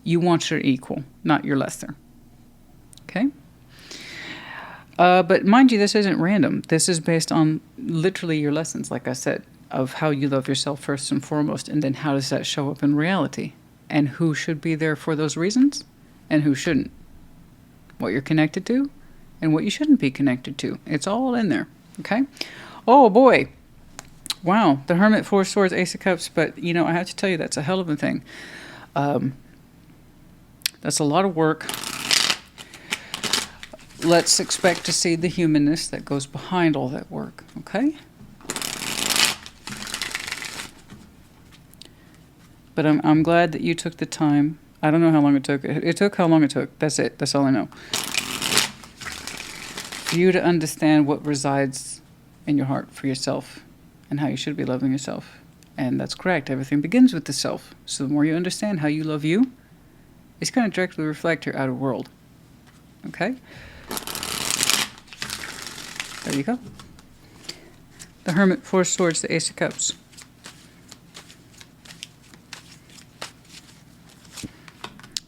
[SPEAKER 1] You want your equal, not your lesser. Okay? But mind you, this isn't random. This is based on literally your lessons, like I said, of how you love yourself first and foremost, and then how does that show up in reality? And who should be there for those reasons, and who shouldn't. What you're connected to, and what you shouldn't be connected to. It's all in there, okay? Oh, boy. Wow. The Hermit, Four Swords, Ace of Cups. But, I have to tell you, that's a hell of a thing. That's a lot of work. Let's expect to see the humanness that goes behind all that work, okay? But I'm glad that you took the time. I don't know how long it took. It took how long it took. That's it. That's all I know. For you to understand what resides in your heart for yourself and how you should be loving yourself. And that's correct. Everything begins with the self. So the more you understand how you love you, it's going to directly reflect your outer world. Okay? There you go. The Hermit, Four Swords, the Ace of Cups.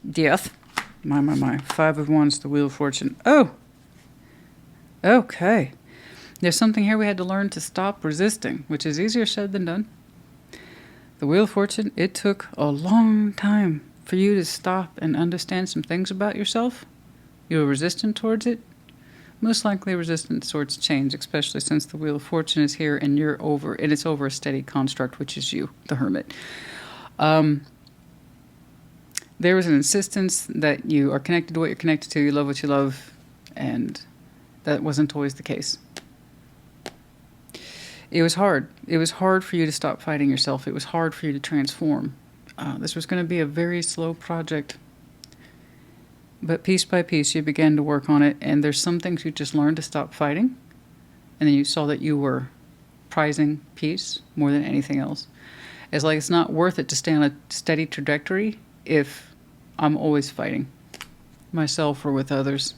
[SPEAKER 1] Death. My. Five of Wands, the Wheel of Fortune. Oh! Okay. There's something here we had to learn to stop resisting, which is easier said than done. The Wheel of Fortune, it took a long time for you to stop and understand some things about yourself. You were resistant towards it. Most likely resistant towards change, especially since the Wheel of Fortune is here and you're over, and it's over a steady construct, which is you, the Hermit. There was an insistence that you are connected to what you're connected to, you love what you love, and that wasn't always the case. It was hard. It was hard for you to stop fighting yourself. It was hard for you to transform. This was going to be a very slow project. But piece by piece, you began to work on it, and there's some things you just learned to stop fighting, and then you saw that you were prizing peace more than anything else. It's like it's not worth it to stay on a steady trajectory if I'm always fighting myself or with others.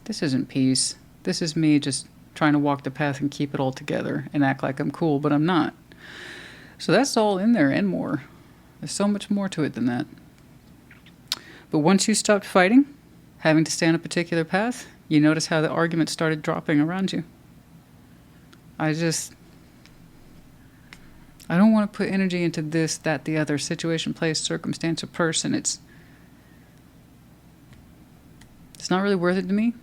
[SPEAKER 1] This isn't peace. This is me just trying to walk the path and keep it all together and act like I'm cool, but I'm not. So that's all in there and more. There's so much more to it than that. But once you stopped fighting, having to stay on a particular path, you notice how the arguments started dropping around you. I don't want to put energy into this, that, the other, situation, place, circumstance, or person. It's not really worth it to me.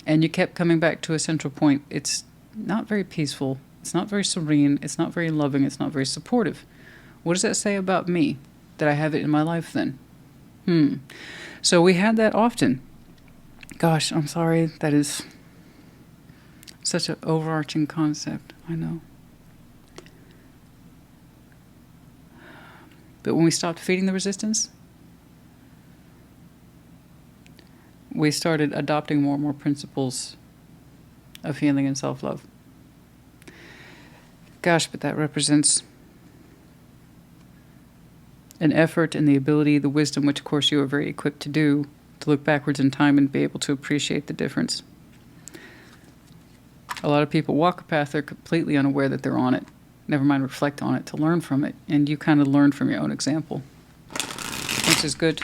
[SPEAKER 1] And you kept coming back to a central point. It's not very peaceful. It's not very serene. It's not very loving. It's not very supportive. What does that say about me, that I have it in my life then? So we had that often. Gosh, I'm sorry. That is such an overarching concept. I know. But when we stopped feeding the resistance, we started adopting more and more principles of healing and self-love. Gosh, but that represents an effort and the ability, the wisdom, which of course you are very equipped to do, to look backwards in time and be able to appreciate the difference. A lot of people walk a path, they're completely unaware that they're on it. Never mind reflect on it, to learn from it. And you kind of learn from your own example, which is good.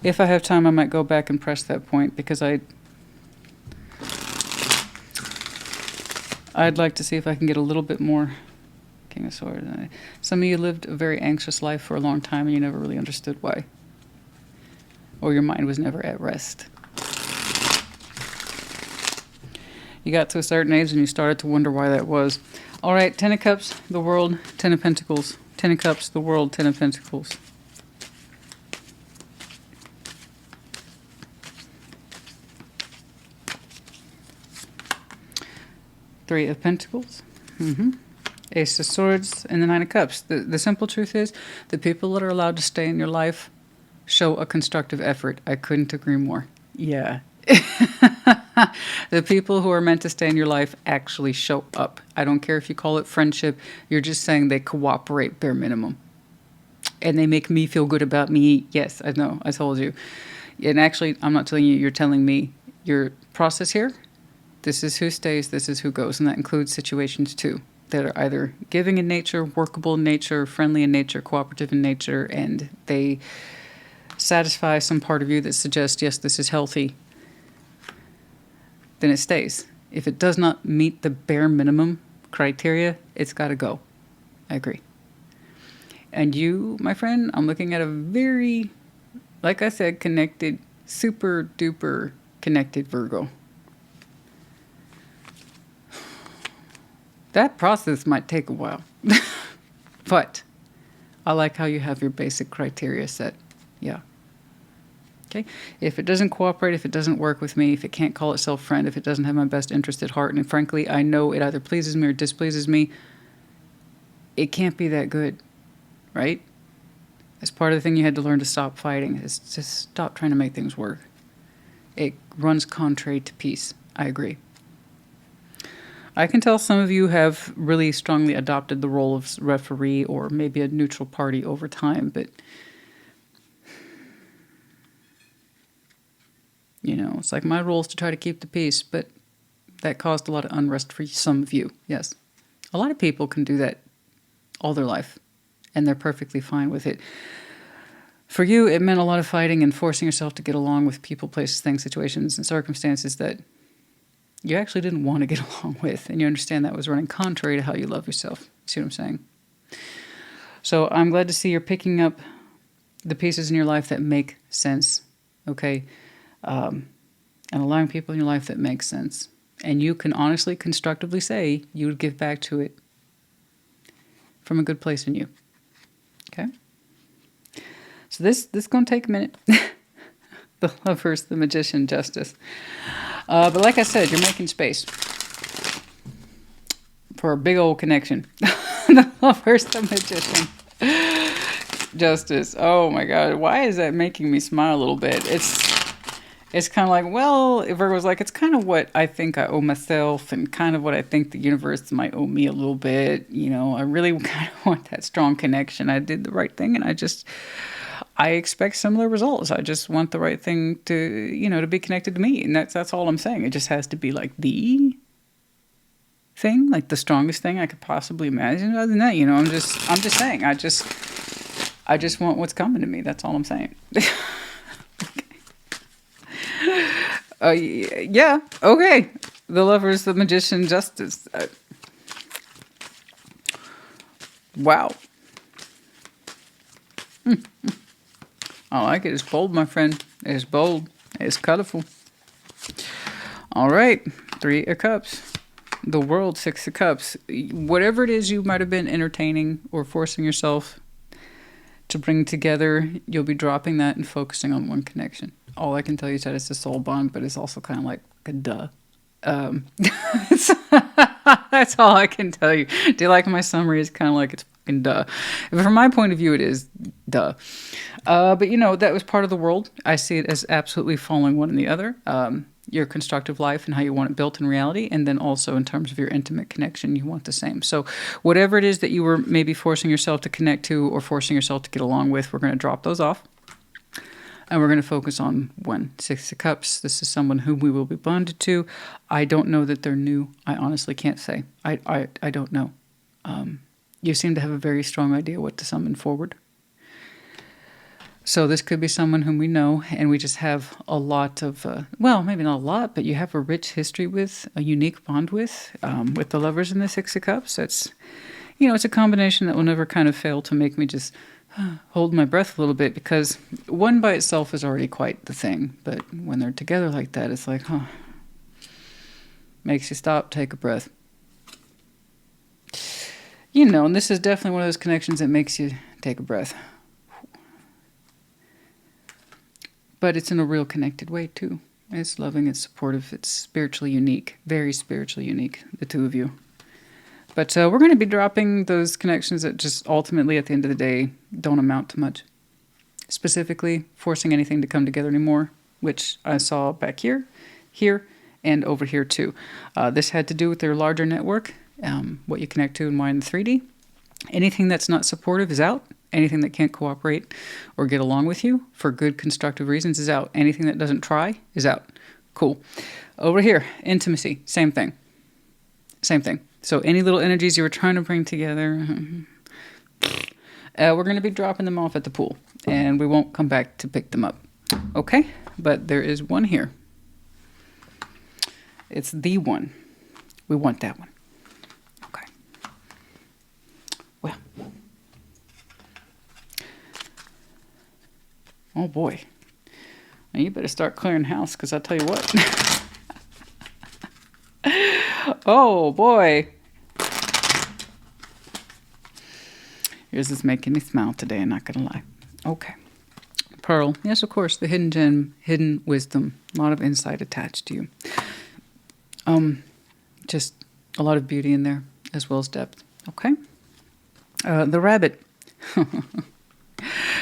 [SPEAKER 1] If I have time, I might go back and press that point, because I'd like to see if I can get a little bit more. King of Swords. Some of you lived a very anxious life for a long time and you never really understood why. Or your mind was never at rest. You got to a certain age and you started to wonder why that was. All right, 10 of Cups, the World, 10 of Pentacles. 10 of Cups, the World, 10 of Pentacles. Three of Pentacles. Ace of Swords and the Nine of Cups. The simple truth is, the people that are allowed to stay in your life show a constructive effort. I couldn't agree more. Yeah. The people who are meant to stay in your life actually show up. I don't care if you call it friendship. You're just saying they cooperate bare minimum. And they make me feel good about me. Yes, I know. I told you. And actually, I'm not telling you. You're telling me your process here. This is who stays. This is who goes. And that includes situations too, that are either giving in nature, workable in nature, friendly in nature, cooperative in nature, and they satisfy some part of you that suggests, yes, this is healthy, then it stays. If it does not meet the bare minimum criteria, it's got to go. I agree. And you, my friend, I'm looking at a very, like I said, connected, super duper connected Virgo. That process might take a while, but I like how you have your basic criteria set. Yeah. Okay. If it doesn't cooperate, if it doesn't work with me, if it can't call itself friend, if it doesn't have my best interest at heart, and frankly, I know it either pleases me or displeases me, it can't be that good, right? That's part of the thing you had to learn to stop fighting, is just stop trying to make things work. It runs contrary to peace. I agree. I can tell some of you have really strongly adopted the role of referee or maybe a neutral party over time, but you know, it's like my role is to try to keep the peace, but that caused a lot of unrest for some of you. Yes. A lot of people can do that all their life, and they're perfectly fine with it. For you, it meant a lot of fighting and forcing yourself to get along with people, places, things, situations, and circumstances that you actually didn't want to get along with, and you understand that was running contrary to how you love yourself. See what I'm saying? So I'm glad to see you're picking up the pieces in your life that make sense, okay? And allowing people in your life that make sense. And you can honestly, constructively say you would give back to it from a good place in you, okay? So this is going to take a minute. The Lovers, the Magician, Justice. But like I said, you're making space for a big old connection. The Lovers, the Magician, Justice. Oh my God, why is that making me smile a little bit? It's kind of like, well, Virgo's like, it's kind of what I think I owe myself and kind of what I think the universe might owe me a little bit. You know, I really kind of want that strong connection. I did the right thing, and I expect similar results. I just want the right thing to, you know, to be connected to me. And that's all I'm saying. It just has to be like the thing, like the strongest thing I could possibly imagine. Other than that, you know, I'm just saying, I just want what's coming to me. That's all I'm saying. Yeah, okay. The Lovers, the Magician, Justice. Wow. I like it. It's bold, my friend. It's bold. It's colorful. All right. 3 of Cups. The World, 6 of Cups. Whatever it is you might have been entertaining or forcing yourself to bring together, you'll be dropping that and focusing on one connection. All I can tell you is that it's a soul bond, but it's also kind of like a duh. That's all I can tell you. Do you like my summary? It's kind of like it's fucking duh. From my point of view, it is duh. But you know, that was part of the world. I see it as absolutely following one and the other. Your constructive life and how you want it built in reality, and then also in terms of your intimate connection, you want the same. So whatever it is that you were maybe forcing yourself to connect to or forcing yourself to get along with, we're going to drop those off. And we're going to focus on 1, 6 of Cups. This is someone whom we will be bonded to. I don't know that they're new. I honestly can't say. I don't know. You seem to have a very strong idea what to summon forward. So this could be someone whom we know, and we just have a lot of, well, maybe not a lot, but you have a rich history with, a unique bond with the Lovers and the 6 of Cups. It's, you know, it's a combination that will never kind of fail to make me just hold my breath a little bit, because one by itself is already quite the thing. But when they're together like that, it's like, huh, makes you stop, take a breath. You know, and this is definitely one of those connections that makes you take a breath. But it's in a real connected way, too. It's loving, it's supportive, it's spiritually unique. Very spiritually unique, the two of you. But we're going to be dropping those connections that just ultimately, at the end of the day, don't amount to much. Specifically, forcing anything to come together anymore, which I saw back here, here, and over here, too. This had to do with their larger network, what you connect to and why in the 3D. Anything that's not supportive is out. Anything that can't cooperate or get along with you for good constructive reasons is out. Anything that doesn't try is out. Cool. Over here, intimacy, same thing. Same thing. So any little energies you were trying to bring together, we're going to be dropping them off at the pool. And we won't come back to pick them up. Okay? But there is one here. It's the one. We want that one. Okay. Well. Oh boy. Now you better start clearing house, because I'll tell you what. Oh boy. Yours is making me smile today, I'm not going to lie. Okay. Pearl. Yes, of course. The hidden gem, hidden wisdom. A lot of insight attached to you. Just a lot of beauty in there, as well as depth. Okay. The rabbit.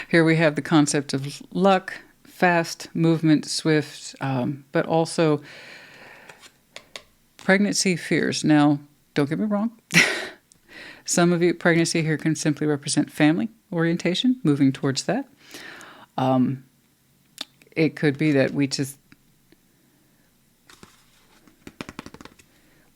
[SPEAKER 1] Here we have the concept of luck, fast, movement, swift, but also pregnancy fears. Now, don't get me wrong. Some of you, pregnancy here can simply represent family orientation, moving towards that. It could be that we just,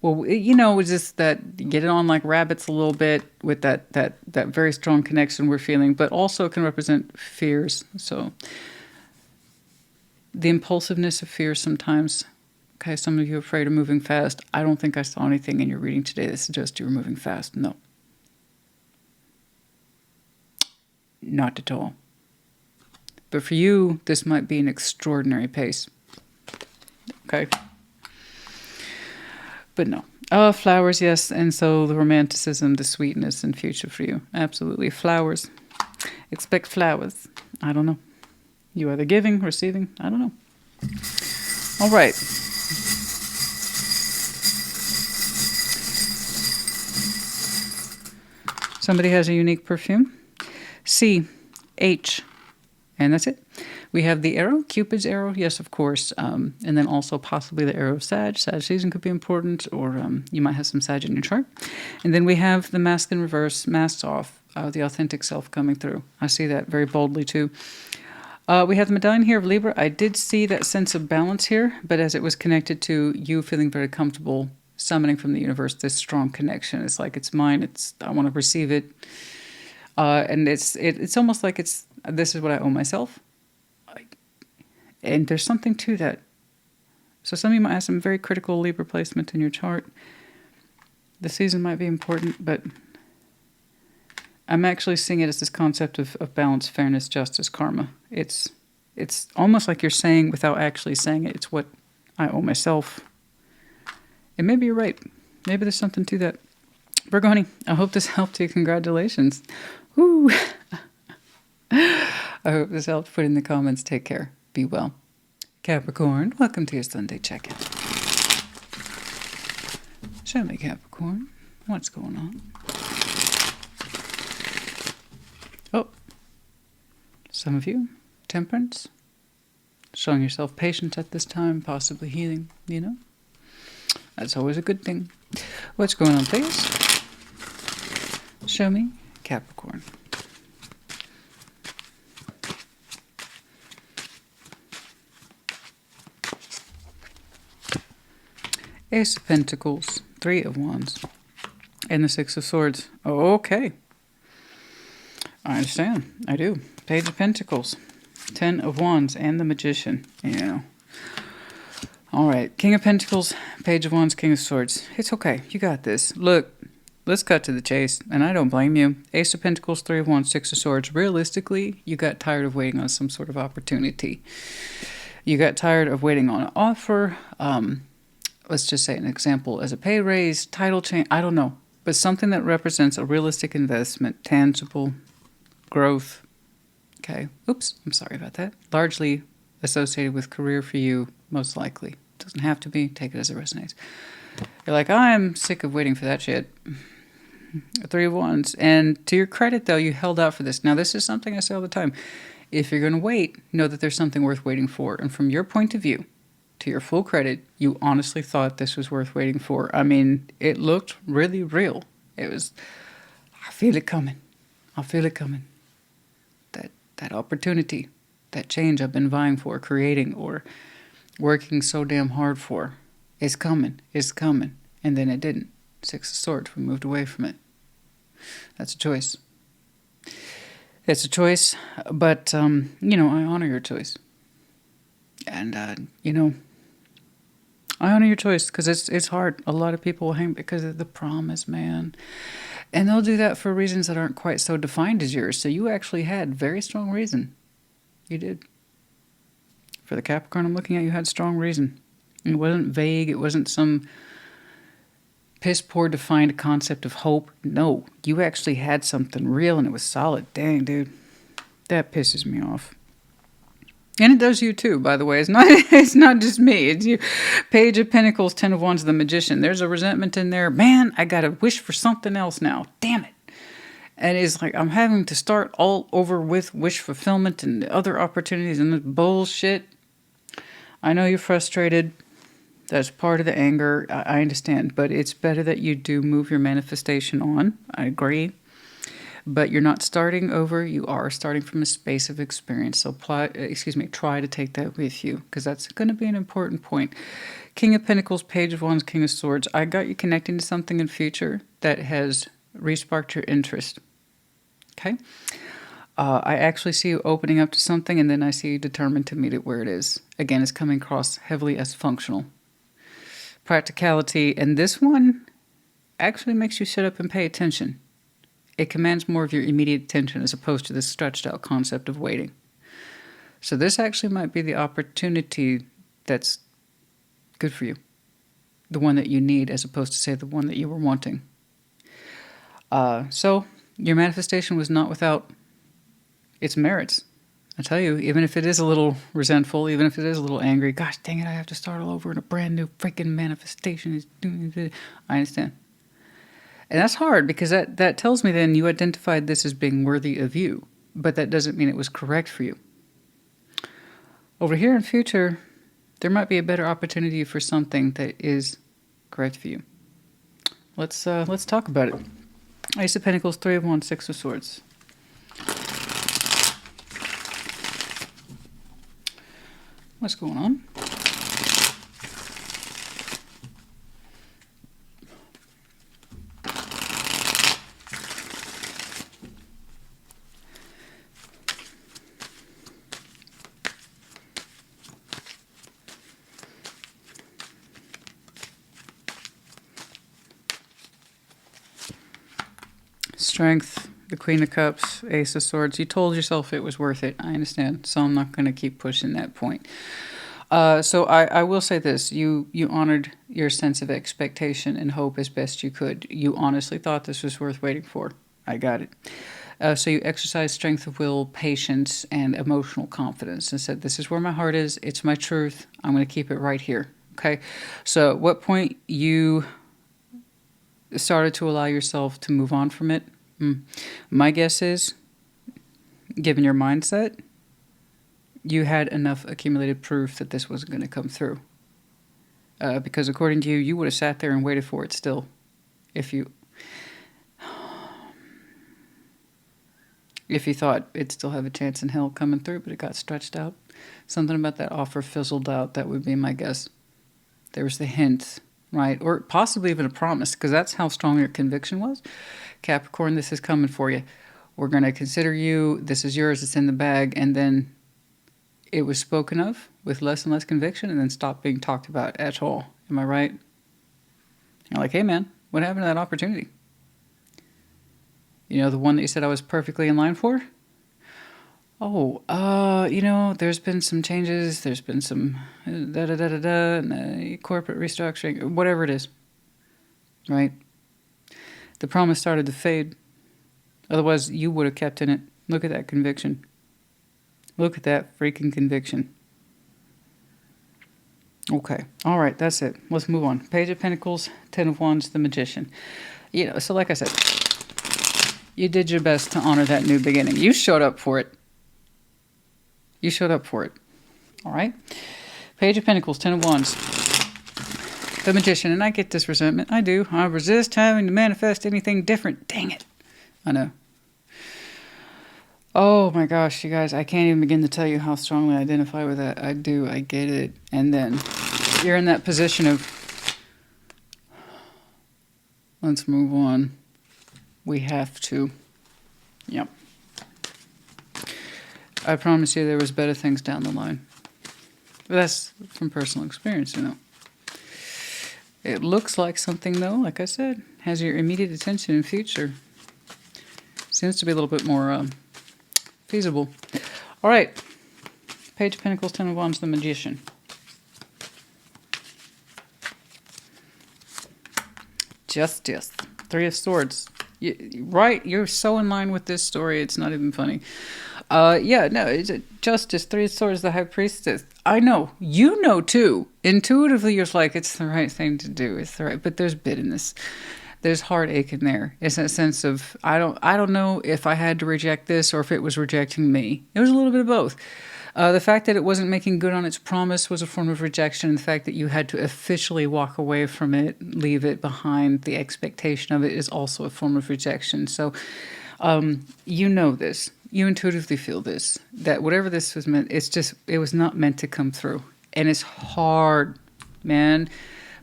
[SPEAKER 1] well, you know, just that get it on like rabbits a little bit with that very strong connection we're feeling, but also can represent fears. So the impulsiveness of fear sometimes. Okay, some of you are afraid of moving fast. I don't think I saw anything in your reading today that suggests you were moving fast. No. Not at all. But for you, this might be an extraordinary pace. Okay. But no. Oh, flowers, yes. And so the romanticism, the sweetness and future for you. Absolutely. Flowers. Expect flowers. I don't know. You either giving, receiving. I don't know. All right. Somebody has a unique perfume. C, H, and that's it. We have the arrow, Cupid's arrow, yes, of course, and then also possibly the arrow of Sag. Sag season could be important, or you might have some Sag in your chart. And then we have the mask in reverse, masks off, the authentic self coming through. I see that very boldly, too. We have the medallion here of Libra. I did see that sense of balance here, but as it was connected to you feeling very comfortable summoning from the universe this strong connection. It's like it's mine. I want to receive it, and it's almost like this is what I owe myself, and there's something to that. So some of you might have some very critical Libra placement in your chart. The season might be important, but I'm actually seeing it as this concept of balance, fairness, justice, karma. It's almost like you're saying without actually saying it. It's what I owe myself. And maybe you're right. Maybe there's something to that. Virgo, honey, I hope this helped you. Congratulations. Woo. I hope this helped. Put in the comments. Take care. Be well. Capricorn, welcome to your Sunday check-in. Show me, Capricorn. What's going on? Oh. Some of you, temperance. Showing yourself patience at this time, possibly healing, you know? That's always a good thing. What's going on, please? Show me, Capricorn. Ace of Pentacles, 3 of Wands, and the 6 of Swords. Okay. I understand. I do. Page of Pentacles, 10 of Wands, and the Magician. Yeah. All right. King of Pentacles, Page of Wands, King of Swords. It's okay. You got this. Look, let's cut to the chase, and I don't blame you. Ace of Pentacles, 3 of Wands, 6 of Swords. Realistically, you got tired of waiting on some sort of opportunity. You got tired of waiting on an offer. Let's just say an example as a pay raise, title change, I don't know. But something that represents a realistic investment, tangible growth. Okay. Oops, I'm sorry about that. Largely associated with career for you, most likely. Doesn't have to be. Take it as it resonates. You're like, I'm sick of waiting for that shit. 3 of Wands. And to your credit, though, you held out for this. Now, this is something I say all the time. If you're going to wait, know that there's something worth waiting for. And from your point of view, to your full credit, you honestly thought this was worth waiting for. I mean, it looked really real. It was, I feel it coming. I feel it coming. That opportunity, that change I've been vying for, creating, or working so damn hard for, is coming. It's coming. And then it didn't. 6 of Swords. We moved away from it. That's a choice. It's a choice, but, you know, I honor your choice. And, you know, I honor your choice because it's hard. A lot of people will hang because of the promise, man. And they'll do that for reasons that aren't quite so defined as yours. So you actually had very strong reason. You did. For the Capricorn I'm looking at, you had strong reason. It wasn't vague. It wasn't some piss-poor defined concept of hope. No, you actually had something real and it was solid. Dang, dude. That pisses me off. And it does you too, by the way. It's not just me. It's you. Page of Pentacles, 10 of Wands, the Magician. There's a resentment in there. Man, I got to wish for something else now. Damn it. And it's like I'm having to start all over with wish fulfillment and other opportunities and this bullshit. I know you're frustrated. That's part of the anger. I understand. But it's better that you do move your manifestation on. I agree. But you're not starting over. You are starting from a space of experience. So try to take that with you because that's going to be an important point. King of Pentacles, Page of Wands, King of Swords. I got you connecting to something in future that has re-sparked your interest. Okay? I actually see you opening up to something and then I see you determined to meet it where it is. Again, it's coming across heavily as functional. Practicality. And this one actually makes you sit up and pay attention. It commands more of your immediate attention as opposed to this stretched out concept of waiting. So this actually might be the opportunity that's good for you. The one that you need as opposed to, say, the one that you were wanting. So your manifestation was not without its merits. I tell you, even if it is a little resentful, even if it is a little angry, gosh dang it, I have to start all over in a brand new freaking manifestation. I understand. And that's hard because that tells me then you identified this as being worthy of you, but that doesn't mean it was correct for you. Over here in future, there might be a better opportunity for something that is correct for you. Let's talk about it. Ace of Pentacles, 3 of Wands, 6 of Swords. What's going on? Strength, the Queen of Cups, Ace of Swords. You told yourself it was worth it. I understand. So I'm not going to keep pushing that point. So I will say this. You honored your sense of expectation and hope as best you could. You honestly thought this was worth waiting for. I got it. So you exercised strength of will, patience, and emotional confidence and said, this is where my heart is. It's my truth. I'm going to keep it right here. Okay. So at what point you started to allow yourself to move on from it? My guess is, given your mindset, you had enough accumulated proof that this wasn't going to come through. Because according to you, you would have sat there and waited for it still. If you thought it'd still have a chance in hell coming through, but it got stretched out. Something about that offer fizzled out. That would be my guess. There was the hint, right? Or possibly even a promise, because that's how strong your conviction was. Capricorn, this is coming for you. We're going to consider you. This is yours. It's in the bag. And then it was spoken of with less and less conviction and then stopped being talked about at all. Am I right? You're like, hey, man, what happened to that opportunity? You know, the one that you said I was perfectly in line for? Oh, you know, there's been some changes. There's been some da-da-da-da-da, and corporate restructuring, whatever it is, right? The promise started to fade. Otherwise, you would have kept in it. Look at that conviction. Look at that freaking conviction. Okay. All right. That's it. Let's move on. Page of Pentacles, Ten of Wands, the Magician. You know, so like I said, you did your best to honor that new beginning. You showed up for it. You showed up for it. All right. Page of Pentacles, Ten of Wands, the Magician. And I get this resentment. I do. I resist having to manifest anything different. Dang it. I know. Oh my gosh, you guys, I can't even begin to tell you how strongly I identify with that. I do, I get it. And then you're in that position of, let's move on. We have to. Yep. I promise you there was better things down the line. But that's from personal experience, you know. It looks like something, though, like I said, has your immediate attention in future. Seems to be a little bit more feasible. All right. Page of Pentacles, Ten of Wands, the Magician. Justice. Three of Swords. Right. You're so in line with this story. It's not even funny. Yeah, no. It's Justice. Three of Swords, the High Priestess. I know. You know, too. Intuitively, you're like, it's the right thing to do. It's the right. But there's bitterness. There's heartache in there. It's that sense of, I don't know if I had to reject this or if it was rejecting me. It was a little bit of both. The fact that it wasn't making good on its promise was a form of rejection. The fact that you had to officially walk away from it, leave it behind, the expectation of it is also a form of rejection. So you know this. You intuitively feel this. That whatever this was meant, it was not meant to come through. And it's hard, man.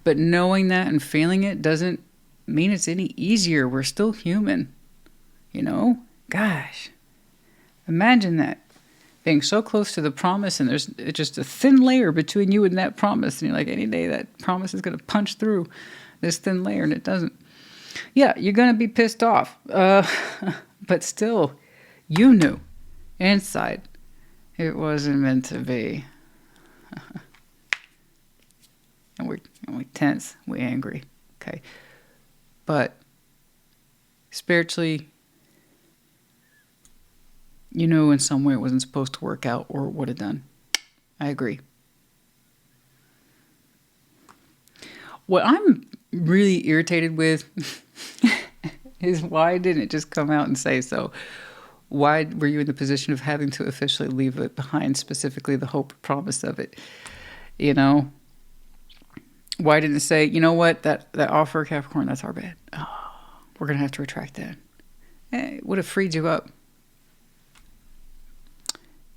[SPEAKER 1] But knowing that and feeling it doesn't mean it's any easier. We're still human, you know. Gosh, imagine that, being so close to the promise and there's just a thin layer between you and that promise, and you're like, any day that promise is going to punch through this thin layer, and it doesn't. Yeah, you're going to be pissed off, but still, you knew inside it wasn't meant to be. And we tense, we angry, okay. But spiritually, you know in some way it wasn't supposed to work out or it would have done. I agree. What I'm really irritated with is why didn't it just come out and say so? Why were you in the position of having to officially leave it behind, specifically the hope or promise of it? You know? Why didn't it say, you know what, that offer, Capricorn, that's our bad. Oh, we're going to have to retract that. It would have freed you up.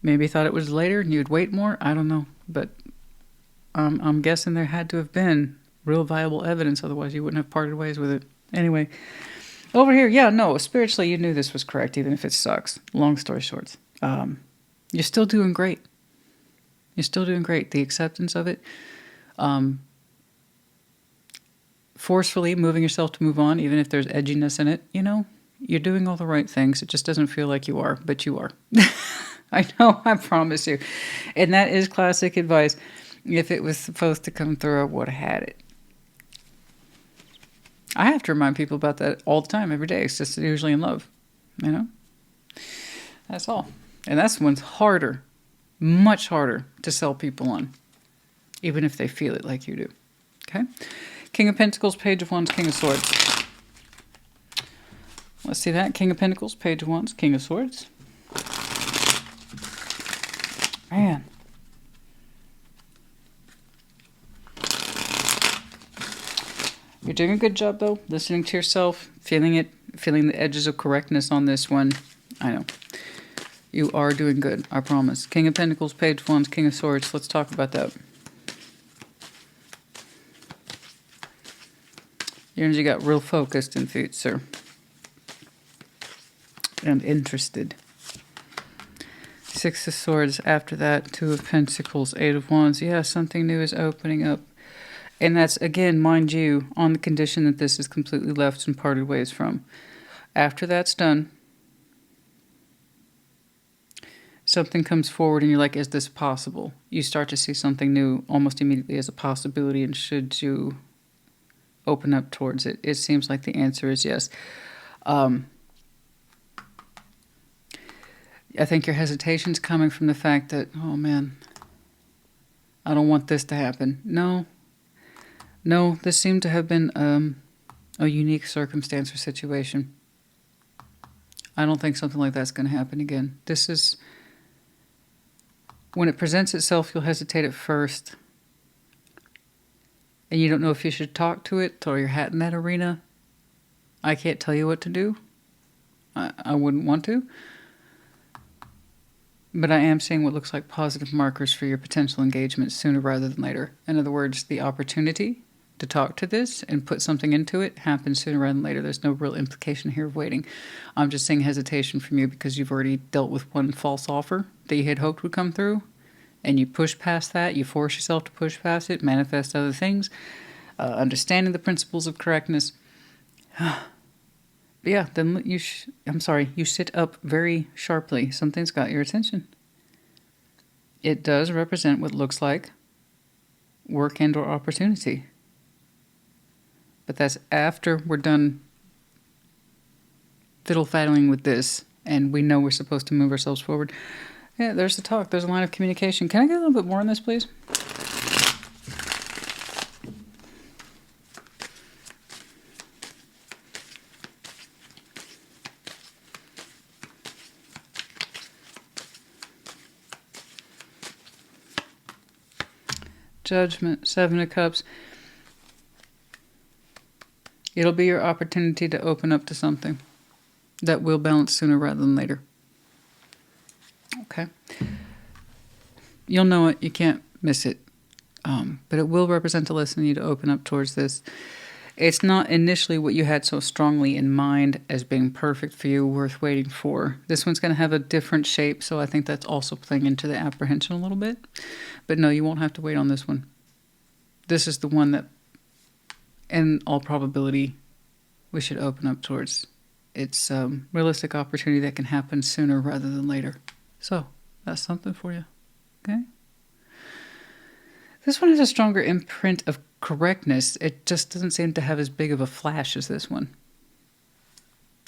[SPEAKER 1] Maybe thought it was later and you'd wait more. I don't know. But I'm guessing there had to have been real viable evidence. Otherwise, you wouldn't have parted ways with it. Anyway, over here, yeah, no, spiritually, you knew this was correct, even if it sucks. Long story short. You're still doing great. You're still doing great. The acceptance of it. Forcefully moving yourself to move on, even if there's edginess in it, you know, You're doing all the right things. It just doesn't feel like you are, but you are. I know, I promise you. And that is classic advice. If it was supposed to come through, I would have had it. I have to remind people about that all the time, every day. It's just usually in love, you know? That's all. And that's one's harder, much harder to sell people on, even if they feel it like you do. Okay? King of Pentacles, Page of Wands, King of Swords. Let's see that. King of Pentacles, Page of Wands, King of Swords. Man. You're doing a good job, though. Listening to yourself, feeling it, feeling the edges of correctness on this one. I know. You are doing good, I promise. King of Pentacles, Page of Wands, King of Swords. Let's talk about that. Your energy got real focused in future. And interested. Six of Swords after that. Two of Pentacles, Eight of Wands. Yeah, something new is opening up. And that's, again, mind you, on the condition that this is completely left and parted ways from. After that's done, something comes forward and you're like, is this possible? You start to see something new almost immediately as a possibility, and should you open up towards it? It seems like the answer is yes. I think your hesitation's coming from the fact that, oh man, I don't want this to happen. No, this seemed to have been a unique circumstance or situation. I don't think something like that's going to happen again. This is, when it presents itself, you'll hesitate at first. And you don't know if you should talk to it, throw your hat in that arena. I can't tell you what to do. I wouldn't want to. But I am seeing what looks like positive markers for your potential engagement sooner rather than later. In other words, the opportunity to talk to this and put something into it happens sooner rather than later. There's no real implication here of waiting. I'm just seeing hesitation from you because you've already dealt with one false offer that you had hoped would come through. And you push past that. You force yourself to push past it, manifest other things, understanding the principles of correctness. But yeah, then you sit up very sharply. Something's got your attention. It does represent what looks like work and or opportunity. But that's after we're done fiddle-faddling with this and we know we're supposed to move ourselves forward. Yeah, there's the talk. There's a line of communication. Can I get a little bit more on this, please? Judgment, Seven of Cups. It'll be your opportunity to open up to something that will balance sooner rather than later. Okay. You'll know it. You can't miss it. But it will represent a lesson you to open up towards this. It's not initially what you had so strongly in mind as being perfect for you, worth waiting for. This one's going to have a different shape, so I think that's also playing into the apprehension a little bit. But no, you won't have to wait on this one. This is the one that, in all probability, we should open up towards. It's a realistic opportunity that can happen sooner rather than later. So, that's something for you. Okay? This one has a stronger imprint of correctness. It just doesn't seem to have as big of a flash as this one.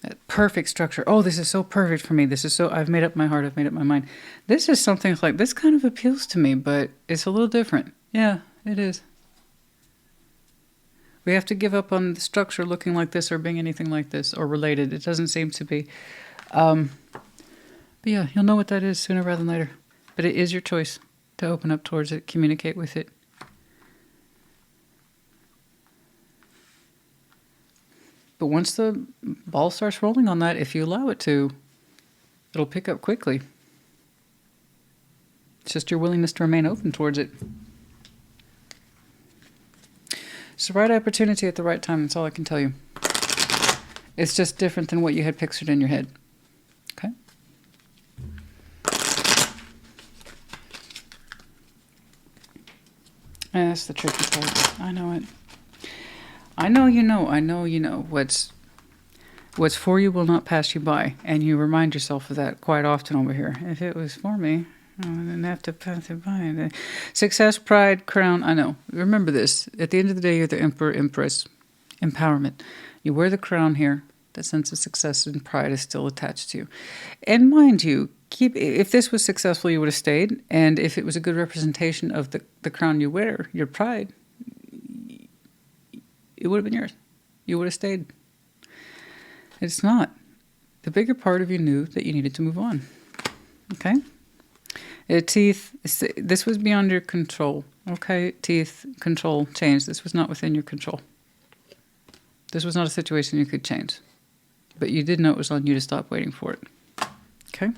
[SPEAKER 1] That perfect structure. Oh, this is so perfect for me. This is so, I've made up my heart, I've made up my mind. This is something like, this kind of appeals to me, but it's a little different. Yeah, it is. We have to give up on the structure looking like this or being anything like this or related. It doesn't seem to be. But yeah, you'll know what that is sooner rather than later. But it is your choice to open up towards it, communicate with it. But once the ball starts rolling on that, if you allow it to, it'll pick up quickly. It's just your willingness to remain open towards it. It's the right opportunity at the right time. That's all I can tell you. It's just different than what you had pictured in your head. Okay? Yeah, that's the tricky part. I know it. I know you know. I know you know. What's What's for you will not pass you by. And you remind yourself of that quite often over here. If it was for me, I wouldn't have to pass it by. Success, pride, crown. I know. Remember this. At the end of the day, you're the emperor, empress. Empowerment. You wear the crown here. The sense of success and pride is still attached to you. And mind you, if this was successful, you would have stayed. And if it was a good representation of the crown you wear, your pride, it would have been yours. You would have stayed. It's not. The bigger part of you knew that you needed to move on. Okay? Teeth, this was beyond your control. Okay? Teeth, control, change. This was not within your control. This was not a situation you could change. But you did know it was on you to stop waiting for it. Okay?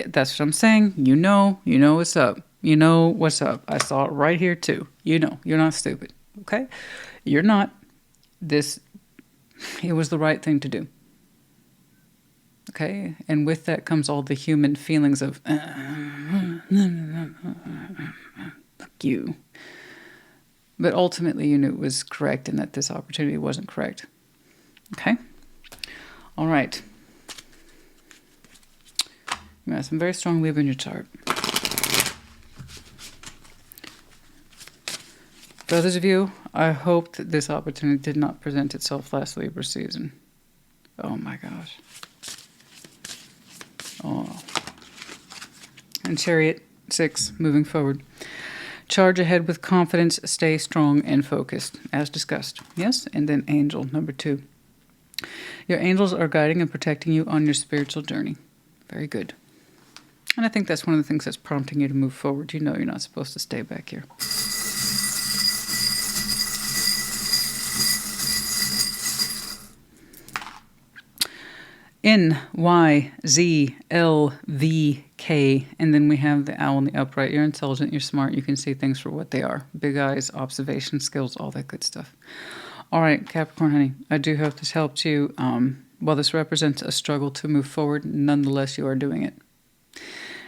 [SPEAKER 1] That's what I'm saying. You know what's up. You know what's up. I saw it right here too. You know. You're not stupid. Okay? You're not. It was the right thing to do. Okay? And with that comes all the human feelings of, fuck you. But ultimately you knew it was correct and that this opportunity wasn't correct. Okay? All right. You have some very strong Libra in your chart. For others of you, I hope that this opportunity did not present itself last Libra season. Oh my gosh. Oh. And Chariot, 6, moving forward. Charge ahead with confidence, stay strong and focused, as discussed. Yes? And then Angel, number 2. Your angels are guiding and protecting you on your spiritual journey. Very good. And I think that's one of the things that's prompting you to move forward. You know you're not supposed to stay back here. N, Y, Z, L, V, K, and then we have the owl in the upright. You're intelligent, you're smart, you can see things for what they are. Big eyes, observation skills, all that good stuff. All right, Capricorn, honey, I do hope this helped you. While this represents a struggle to move forward, nonetheless, you are doing it.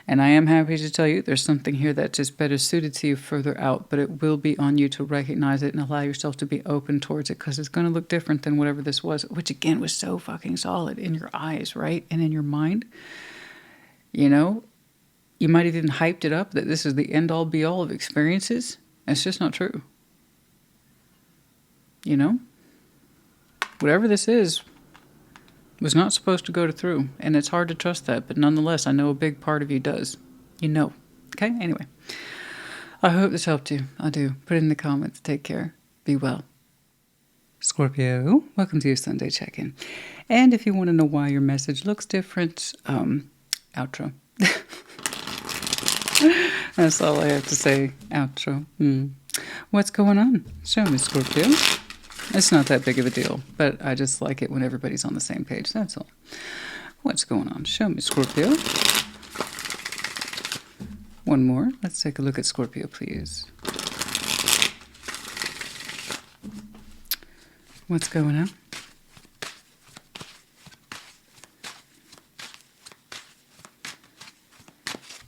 [SPEAKER 1] And I am happy to tell you there's something here that's just better suited to you further out, but it will be on you to recognize it and allow yourself to be open towards it because it's going to look different than whatever this was, which again was so fucking solid in your eyes, right? And in your mind. You know, you might have even hyped it up that this is the end-all be-all of experiences. It's just not true. You know? Whatever this is was not supposed to go through, and it's hard to trust that, but nonetheless, I know a big part of you does. You know. Okay? Anyway. I hope this helped you. I do. Put it in the comments. Take care. Be well. Scorpio, welcome to your Sunday check-in. And if you want to know why your message looks different, outro. That's all I have to say. Outro. What's going on? Show me, Scorpio. It's not that big of a deal, but I just like it when everybody's on the same page. That's all. What's going on? Show me, Scorpio. One more. Let's take a look at Scorpio, please. What's going on?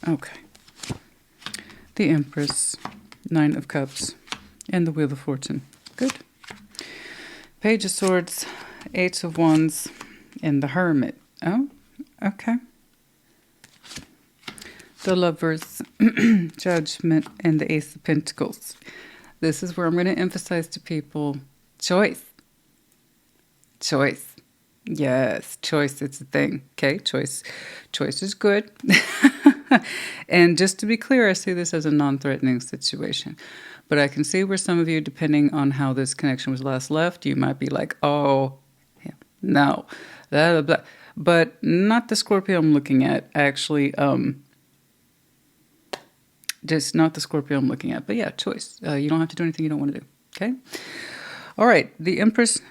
[SPEAKER 1] Okay. The Empress, 9 of Cups, and the Wheel of Fortune. Good. Page of Swords, 8 of Wands, and the Hermit. Oh, okay. The Lovers, Judgment, and the Ace of Pentacles. This is where I'm going to emphasize to people choice. Choice. Yes, choice, it's a thing. Okay, choice. Choice is good. And just to be clear, I see this as a non-threatening situation. But I can see where some of you, depending on how this connection was last left, you might be like, oh, no. Blah, blah, blah. But not the Scorpio I'm looking at, actually. Just not the Scorpio I'm looking at. But yeah, choice. You don't have to do anything you don't want to do. Okay? All right. The Empress,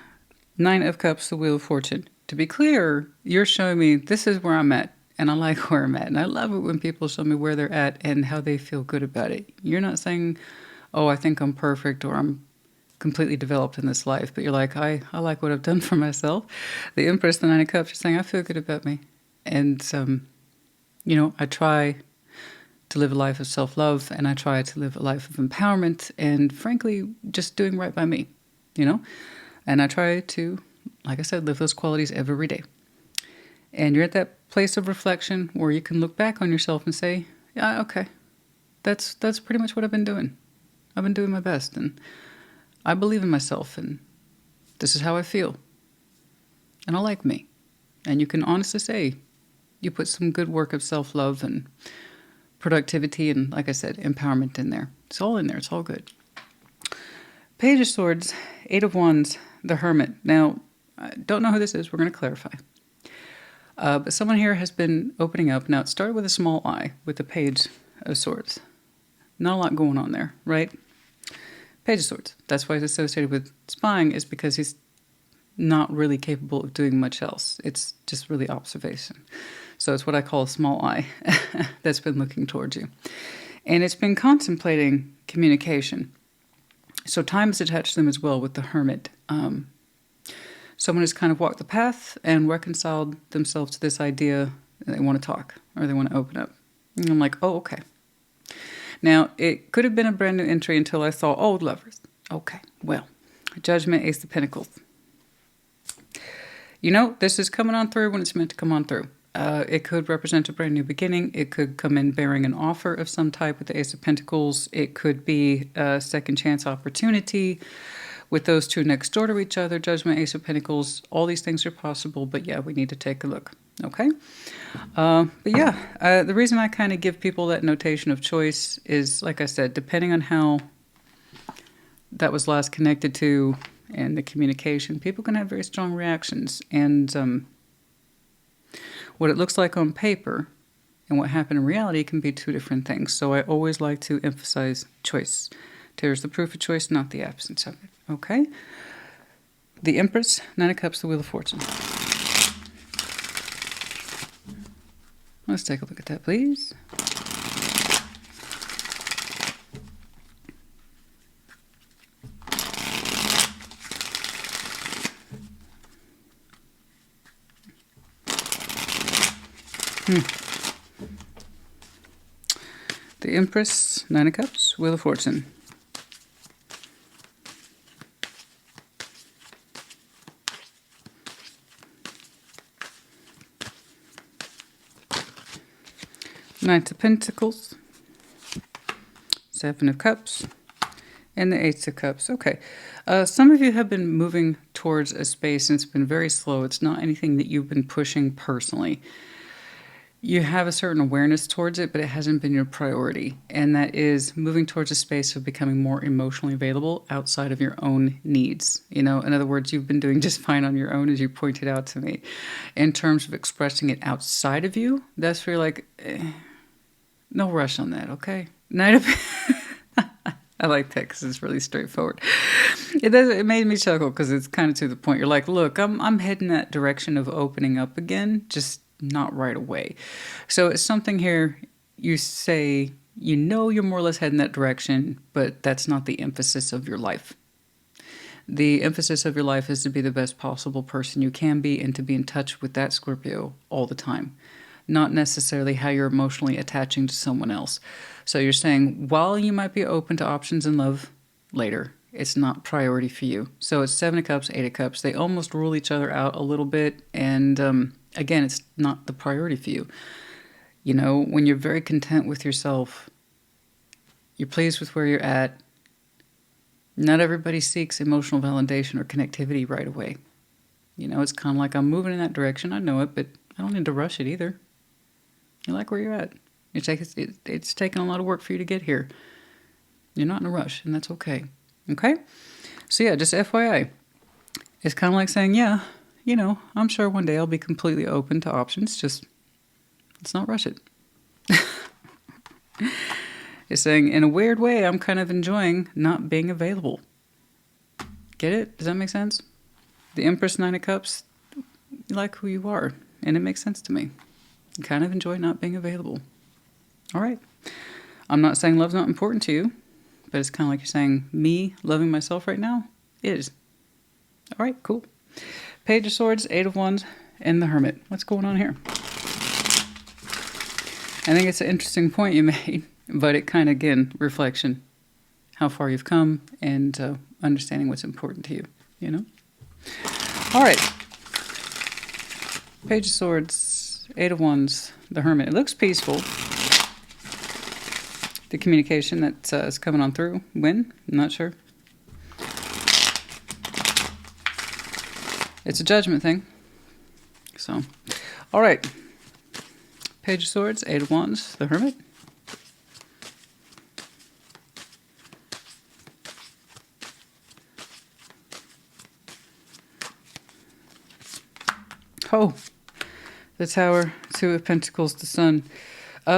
[SPEAKER 1] 9 of Cups, the Wheel of Fortune. To be clear, you're showing me this is where I'm at. And I like where I'm at. And I love it when people show me where they're at and how they feel good about it. You're not saying, oh, I think I'm perfect or I'm completely developed in this life. But you're like, I like what I've done for myself. The Empress, the 9 of Cups, you're saying, I feel good about me. And, you know, I try to live a life of self-love. And I try to live a life of empowerment. And frankly, just doing right by me, you know. And I try to like I said, live those qualities every day. And you're at that place of reflection where you can look back on yourself and say, yeah, okay, that's pretty much what I've been doing. I've been doing my best, and I believe in myself, and this is how I feel. And I like me. And you can honestly say you put some good work of self-love and productivity and, like I said, empowerment in there. It's all in there. It's all good. Page of Swords, Eight of Wands, the Hermit. Now, I don't know who this is. We're going to clarify. But someone here has been opening up. Now, it started with a small I with the Page of Swords. Not a lot going on there, right? Page of Swords. That's why it's associated with spying, is because he's not really capable of doing much else. It's just really observation. So it's what I call a small I that's been looking towards you. And it's been contemplating communication. So time is attached to them as well with the Hermit. Someone has kind of walked the path and reconciled themselves to this idea that they want to talk or they want to open up. And I'm like, oh, okay. Now, it could have been a brand new entry until I saw old lovers. Okay, well, Judgment, Ace of Pentacles. You know, this is coming on through when it's meant to come on through. It could represent a brand new beginning. It could come in bearing an offer of some type with the Ace of Pentacles. It could be a second chance opportunity with those two next door to each other. Judgment, Ace of Pentacles. All these things are possible, but yeah, we need to take a look. Okay? But yeah, the reason I kind of give people that notation of choice is, like I said, depending on how that was last connected to and the communication, people can have very strong reactions. And what it looks like on paper and what happened in reality can be two different things. So I always like to emphasize choice. There's the proof of choice, not the absence of it. Okay? The Empress, Nine of Cups, the Wheel of Fortune. Let's take a look at that, please. The Empress, Nine of Cups, Wheel of Fortune. Knight of Pentacles, Seven of Cups, and the Ace of Cups. Okay. Some of you have been moving towards a space and it's been very slow. It's not anything that you've been pushing personally. You have a certain awareness towards it, but it hasn't been your priority. And that is moving towards a space of becoming more emotionally available outside of your own needs. You know, in other words, you've been doing just fine on your own, as you pointed out to me. In terms of expressing it outside of you, that's where you're like, no rush on that, okay? Knight of... I like that because it's really straightforward. It made me chuckle because it's kind of to the point. You're like, look, I'm heading that direction of opening up again, just not right away. So it's something here you say, you know, you're more or less heading that direction, but that's not the emphasis of your life. The emphasis of your life is to be the best possible person you can be and to be in touch with that Scorpio all the time. Not necessarily how you're emotionally attaching to someone else. So you're saying, while you might be open to options in love later, it's not priority for you. So it's Seven of Cups, Eight of Cups. They almost rule each other out a little bit. And again, it's not the priority for you. You know, when you're very content with yourself, you're pleased with where you're at. Not everybody seeks emotional validation or connectivity right away. You know, it's kind of like, I'm moving in that direction. I know it, but I don't need to rush it either. You like where you're at. It's taken a lot of work for you to get here. You're not in a rush, and that's okay. Okay? So yeah, just FYI. It's kind of like saying, yeah, you know, I'm sure one day I'll be completely open to options. Just, let's not rush it. It's saying, in a weird way, I'm kind of enjoying not being available. Get it? Does that make sense? The Empress, Nine of Cups, you like who you are, and it makes sense to me. You kind of enjoy not being available. All right. I'm not saying love's not important to you, but it's kind of like you're saying, me loving myself right now is. All right, cool. Page of Swords, Eight of Wands, and the Hermit. What's going on here? I think it's an interesting point you made, but it kind of, again, reflection. How far you've come and understanding what's important to you, you know? All right. Page of Swords, Eight of Wands, the Hermit. It looks peaceful. The communication that is coming on through. When? I'm not sure. It's a judgment thing. So, all right. Page of Swords, Eight of Wands, the Hermit. Oh, the Tower, Two of Pentacles, the Sun.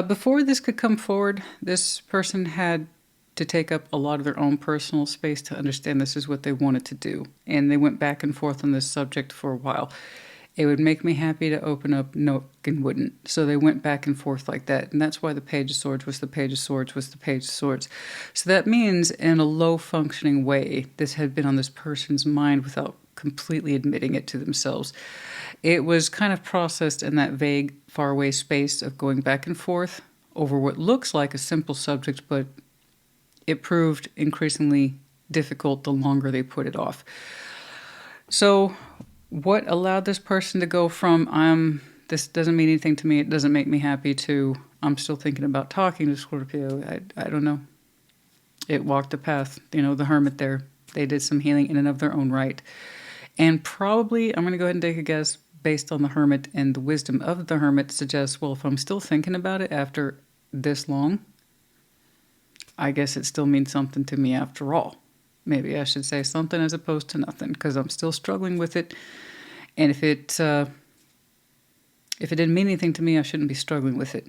[SPEAKER 1] Before this could come forward, this person had to take up a lot of their own personal space to understand this is what they wanted to do. And they went back and forth on this subject for a while. It would make me happy to open up, no, and wouldn't. So they went back and forth like that. And that's why the Page of Swords was the Page of Swords was the Page of Swords. So that means in a low-functioning way, this had been on this person's mind without completely admitting it to themselves. It was kind of processed in that vague, faraway space of going back and forth over what looks like a simple subject, but it proved increasingly difficult the longer they put it off. So what allowed this person to go from, this doesn't mean anything to me, it doesn't make me happy, to I'm still thinking about talking to Scorpio? I don't know. It walked a path, you know, the Hermit there. They did some healing in and of their own right. And probably, I'm going to go ahead and take a guess, based on the Hermit and the wisdom of the Hermit, suggests, well, if I'm still thinking about it after this long, I guess it still means something to me after all. Maybe I should say something as opposed to nothing, because I'm still struggling with it. And if it didn't mean anything to me, I shouldn't be struggling with it.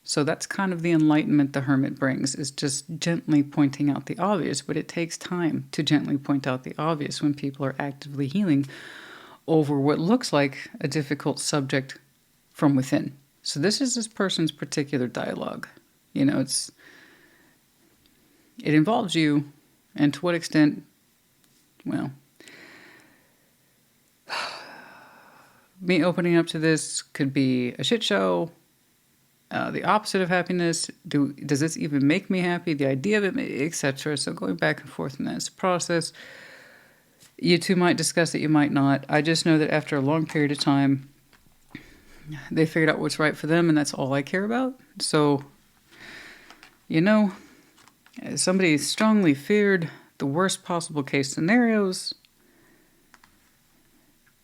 [SPEAKER 1] So that's kind of the enlightenment the Hermit brings, is just gently pointing out the obvious. But it takes time to gently point out the obvious when people are actively healing over what looks like a difficult subject from within. So this is this person's particular dialogue. You know, it involves you, and to what extent, well, me opening up to this could be a shit show, the opposite of happiness. Does this even make me happy? The idea of it, etc. So going back and forth in this process. You two might discuss it, you might not. I just know that after a long period of time, they figured out what's right for them, and that's all I care about. So, you know, somebody strongly feared the worst possible case scenarios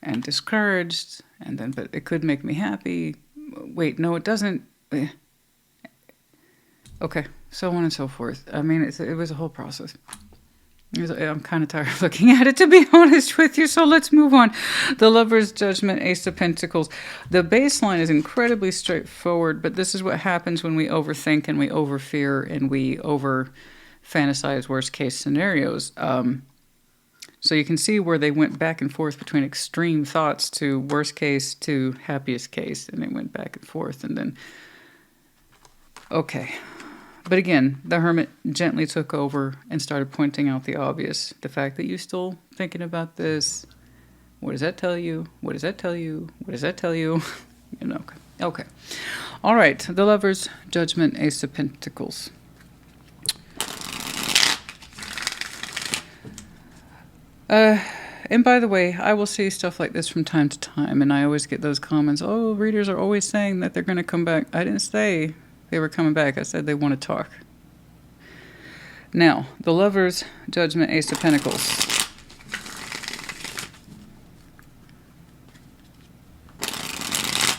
[SPEAKER 1] and discouraged, and then, but it could make me happy. Wait, no, it doesn't. Okay, so on and so forth. I mean, it was a whole process. I'm kind of tired of looking at it, to be honest with you, so let's move on. The Lover's Judgment, Ace of Pentacles. The baseline is incredibly straightforward, but this is what happens when we overthink and we overfear and we over-fantasize worst-case scenarios. So you can see where they went back and forth between extreme thoughts to worst case to happiest case, and they went back and forth, and then... Okay. But again, the Hermit gently took over and started pointing out the obvious. The fact that you're still thinking about this. What does that tell you? What does that tell you? What does that tell you? You know, okay. All right, the Lover's Judgment, Ace of Pentacles. And by the way, I will see stuff like this from time to time, and I always get those comments, oh, readers are always saying that they're going to come back. I didn't say they were coming back. I said they want to talk. Now, the Lover's Judgment, Ace of Pentacles.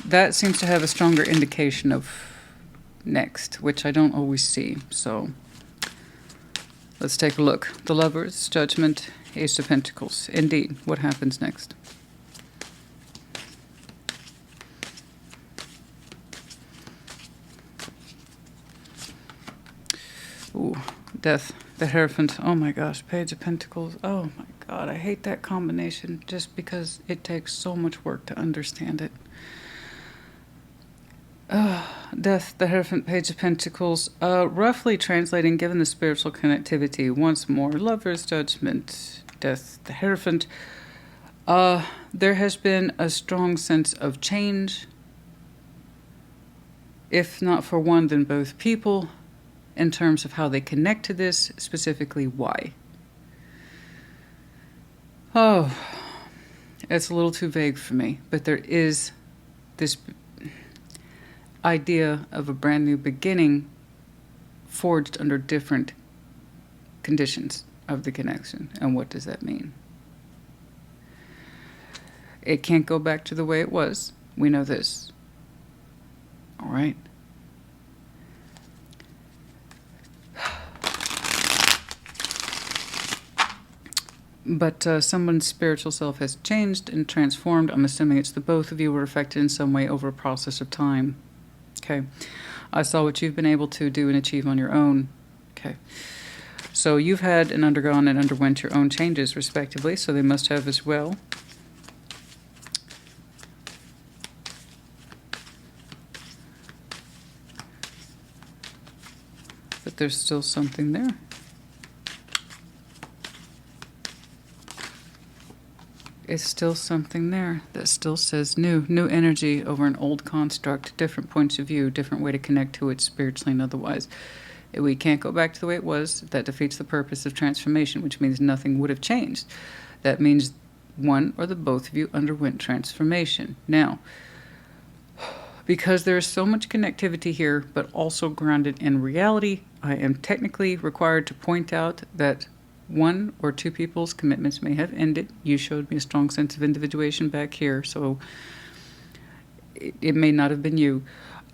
[SPEAKER 1] That seems to have a stronger indication of next, which I don't always see. So, let's take a look. The Lover's Judgment, Ace of Pentacles. Indeed, what happens next? Ooh, Death, the Hierophant. Oh my gosh, Page of Pentacles. Oh my god, I hate that combination just because it takes so much work to understand it. Death, the Hierophant, Page of Pentacles. Roughly translating, given the spiritual connectivity, once more, Lover's Judgment, Death, the Hierophant. There has been a strong sense of change, if not for one, then both people, in terms of how they connect to this, specifically why. Oh, it's a little too vague for me, but there is this idea of a brand new beginning forged under different conditions of the connection. And what does that mean? It can't go back to the way it was. We know this. All right? But someone's spiritual self has changed and transformed. I'm assuming it's the both of you were affected in some way over a process of time. Okay. I saw what you've been able to do and achieve on your own. Okay. So you've had and undergone and underwent your own changes, respectively, so they must have as well. But there's still something there. It's still something there that still says new energy over an old construct, different points of view, different way to connect to it spiritually and otherwise. We can't go back to the way it was. That defeats the purpose of transformation, which means nothing would have changed. That means one or the both of you underwent transformation. Now, because there is so much connectivity here, but also grounded in reality, I am technically required to point out that one or two people's commitments may have ended. You showed me a strong sense of individuation back here, so it may not have been you.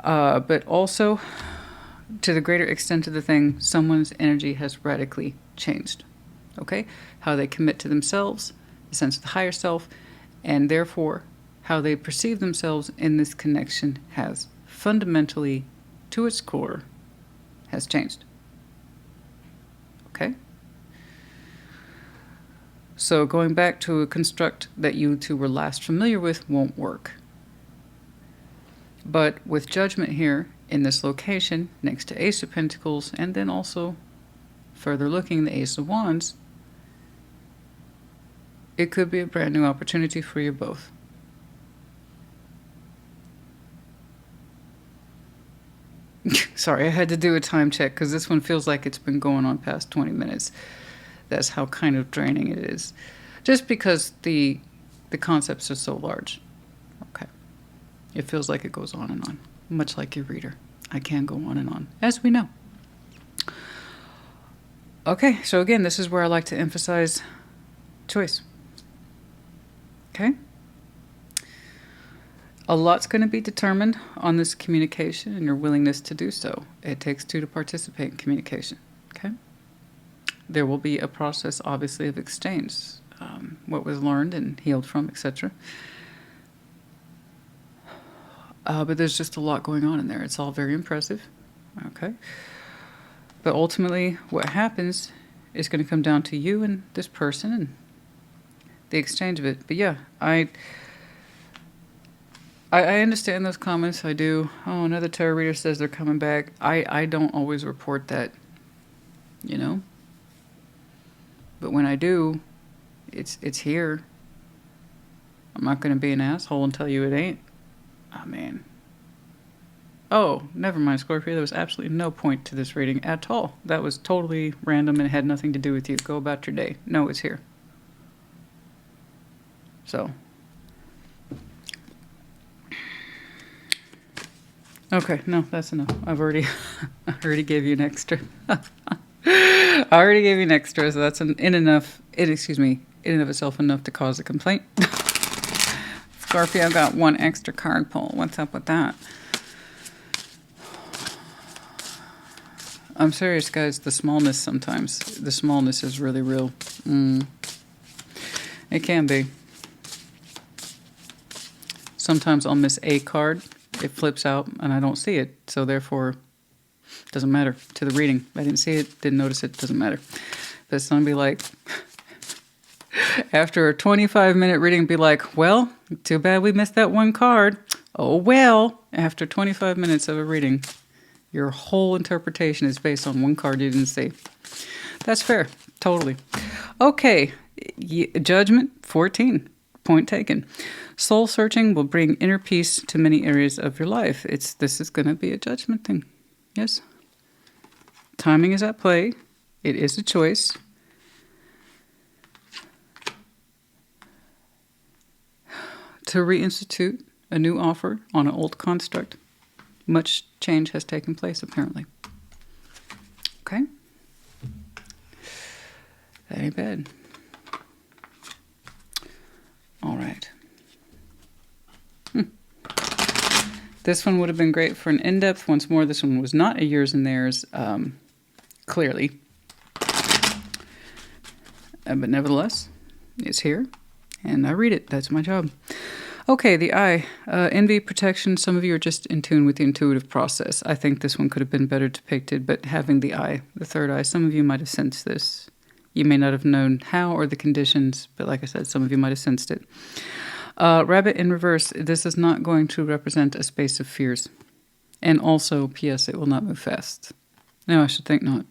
[SPEAKER 1] But also, to the greater extent of the thing, someone's energy has radically changed. Okay? How they commit to themselves, the sense of the higher self, and therefore how they perceive themselves in this connection has fundamentally, to its core, has changed. Okay? So going back to a construct that you two were last familiar with won't work. But with Judgment here in this location next to Ace of Pentacles, and then also further looking the Ace of Wands, it could be a brand new opportunity for you both. Sorry, I had to do a time check because this one feels like it's been going on past 20 minutes. That's how kind of draining it is. Just because the concepts are so large. Okay. It feels like it goes on and on. Much like your reader. I can go on and on, as we know. Okay, so again, this is where I like to emphasize choice. Okay? A lot's going to be determined on this communication and your willingness to do so. It takes two to participate in communication. Okay? There will be a process, obviously, of exchange. What was learned and healed from, etc. But there's just a lot going on in there. It's all very impressive. Okay? But ultimately, what happens is going to come down to you and this person and the exchange of it. But yeah, I understand those comments. I do. Oh, another tarot reader says they're coming back. I don't always report that, you know. But when I do, it's here. I'm not going to be an asshole and tell you it ain't. Oh, man. Oh, never mind, Scorpio. There was absolutely no point to this reading at all. That was totally random and had nothing to do with you. Go about your day. No, it's here. So. Okay, no, that's enough. I already gave you an extra. I already gave you an extra, so that's in and of itself enough to cause a complaint. Scorpio got one extra card pull. What's up with that? I'm serious, guys. The smallness sometimes. The smallness is really real. It can be. Sometimes I'll miss a card. It flips out and I don't see it. So therefore, it doesn't matter to the reading. I didn't see it, didn't notice it, doesn't matter. But it's going to be like, after a 25-minute reading, be like, well, too bad we missed that one card. Oh, well, after 25 minutes of a reading, your whole interpretation is based on one card you didn't see. That's fair. Totally. Okay. Judgment 14. Point taken. Soul searching will bring inner peace to many areas of your life. This is going to be a judgment thing. Yes. Timing is at play. It is a choice. To reinstitute a new offer on an old construct. Much change has taken place, apparently. Okay? That ain't bad. All right. This one would have been great for an in-depth. Once more, this one was not a yours and theirs, clearly. But nevertheless, it's here, and I read it. That's my job. Okay, the eye. Envy, protection. Some of you are just in tune with the intuitive process. I think this one could have been better depicted, but having the eye, the third eye, some of you might have sensed this. You may not have known how or the conditions, but like I said, some of you might have sensed it. Rabbit in reverse. This is not going to represent a space of fears. And also, P.S., it will not move fast. No, I should think not.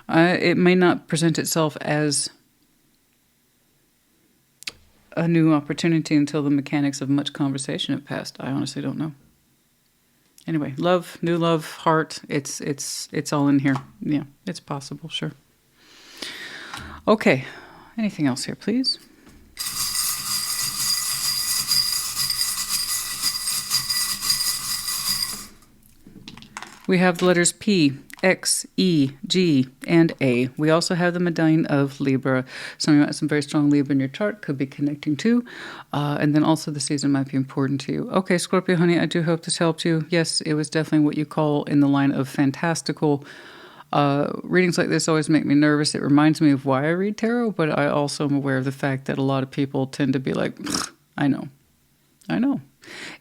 [SPEAKER 1] It may not present itself as a new opportunity until the mechanics of much conversation have passed. I honestly don't know. Anyway, love, new love, heart, it's all in here. Yeah, it's possible, sure. Okay, anything else here, please? We have the letters P, X, E, G, and A. We also have the medallion of Libra. Some of you have some very strong Libra in your chart, could be connecting to. And then also the season might be important to you. Okay, Scorpio, honey, I do hope this helped you. Yes, it was definitely what you call in the line of fantastical. Readings like this always make me nervous. It reminds me of why I read tarot, but I also am aware of the fact that a lot of people tend to be like, I know.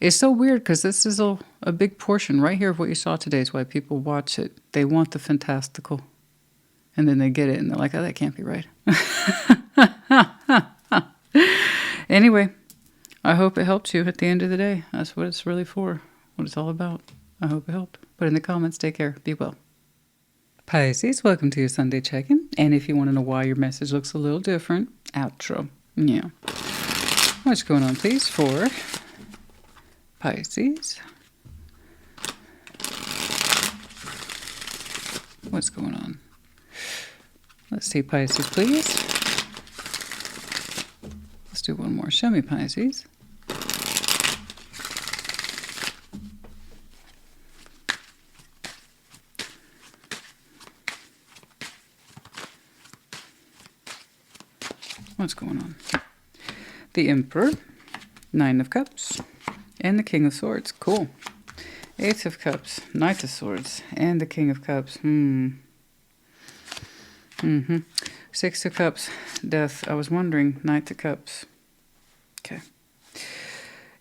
[SPEAKER 1] It's so weird because this is a big portion right here of what you saw today is why people watch it. They want the fantastical. And then they get it and they're like, oh, that can't be right. Anyway, I hope it helped you at the end of the day. That's what it's really for, what it's all about. I hope it helped. Put in the comments. Take care. Be well. Pisces, welcome to your Sunday check-in. And if you want to know why your message looks a little different, outro. Yeah. What's going on, please, for Pisces? What's going on? Let's see, Pisces, please. Let's do one more. Show me, Pisces. What's going on? The Emperor, Nine of Cups, and the King of Swords. Cool. Ace of Cups, Knight of Swords, and the King of Cups. Six of Cups, Death. I was wondering, Knight of Cups. Okay.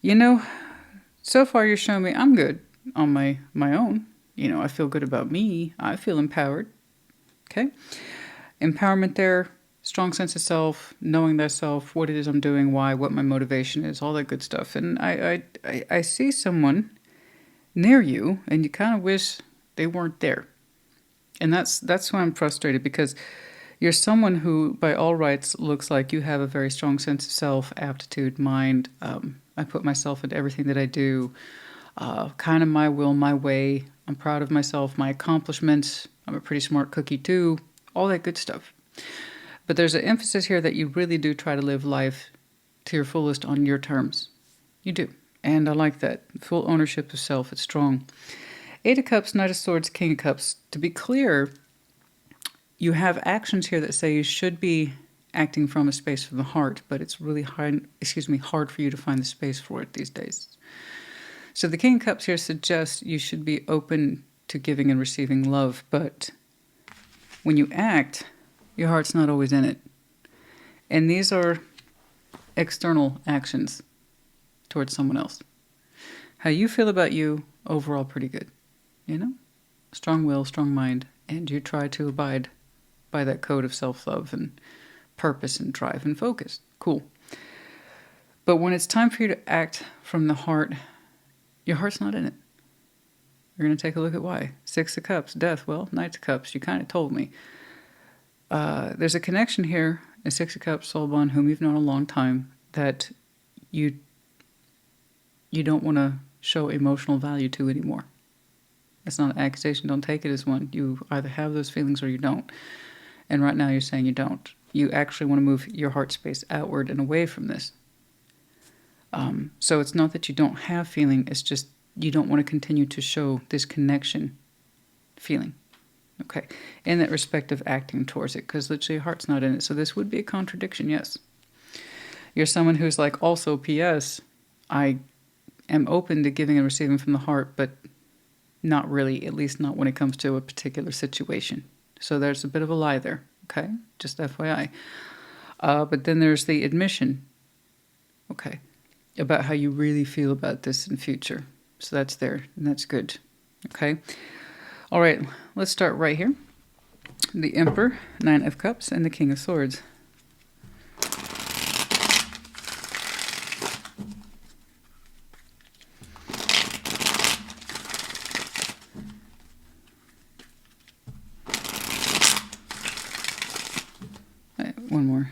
[SPEAKER 1] You know, so far you're showing me I'm good on my own. You know, I feel good about me. I feel empowered. Okay. Empowerment there. Strong sense of self, knowing thyself, what it is I'm doing, why, what my motivation is, all that good stuff. And I see someone near you, and you kind of wish they weren't there. And that's why I'm frustrated, because you're someone who, by all rights, looks like you have a very strong sense of self, aptitude, mind. I put myself into everything that I do, kind of my will, my way. I'm proud of myself, my accomplishments. I'm a pretty smart cookie too, all that good stuff. But there's an emphasis here that you really do try to live life to your fullest on your terms. You do. And I like that. Full ownership of self. It's strong. Eight of Cups, Knight of Swords, King of Cups. To be clear, you have actions here that say you should be acting from a space from the heart, but it's really hard for you to find the space for it these days. So the King of Cups here suggests you should be open to giving and receiving love, but when you act, your heart's not always in it. And these are external actions towards someone else. How you feel about you, overall pretty good. You know? Strong will, strong mind, and you try to abide by that code of self-love and purpose and drive and focus. Cool. But when it's time for you to act from the heart, your heart's not in it. You're going to take a look at why. Six of Cups, Death, well, Knight of Cups, you kind of told me. There's a connection here, a Six of Cups, soul bond, whom you've known a long time, that you don't want to show emotional value to anymore. It's not an accusation. Don't take it as one. You either have those feelings or you don't. And right now you're saying you don't. You actually want to move your heart space outward and away from this. So it's not that you don't have feeling, it's just you don't want to continue to show this connection feeling. Okay, in that respect of acting towards it, because literally your heart's not in it. So this would be a contradiction, yes. You're someone who's like, also, P.S., I am open to giving and receiving from the heart, but not really, at least not when it comes to a particular situation. So there's a bit of a lie there, okay? Just FYI. But then there's the admission, okay, about how you really feel about this in future. So that's there, and that's good, okay? All right, let's start right here. The Emperor, 9 of Cups, and the King of Swords. One more.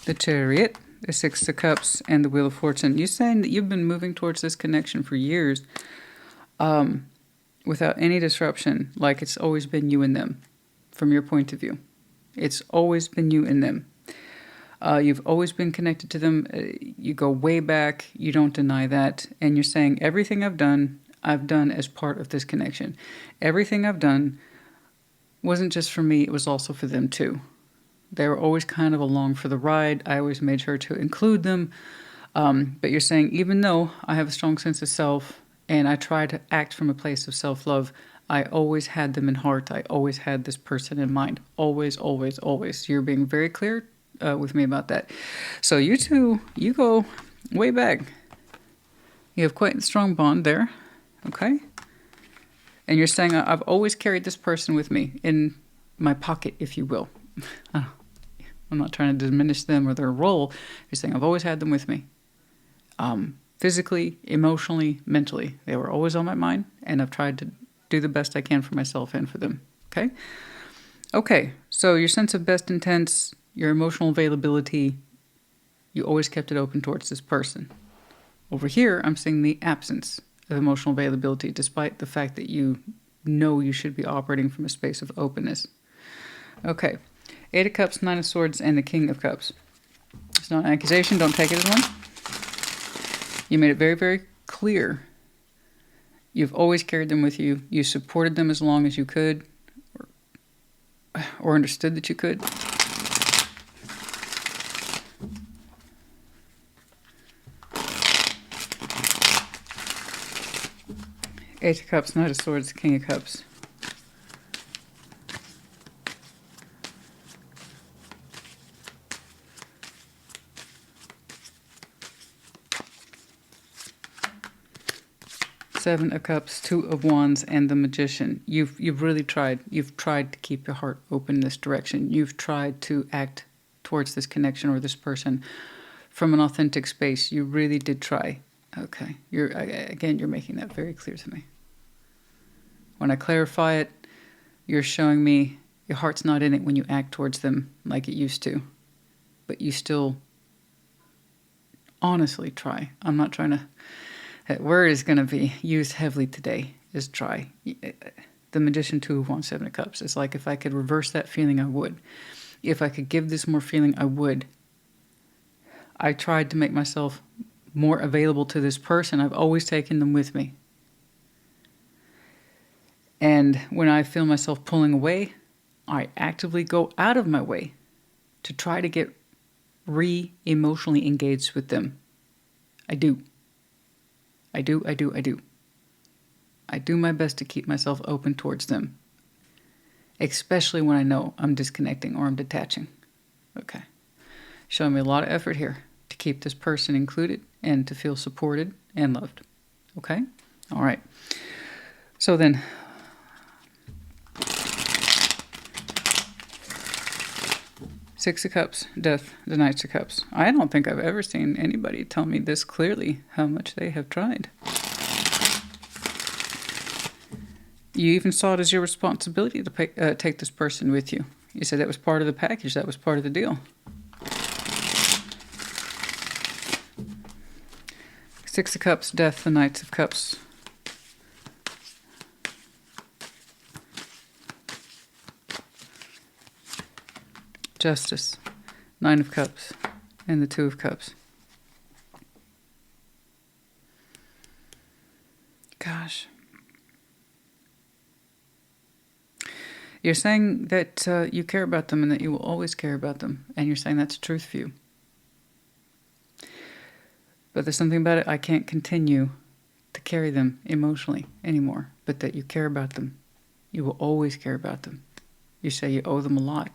[SPEAKER 1] The Chariot, the 6 of Cups, and the Wheel of Fortune. You're saying that you've been moving towards this connection for years without any disruption, like it's always been you and them, from your point of view. It's always been you and them. You've always been connected to them. You go way back. You don't deny that. And you're saying everything I've done as part of this connection. Everything I've done wasn't just for me. It was also for them too. They were always kind of along for the ride. I always made sure to include them. But you're saying even though I have a strong sense of self and I try to act from a place of self-love, I always had them in heart. I always had this person in mind. Always, always, always. You're being very clear with me about that. So you two, you go way back. You have quite a strong bond there, okay? And you're saying I've always carried this person with me in my pocket, if you will. I'm not trying to diminish them or their role. You're saying I've always had them with me. Physically, emotionally, mentally. They were always on my mind, and I've tried to do the best I can for myself and for them, okay? Okay, so your sense of best intents, your emotional availability, you always kept it open towards this person. Over here, I'm seeing the absence of emotional availability, despite the fact that you know you should be operating from a space of openness. Okay, 8 of Cups, 9 of Swords, and the King of Cups. It's not an accusation, don't take it as one. You made it very, very clear. You've always carried them with you. You supported them as long as you could, or understood that you could. Eight of Cups, Knight of Swords, King of Cups. Seven of Cups, 2 of Wands, and the Magician. You've really tried. You've tried to keep your heart open in this direction. You've tried to act towards this connection or this person from an authentic space. You really did try. Okay. You're making that very clear to me. When I clarify it, you're showing me your heart's not in it when you act towards them like it used to. But you still honestly try. I'm not trying to... That word is going to be used heavily today, is try. The Magician, 2 of Wands, 7 of Cups. It's like if I could reverse that feeling, I would. If I could give this more feeling, I would. I tried to make myself more available to this person. I've always taken them with me. And when I feel myself pulling away, I actively go out of my way to try to get emotionally engaged with them. I do. I do my best to keep myself open towards them, especially when I know I'm disconnecting or I'm detaching. Okay. Showing me a lot of effort here to keep this person included and to feel supported and loved. Okay? All right. So then, Six of Cups, Death, the Knights of Cups. I don't think I've ever seen anybody tell me this clearly how much they have tried. You even saw it as your responsibility to take this person with you. You said that was part of the package, that was part of the deal. Six of Cups, Death, the Knights of Cups. Justice, Nine of Cups, and the Two of Cups. Gosh. You're saying that you care about them and that you will always care about them. And you're saying that's the truth for you. But there's something about it, I can't continue to carry them emotionally anymore. But that you care about them. You will always care about them. You say you owe them a lot.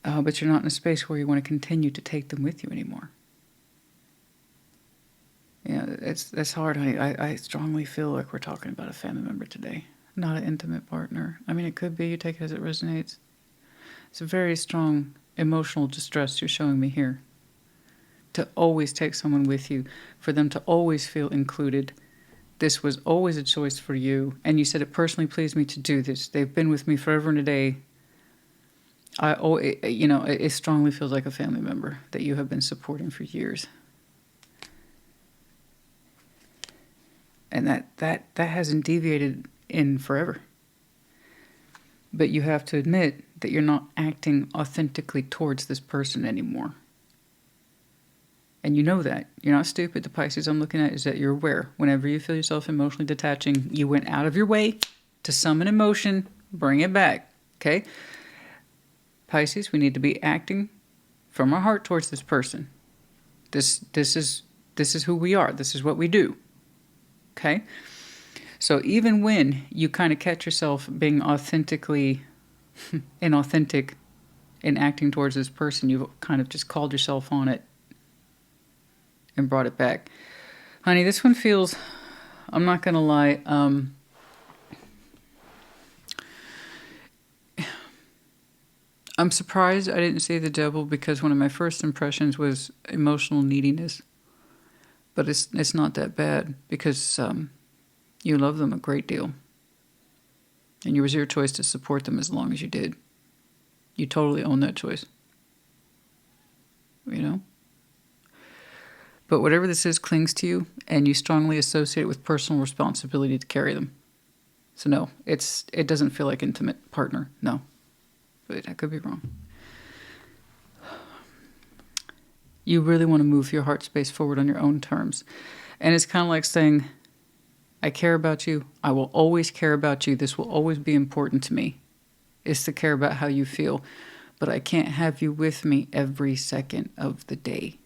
[SPEAKER 1] But you're not in a space where you want to continue to take them with you anymore. Yeah, it's hard, honey. I strongly feel like we're talking about a family member today, not an intimate partner. I mean, it could be. You take it as it resonates. It's a very strong emotional distress you're showing me here. To always take someone with you, for them to always feel included. This was always a choice for you, and you said it personally pleased me to do this. They've been with me forever and a day. It strongly feels like a family member that you have been supporting for years. And that hasn't deviated in forever. But you have to admit that you're not acting authentically towards this person anymore. And you know that. You're not stupid. The Pisces I'm looking at is that you're aware. Whenever you feel yourself emotionally detaching, you went out of your way to summon emotion, bring it back. Okay? Pisces, we need to be acting from our heart towards this person. This is who we are. This is what we do. Okay? So even when you kind of catch yourself being authentically inauthentic in acting towards this person, you've kind of just called yourself on it and brought it back. Honey, this one feels, I'm not going to lie, I'm surprised I didn't see the devil because one of my first impressions was emotional neediness. But it's not that bad because you love them a great deal. And it was your choice to support them as long as you did. You totally own that choice. You know? But whatever this is clings to you, and you strongly associate it with personal responsibility to carry them. So no, it doesn't feel like intimate partner. No. But I could be wrong. You really want to move your heart space forward on your own terms. And it's kind of like saying, I care about you. I will always care about you. This will always be important to me. Is to care about how you feel. But I can't have you with me every second of the day.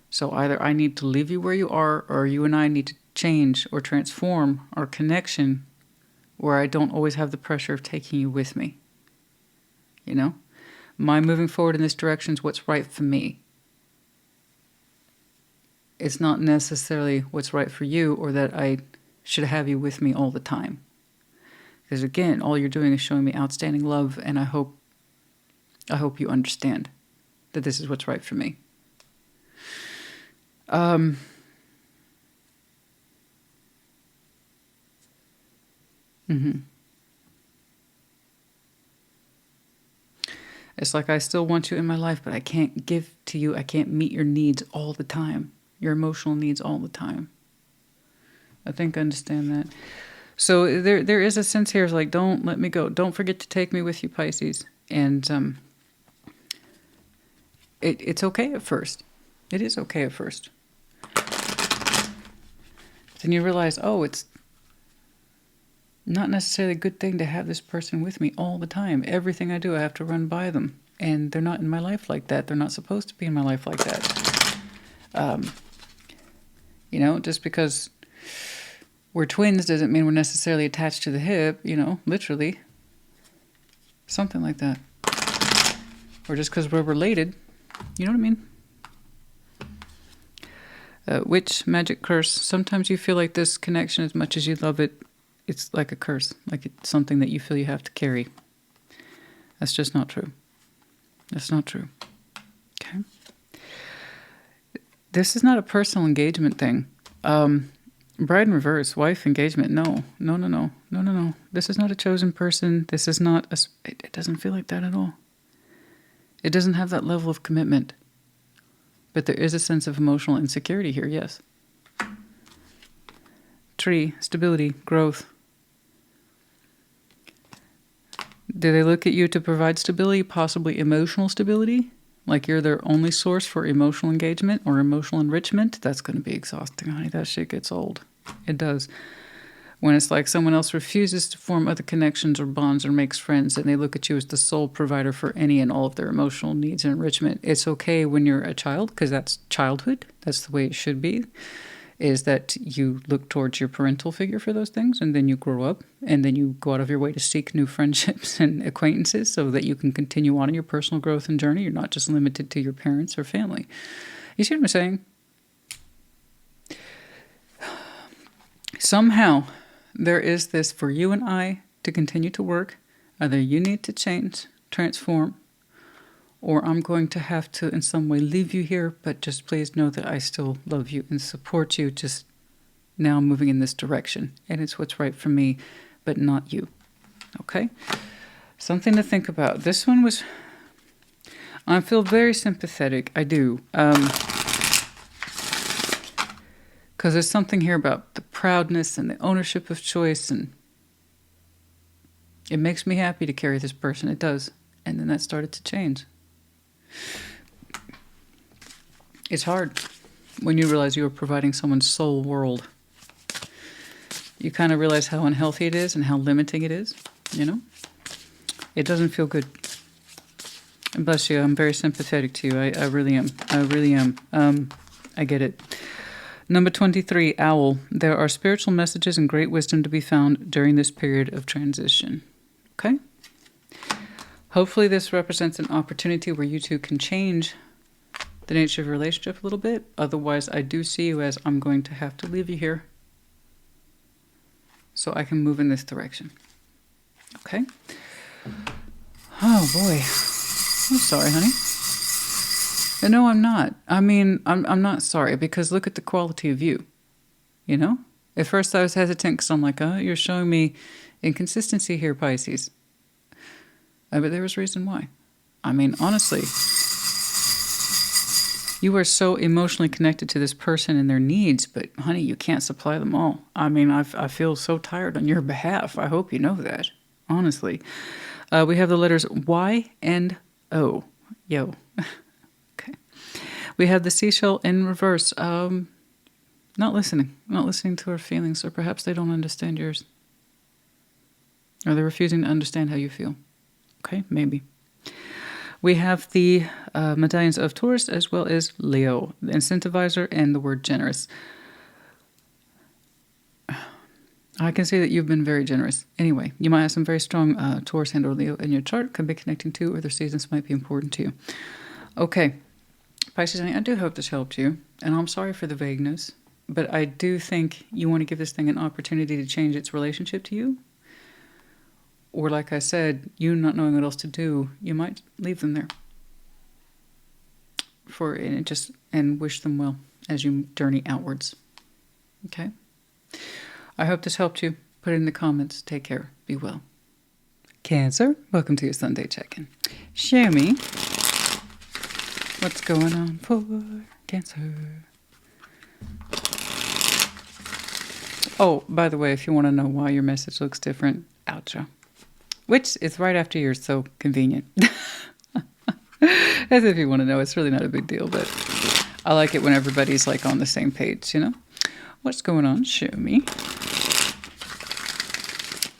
[SPEAKER 1] So either I need to leave you where you are, or you and I need to change or transform our connection where I don't always have the pressure of taking you with me. You know? My moving forward in this direction is what's right for me. It's not necessarily what's right for you or that I should have you with me all the time. Because again, all you're doing is showing me outstanding love, and I hope you understand that this is what's right for me. It's like I still want you in my life, but I can't give to you. I can't meet your needs all the time. Your emotional needs all the time. I think I understand that. So there is a sense here of like, don't let me go. Don't forget to take me with you, Pisces. And it's okay at first. It is okay at first. Then you realize, oh, it's not necessarily a good thing to have this person with me all the time. Everything I do, I have to run by them. And they're not in my life like that. They're not supposed to be in my life like that. Just because we're twins doesn't mean we're necessarily attached to the hip, literally. Something like that. Or just because we're related. You know what I mean? Witch, magic, curse. Sometimes you feel like this connection, as much as you love it, it's like a curse. Like it's something that you feel you have to carry. That's just not true. That's not true. Okay? This is not a personal engagement thing. Bride in reverse, wife engagement. No. This is not a chosen person. This is not it doesn't feel like that at all. It doesn't have that level of commitment. But there is a sense of emotional insecurity here, yes. Tree, stability, growth. Do they look at you to provide stability, possibly emotional stability? Like you're their only source for emotional engagement or emotional enrichment? That's going to be exhausting, honey. That shit gets old. It does. When it's like someone else refuses to form other connections or bonds or makes friends, and they look at you as the sole provider for any and all of their emotional needs and enrichment. It's okay when you're a child, because that's childhood. That's the way it should be, is that you look towards your parental figure for those things, and then you grow up, and then you go out of your way to seek new friendships and acquaintances so that you can continue on in your personal growth and journey. You're not just limited to your parents or family. You see what I'm saying? Somehow, there is this for you and I to continue to work. Either you need to change, transform, or I'm going to have to in some way leave you here, but just please know that I still love you and support you, just now moving in this direction. And it's what's right for me, but not you. Okay? Something to think about. This one was... I feel very sympathetic. I do. Because there's something here about the proudness and the ownership of choice, and it makes me happy to carry this person. It does. And then that started to change. It's hard when you realize you are providing someone's soul world. You kind of realize how unhealthy it is and how limiting it is, you know? It doesn't feel good. And bless you, I'm very sympathetic to you. I really am. I really am. I get it. Number 23, Owl. There are spiritual messages and great wisdom to be found during this period of transition. Okay? Hopefully this represents an opportunity where you two can change the nature of your relationship a little bit. Otherwise, I do see you as I'm going to have to leave you here so I can move in this direction. Okay? Oh, boy. I'm sorry, honey. No, I'm not. I mean, I'm not sorry, because look at the quality of you, you know? At first I was hesitant because I'm like, oh, you're showing me inconsistency here, Pisces. But there was reason why. I mean, honestly, you are so emotionally connected to this person and their needs, but honey, you can't supply them all. I mean, I feel so tired on your behalf. I hope you know that, honestly. We have the letters Y and O. Yo. We have the seashell in reverse. Not listening to her feelings, or perhaps they don't understand yours. Or they're refusing to understand how you feel. Okay, maybe. We have the medallions of Taurus as well as Leo, the incentivizer and the word generous. I can see that you've been very generous. Anyway, you might have some very strong Taurus and or Leo in your chart. Could be connecting to, or their seasons might be important to you. Okay. Pisces, I do hope this helped you, and I'm sorry for the vagueness, but I do think you want to give this thing an opportunity to change its relationship to you. Or like I said, you not knowing what else to do, you might leave them there and wish them well as you journey outwards. Okay? I hope this helped you. Put it in the comments. Take care. Be well. Cancer, welcome to your Sunday check-in. Show me what's going on for Cancer. Oh, by the way, if you want to know why your message looks different, outro. Which is right after yours, so convenient. As if you want to know, it's really not a big deal, but I like it when everybody's like on the same page, you know? What's going on? Show me.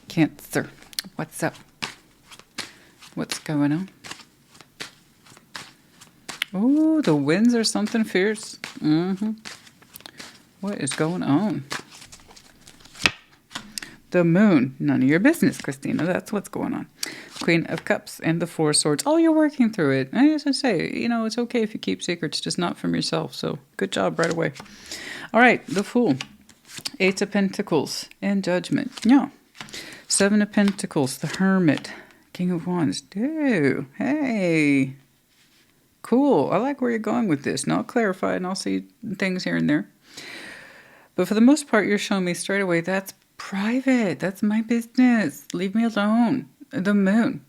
[SPEAKER 1] Cancer, what's up? What's going on? Oh, the winds are something fierce. What is going on? The moon. None of your business, Christina. That's what's going on. Queen of Cups and the Four Swords. Oh, you're working through it. As I say, you know, it's okay if you keep secrets, just not from yourself. So good job right away. All right, the Fool. Eight of Pentacles and Judgment. Yeah. Seven of Pentacles. The Hermit. King of Wands. Dude, hey. Cool. I like where you're going with this. Now I'll clarify and I'll see things here and there. But for the most part, you're showing me straight away, that's private. That's my business. Leave me alone. The Moon.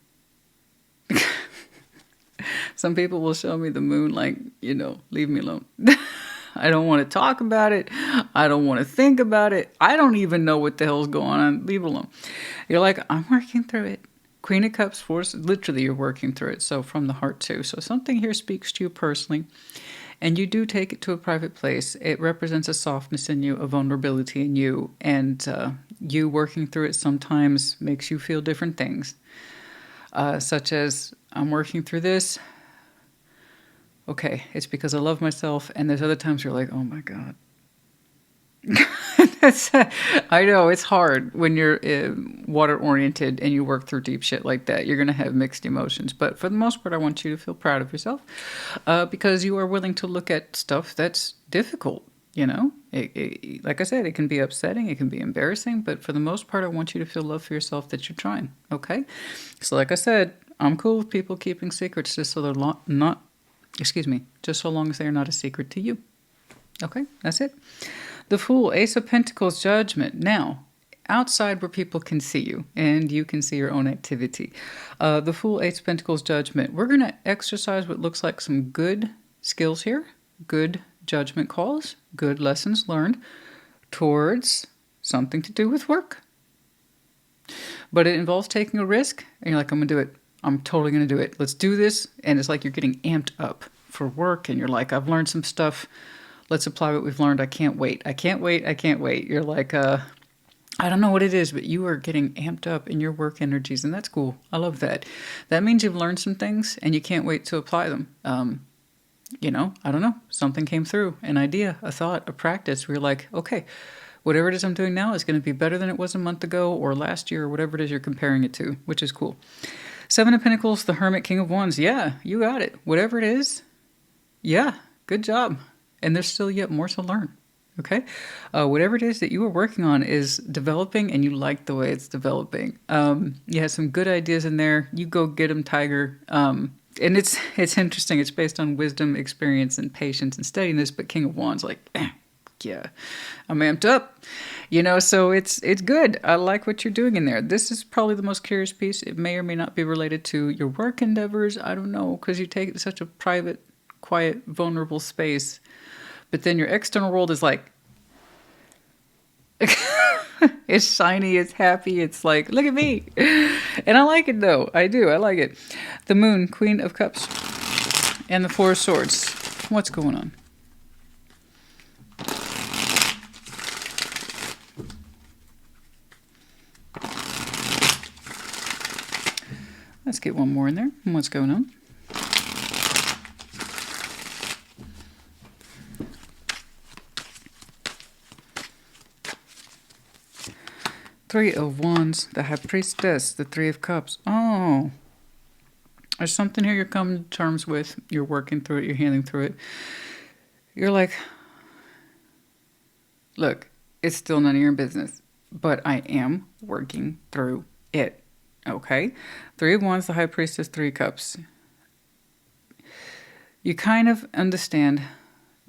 [SPEAKER 1] Some people will show me the moon like, you know, leave me alone. I don't want to talk about it. I don't want to think about it. I don't even know what the hell's going on. Leave it alone. You're like, I'm working through it. Queen of Cups, force, literally you're working through it. So from the heart too. So something here speaks to you personally. And you do take it to a private place. It represents a softness in you, a vulnerability in you. And you working through it sometimes makes you feel different things. Such as, I'm working through this. Okay, it's because I love myself. And there's other times you're like, oh my God. I know, it's hard when you're water-oriented and you work through deep shit like that. You're going to have mixed emotions. But for the most part, I want you to feel proud of yourself because you are willing to look at stuff that's difficult, you know? Like I said, it can be upsetting, it can be embarrassing, but for the most part, I want you to feel love for yourself that you're trying, okay? So like I said, I'm cool with people keeping secrets just so they're not, just so long as they're not a secret to you. Okay, that's it. The Fool, Ace of Pentacles, Judgment. Now, outside where people can see you and you can see your own activity. The Fool, Ace of Pentacles, Judgment. We're going to exercise what looks like some good skills here, good judgment calls, good lessons learned towards something to do with work. But it involves taking a risk, and you're like, I'm going to do it. I'm totally going to do it. Let's do this. And it's like you're getting amped up for work, and you're like, I've learned some stuff. Let's apply what we've learned. I can't wait. I can't wait. I can't wait. You're like, I don't know what it is, but you are getting amped up in your work energies, and that's cool. I love that. That means you've learned some things, and you can't wait to apply them. You know, I don't know. Something came through, an idea, a thought, a practice where you're like, okay, whatever it is I'm doing now is going to be better than it was a month ago or last year or whatever it is you're comparing it to, which is cool. Seven of Pentacles, the Hermit, King of Wands. Yeah, you got it. Whatever it is, yeah, good job. And there's still yet more to learn, okay? Whatever it is that you are working on is developing, and you like the way it's developing. You have some good ideas in there. You go get them, Tiger. And it's interesting. It's based on wisdom, experience, and patience and steadiness, but King of Wands, like, yeah, I'm amped up. You know, so it's good. I like what you're doing in there. This is probably the most curious piece. It may or may not be related to your work endeavors. I don't know, because you take such a private, quiet, vulnerable space. But then your external world is like, it's shiny, it's happy, it's like, look at me. And I like it though. I do. I like it. The Moon, Queen of Cups, and the Four of Swords. What's going on? Let's get one more in there. What's going on? Three of Wands, the High Priestess, the Three of Cups. Oh, there's something here you're coming to terms with. You're working through it. You're healing through it. You're like, look, it's still none of your business, but I am working through it. Okay? Three of Wands, the High Priestess, Three of Cups. You kind of understand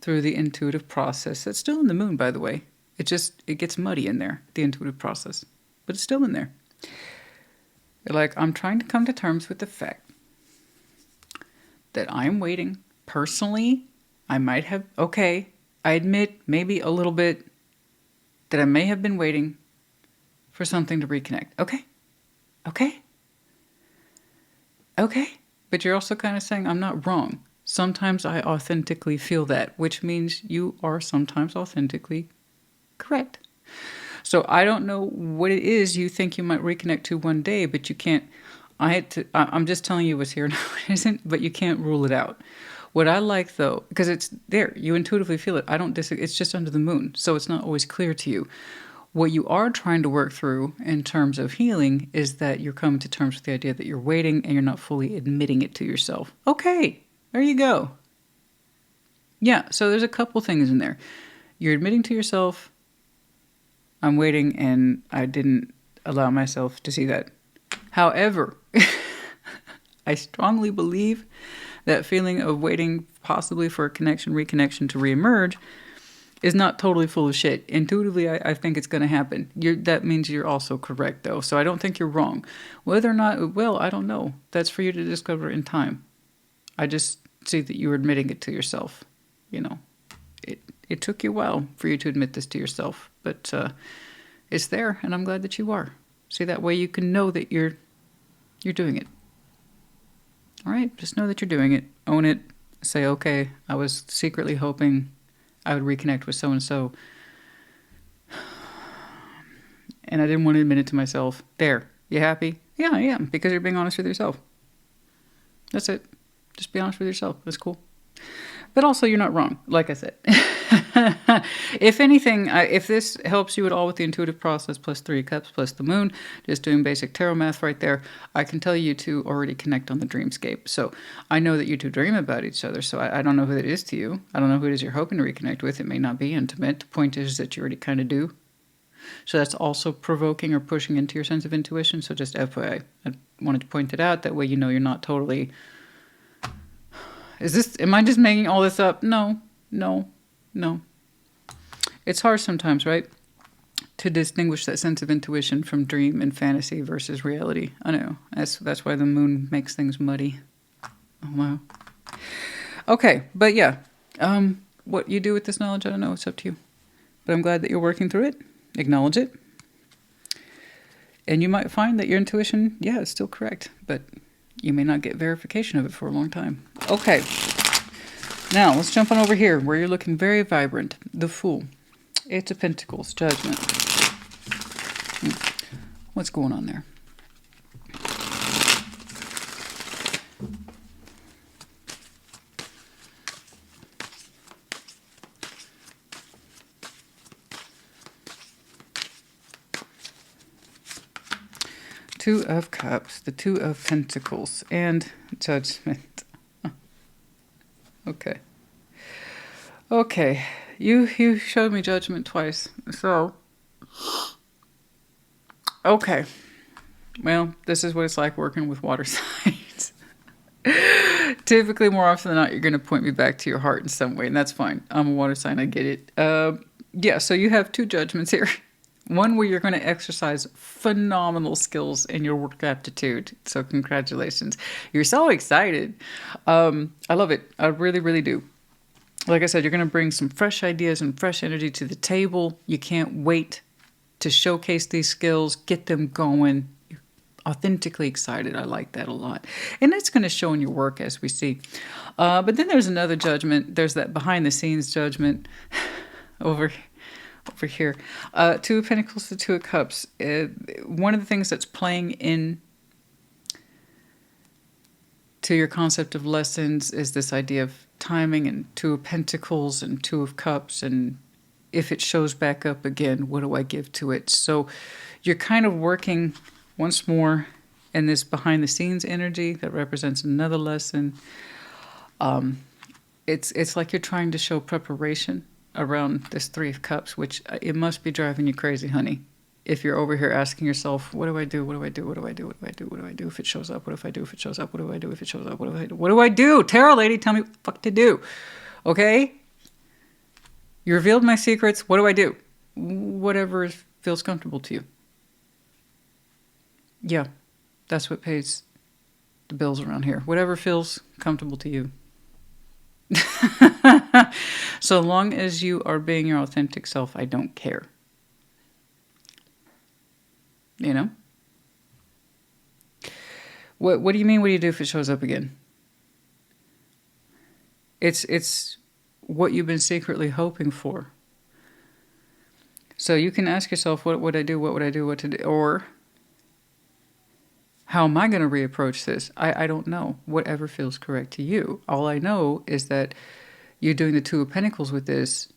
[SPEAKER 1] through the intuitive process. That's still in the Moon, by the way. It gets muddy in there, the intuitive process, but it's still in there. You're like, I'm trying to come to terms with the fact that I'm waiting. Personally, I might have, okay, I admit maybe a little bit that I may have been waiting for something to reconnect. Okay. But you're also kind of saying, I'm not wrong. Sometimes I authentically feel that, which means you are sometimes authentically correct. So I don't know what it is you think you might reconnect to one day, but you can't. I'm just telling you what's here now. It isn't, but you can't rule it out. What I like though, because it's there, you intuitively feel it. I don't disagree. It's just under the Moon, so it's not always clear to you. What you are trying to work through in terms of healing is that you're coming to terms with the idea that you're waiting and you're not fully admitting it to yourself. Okay, there you go. Yeah, so there's a couple things in there. You're admitting to yourself, I'm waiting, and I didn't allow myself to see that. However, I strongly believe that feeling of waiting possibly for a connection, reconnection to reemerge is not totally full of shit. Intuitively, I think it's going to happen. That means you're also correct, though. So I don't think you're wrong. Whether or not it will, I don't know. That's for you to discover in time. I just see that you're admitting it to yourself. You know, it took you a while for you to admit this to yourself, but it's there, and I'm glad that you are. See, that way you can know that you're doing it. All right, just know that you're doing it. Own it. Say, okay, I was secretly hoping I would reconnect with so-and-so, and I didn't want to admit it to myself. There. You happy? Yeah, I am, because you're being honest with yourself. That's it. Just be honest with yourself. That's cool. But also, you're not wrong, like I said. If anything, if this helps you at all with the intuitive process, plus 3 cups, plus the moon, just doing basic tarot math right there, I can tell you two already connect on the dreamscape. So I know that you two dream about each other, so I don't know who that is to you. I don't know who it is you're hoping to reconnect with. It may not be intimate. The point is that you already kind of do. So that's also provoking or pushing into your sense of intuition. So just FYI, I wanted to point it out. That way you know you're not totally... Am I just making all this up? No. It's hard sometimes, right? To distinguish that sense of intuition from dream and fantasy versus reality. I know. That's why the moon makes things muddy. Oh, wow. Okay, but yeah. What you do with this knowledge, I don't know. It's up to you. But I'm glad that you're working through it. Acknowledge it. And you might find that your intuition, yeah, is still correct. But you may not get verification of it for a long time. Okay. Now, let's jump on over here where you're looking very vibrant. The Fool. 8 of Pentacles. Judgment. What's going on there? Two of Cups, the 2 of Pentacles, and Judgment. Okay. Okay. You showed me Judgment twice. So, okay. Well, this is what it's like working with water signs. Typically, more often than not, you're going to point me back to your heart in some way, and that's fine. I'm a water sign. I get it. Yeah, so you have 2 judgments here. One where you're going to exercise phenomenal skills in your work aptitude. So congratulations. You're so excited. I love it. I really, really do. Like I said, you're going to bring some fresh ideas and fresh energy to the table. You can't wait to showcase these skills, get them going. You're authentically excited. I like that a lot. And that's going to show in your work as we see. But then there's another judgment. There's that behind the scenes judgment over here. 2 of Pentacles, the 2 of Cups. One of the things that's playing in to your concept of lessons is this idea of timing and 2 of Pentacles and 2 of Cups. And if it shows back up again, what do I give to it? So you're kind of working once more in this behind the scenes energy that represents another lesson. It's like you're trying to show preparation around this 3 of Cups, which it must be driving you crazy, honey. If you're over here asking yourself, what do I do? What do I do? What do I do? What do I do? What do I do if it shows up? What if I do if it shows up? What do I do if it shows up? What do I do? What do I do? Tarot lady, tell me what the fuck to do. Okay? You revealed my secrets. What do I do? Whatever feels comfortable to you. Yeah, that's what pays the bills around here. Whatever feels comfortable to you. So long as you are being your authentic self, I don't care. You know? What do you mean, what do you do if it shows up again? It's what you've been secretly hoping for. So you can ask yourself, what would I do? What would I do? What to do? Or how am I going to reapproach this? I don't know. Whatever feels correct to you. All I know is that you're doing the 2 of Pentacles with this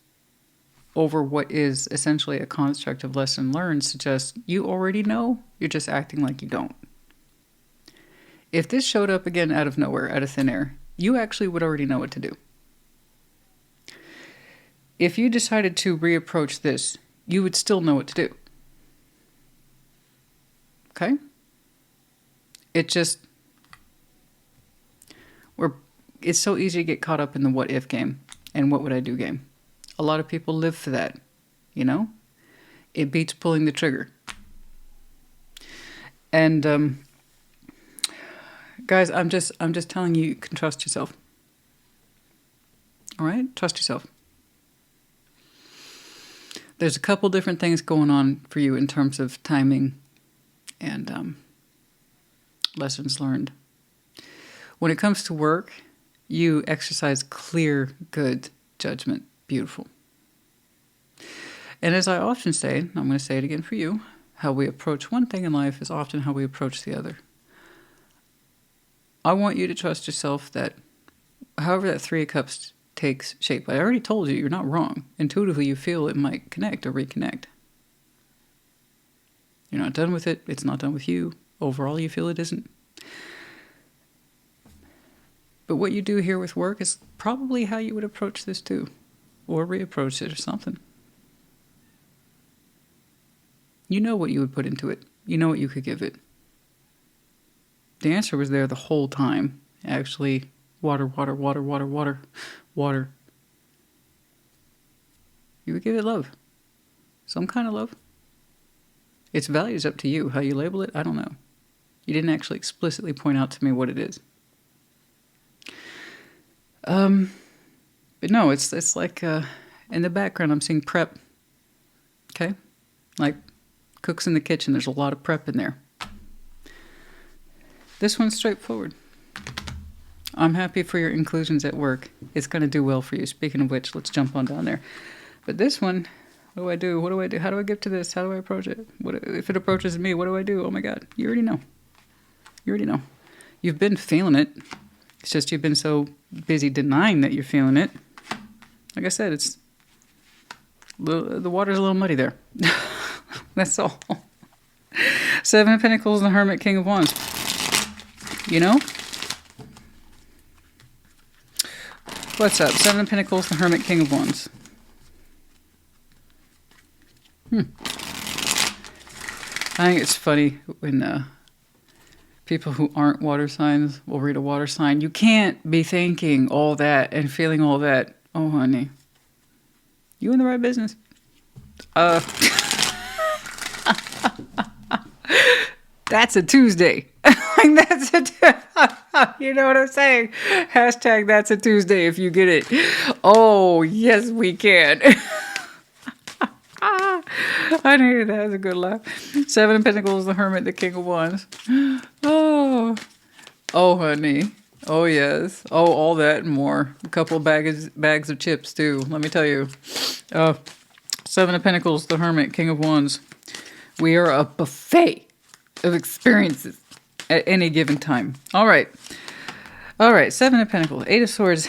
[SPEAKER 1] over what is essentially a construct of lesson learned suggests you already know, you're just acting like you don't. If this showed up again out of nowhere, out of thin air, you actually would already know what to do. If you decided to reapproach this, you would still know what to do. Okay? It just... It's so easy to get caught up in the what if game and what would I do game. A lot of people live for that, you know? It beats pulling the trigger. And Guys, I'm just telling you, you can trust yourself. All right? Trust yourself. There's a couple different things going on for you in terms of timing and lessons learned. When it comes to work, you exercise clear, good judgment. Beautiful. And as I often say, I'm going to say it again for you, how we approach one thing in life is often how we approach the other. I want you to trust yourself that however that Three of Cups takes shape, I already told you, you're not wrong. Intuitively, you feel it might connect or reconnect. You're not done with it. It's not done with you. Overall, you feel it isn't. But what you do here with work is probably how you would approach this too. Or reapproach it or something. You know what you would put into it. You know what you could give it. The answer was there the whole time. Actually, water, water, water, water, water, water. You would give it love. Some kind of love. Its value is up to you. How you label it, I don't know. You didn't actually explicitly point out to me what it is. But no, it's like in the background I'm seeing prep. Okay? Like cooks in the kitchen, there's a lot of prep in there. This one's straightforward. I'm happy for your inclusions at work. It's going to do well for you. Speaking of which, let's jump on down there. But this one, what do I do? What do I do? How do I get to this? How do I approach it? What if it approaches me? What do I do? Oh my God. You already know. You already know. You've been feeling it. It's just you've been so busy denying that you're feeling it. Like I said, it's the water's a little muddy there. That's all. Seven of Pentacles and the Hermit, King of Wands. You know? What's up? Seven of Pentacles, the Hermit, King of Wands. I think it's funny when people who aren't water signs will read a water sign. You can't be thinking all that and feeling all that. Oh, honey. You in the right business. That's a Tuesday. That's a you know what I'm saying? Hashtag that's a Tuesday if you get it. Oh, yes, we can. I knew that was a good laugh. Seven of Pentacles, the Hermit, the King of Wands. Oh, honey. Oh, yes. Oh, all that and more. A couple of bags of chips, too. Let me tell you. Seven of Pentacles, the Hermit, King of Wands. We are a buffet of experiences at any given time. All right. All right. Seven of Pentacles, Eight of Swords,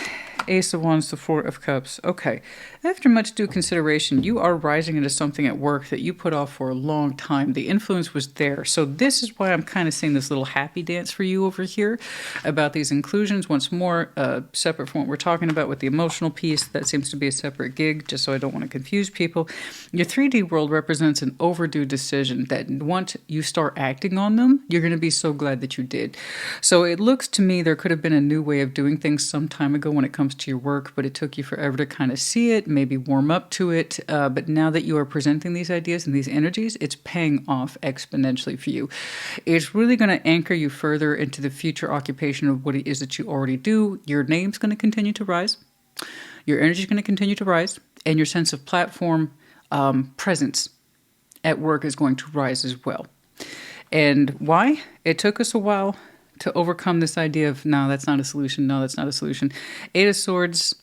[SPEAKER 1] Ace of Wands, the Four of Cups. Okay. After much due consideration, you are rising into something at work that you put off for a long time. The influence was there. So this is why I'm kind of seeing this little happy dance for you over here about these inclusions. Once more, separate from what we're talking about with the emotional piece. That seems to be a separate gig, just so I don't want to confuse people. Your 3D world represents an overdue decision that once you start acting on them, you're going to be so glad that you did. So it looks to me there could have been a new way of doing things some time ago when it comes to your work, but it took you forever to kind of see it, maybe warm up to it. But now that you are presenting these ideas and these energies, it's paying off exponentially for you. It's really going to anchor you further into the future occupation of what it is that you already do. Your name's going to continue to rise. Your energy is going to continue to rise. And your sense of platform presence at work is going to rise as well. And why? It took us a while to overcome this idea of, no, that's not a solution. No, that's not a solution. Eight of Swords,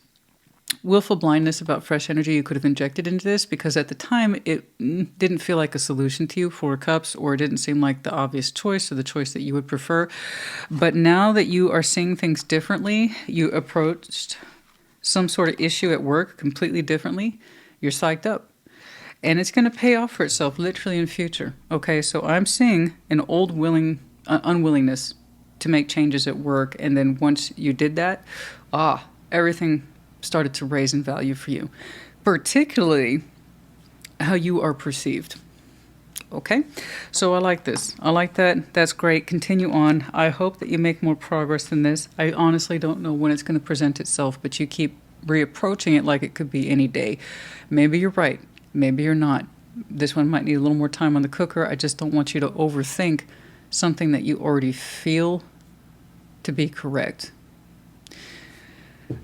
[SPEAKER 1] willful blindness about fresh energy you could have injected into this, because at the time it didn't feel like a solution to you. Four of Cups, or it didn't seem like the obvious choice or the choice that you would prefer. But now that you are seeing things differently, you approached some sort of issue at work completely differently, you're psyched up. And it's going to pay off for itself literally in future. Okay, so I'm seeing an old unwillingness to make changes at work, and then once you did that, everything started to raise in value for you, particularly how you are perceived. Okay, so I like this. I like that. That's great. Continue on. I hope that you make more progress than this. I honestly don't know when it's going to present itself, but you keep reapproaching it like it could be any day. Maybe you're right. Maybe you're not. This one might need a little more time on the cooker. I just don't want you to overthink something that you already feel to be correct.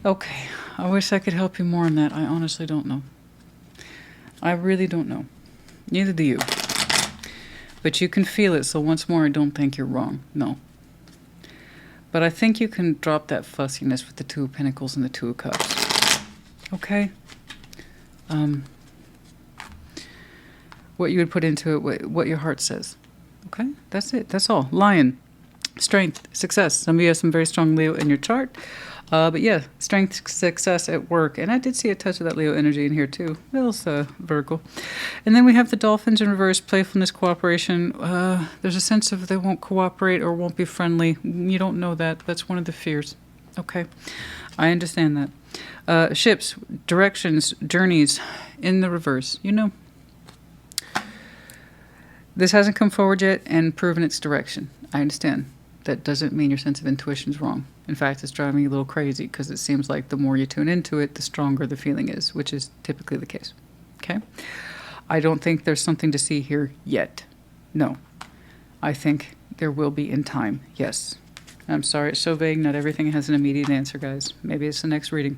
[SPEAKER 1] Okay, I wish I could help you more on that. I honestly don't know. I really don't know. Neither do you. But you can feel it, so once more, I don't think you're wrong. No. But I think you can drop that fussiness with the Two of Pentacles and the Two of Cups. Okay? What you would put into it, what your heart says. Okay? That's it. That's all. Lion. Strength. Success. Some of you have some very strong Leo in your chart. But yeah, strength, success at work. And I did see a touch of that Leo energy in here too. There's Virgo. And then we have the dolphins in reverse, playfulness, cooperation. There's a sense of they won't cooperate or won't be friendly. You don't know that. That's one of the fears. Okay. I understand that. Ships, directions, journeys in the reverse. You know. This hasn't come forward yet and proven its direction. I understand. That doesn't mean your sense of intuition is wrong. In fact, it's driving you a little crazy because it seems like the more you tune into it, the stronger the feeling is, which is typically the case. Okay? I don't think there's something to see here yet. No. I think there will be in time. Yes. I'm sorry, it's so vague. Not everything has an immediate answer, guys. Maybe it's the next reading.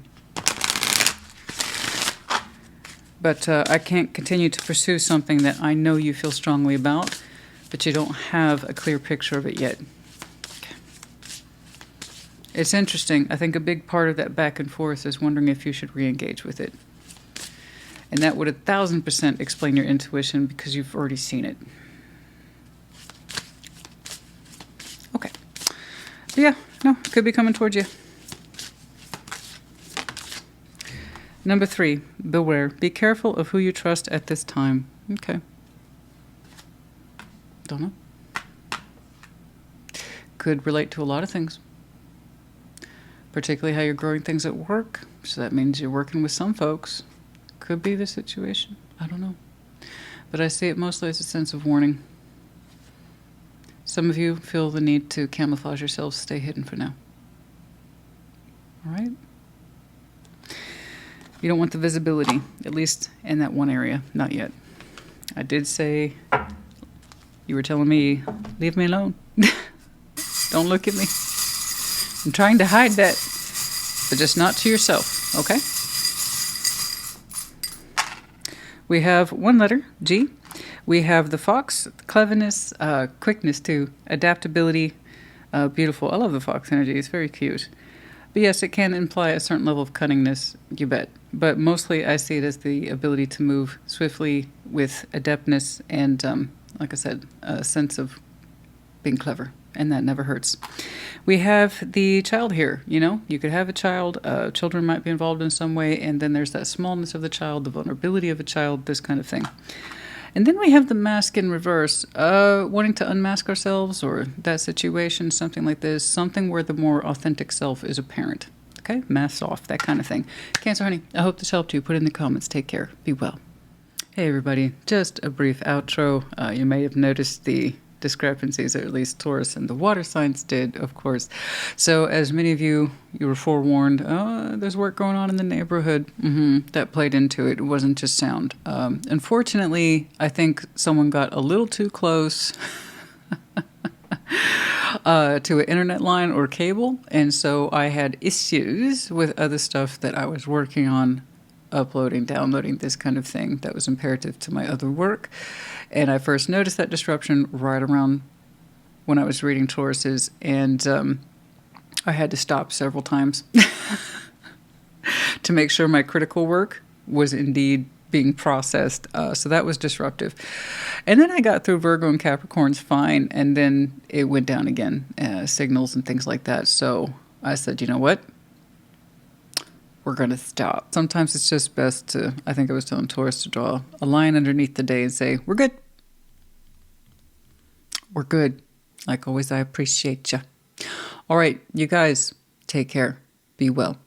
[SPEAKER 1] But I can't continue to pursue something that I know you feel strongly about, but you don't have a clear picture of it yet. Okay. It's interesting. I think a big part of that back and forth is wondering if you should re-engage with it. And that would 1000% explain your intuition because you've already seen it. Okay. But yeah, no, it could be coming towards you. Number 3, beware. Be careful of who you trust at this time. Okay. Don't know. Could relate to a lot of things. Particularly how you're growing things at work. So that means you're working with some folks. Could be the situation. I don't know. But I see it mostly as a sense of warning. Some of you feel the need to camouflage yourselves, stay hidden for now. All right? You don't want the visibility, at least in that one area. Not yet. I did say, you were telling me, leave me alone. Don't look at me. I'm trying to hide that, but just not to yourself, okay? We have one letter, G. We have the fox, cleverness, quickness too, adaptability, beautiful. I love the fox energy. It's very cute. But yes, it can imply a certain level of cunningness, you bet. But mostly I see it as the ability to move swiftly with adeptness and, like I said, a sense of being clever. And that never hurts. We have the child here, you know. You could have a child. Children might be involved in some way. And then there's that smallness of the child, the vulnerability of a child, this kind of thing. And then we have the mask in reverse, wanting to unmask ourselves or that situation, something like this, something where the more authentic self is apparent. Okay, mask off, that kind of thing. Cancer, honey, I hope this helped you. Put it in the comments. Take care. Be well. Hey, everybody. Just a brief outro. You may have noticed the discrepancies, or at least Taurus and the water signs did, of course. So as many of you were forewarned, there's work going on in the neighborhood. That played into it. It wasn't just sound. Unfortunately, I think someone got a little too close to an internet line or cable, and so I had issues with other stuff that I was working on, uploading, downloading, this kind of thing that was imperative to my other work. And I first noticed that disruption right around when I was reading Tauruses, and I had to stop several times to make sure my critical work was indeed being processed. So that was disruptive. And then I got through Virgo and Capricorns fine, and then it went down again, signals and things like that. So I said, you know what? We're going to stop. Sometimes it's just best to, I think I was telling Taurus to draw a line underneath the day and say, we're good. We're good. Like always, I appreciate you. All right, you guys, take care. Be well.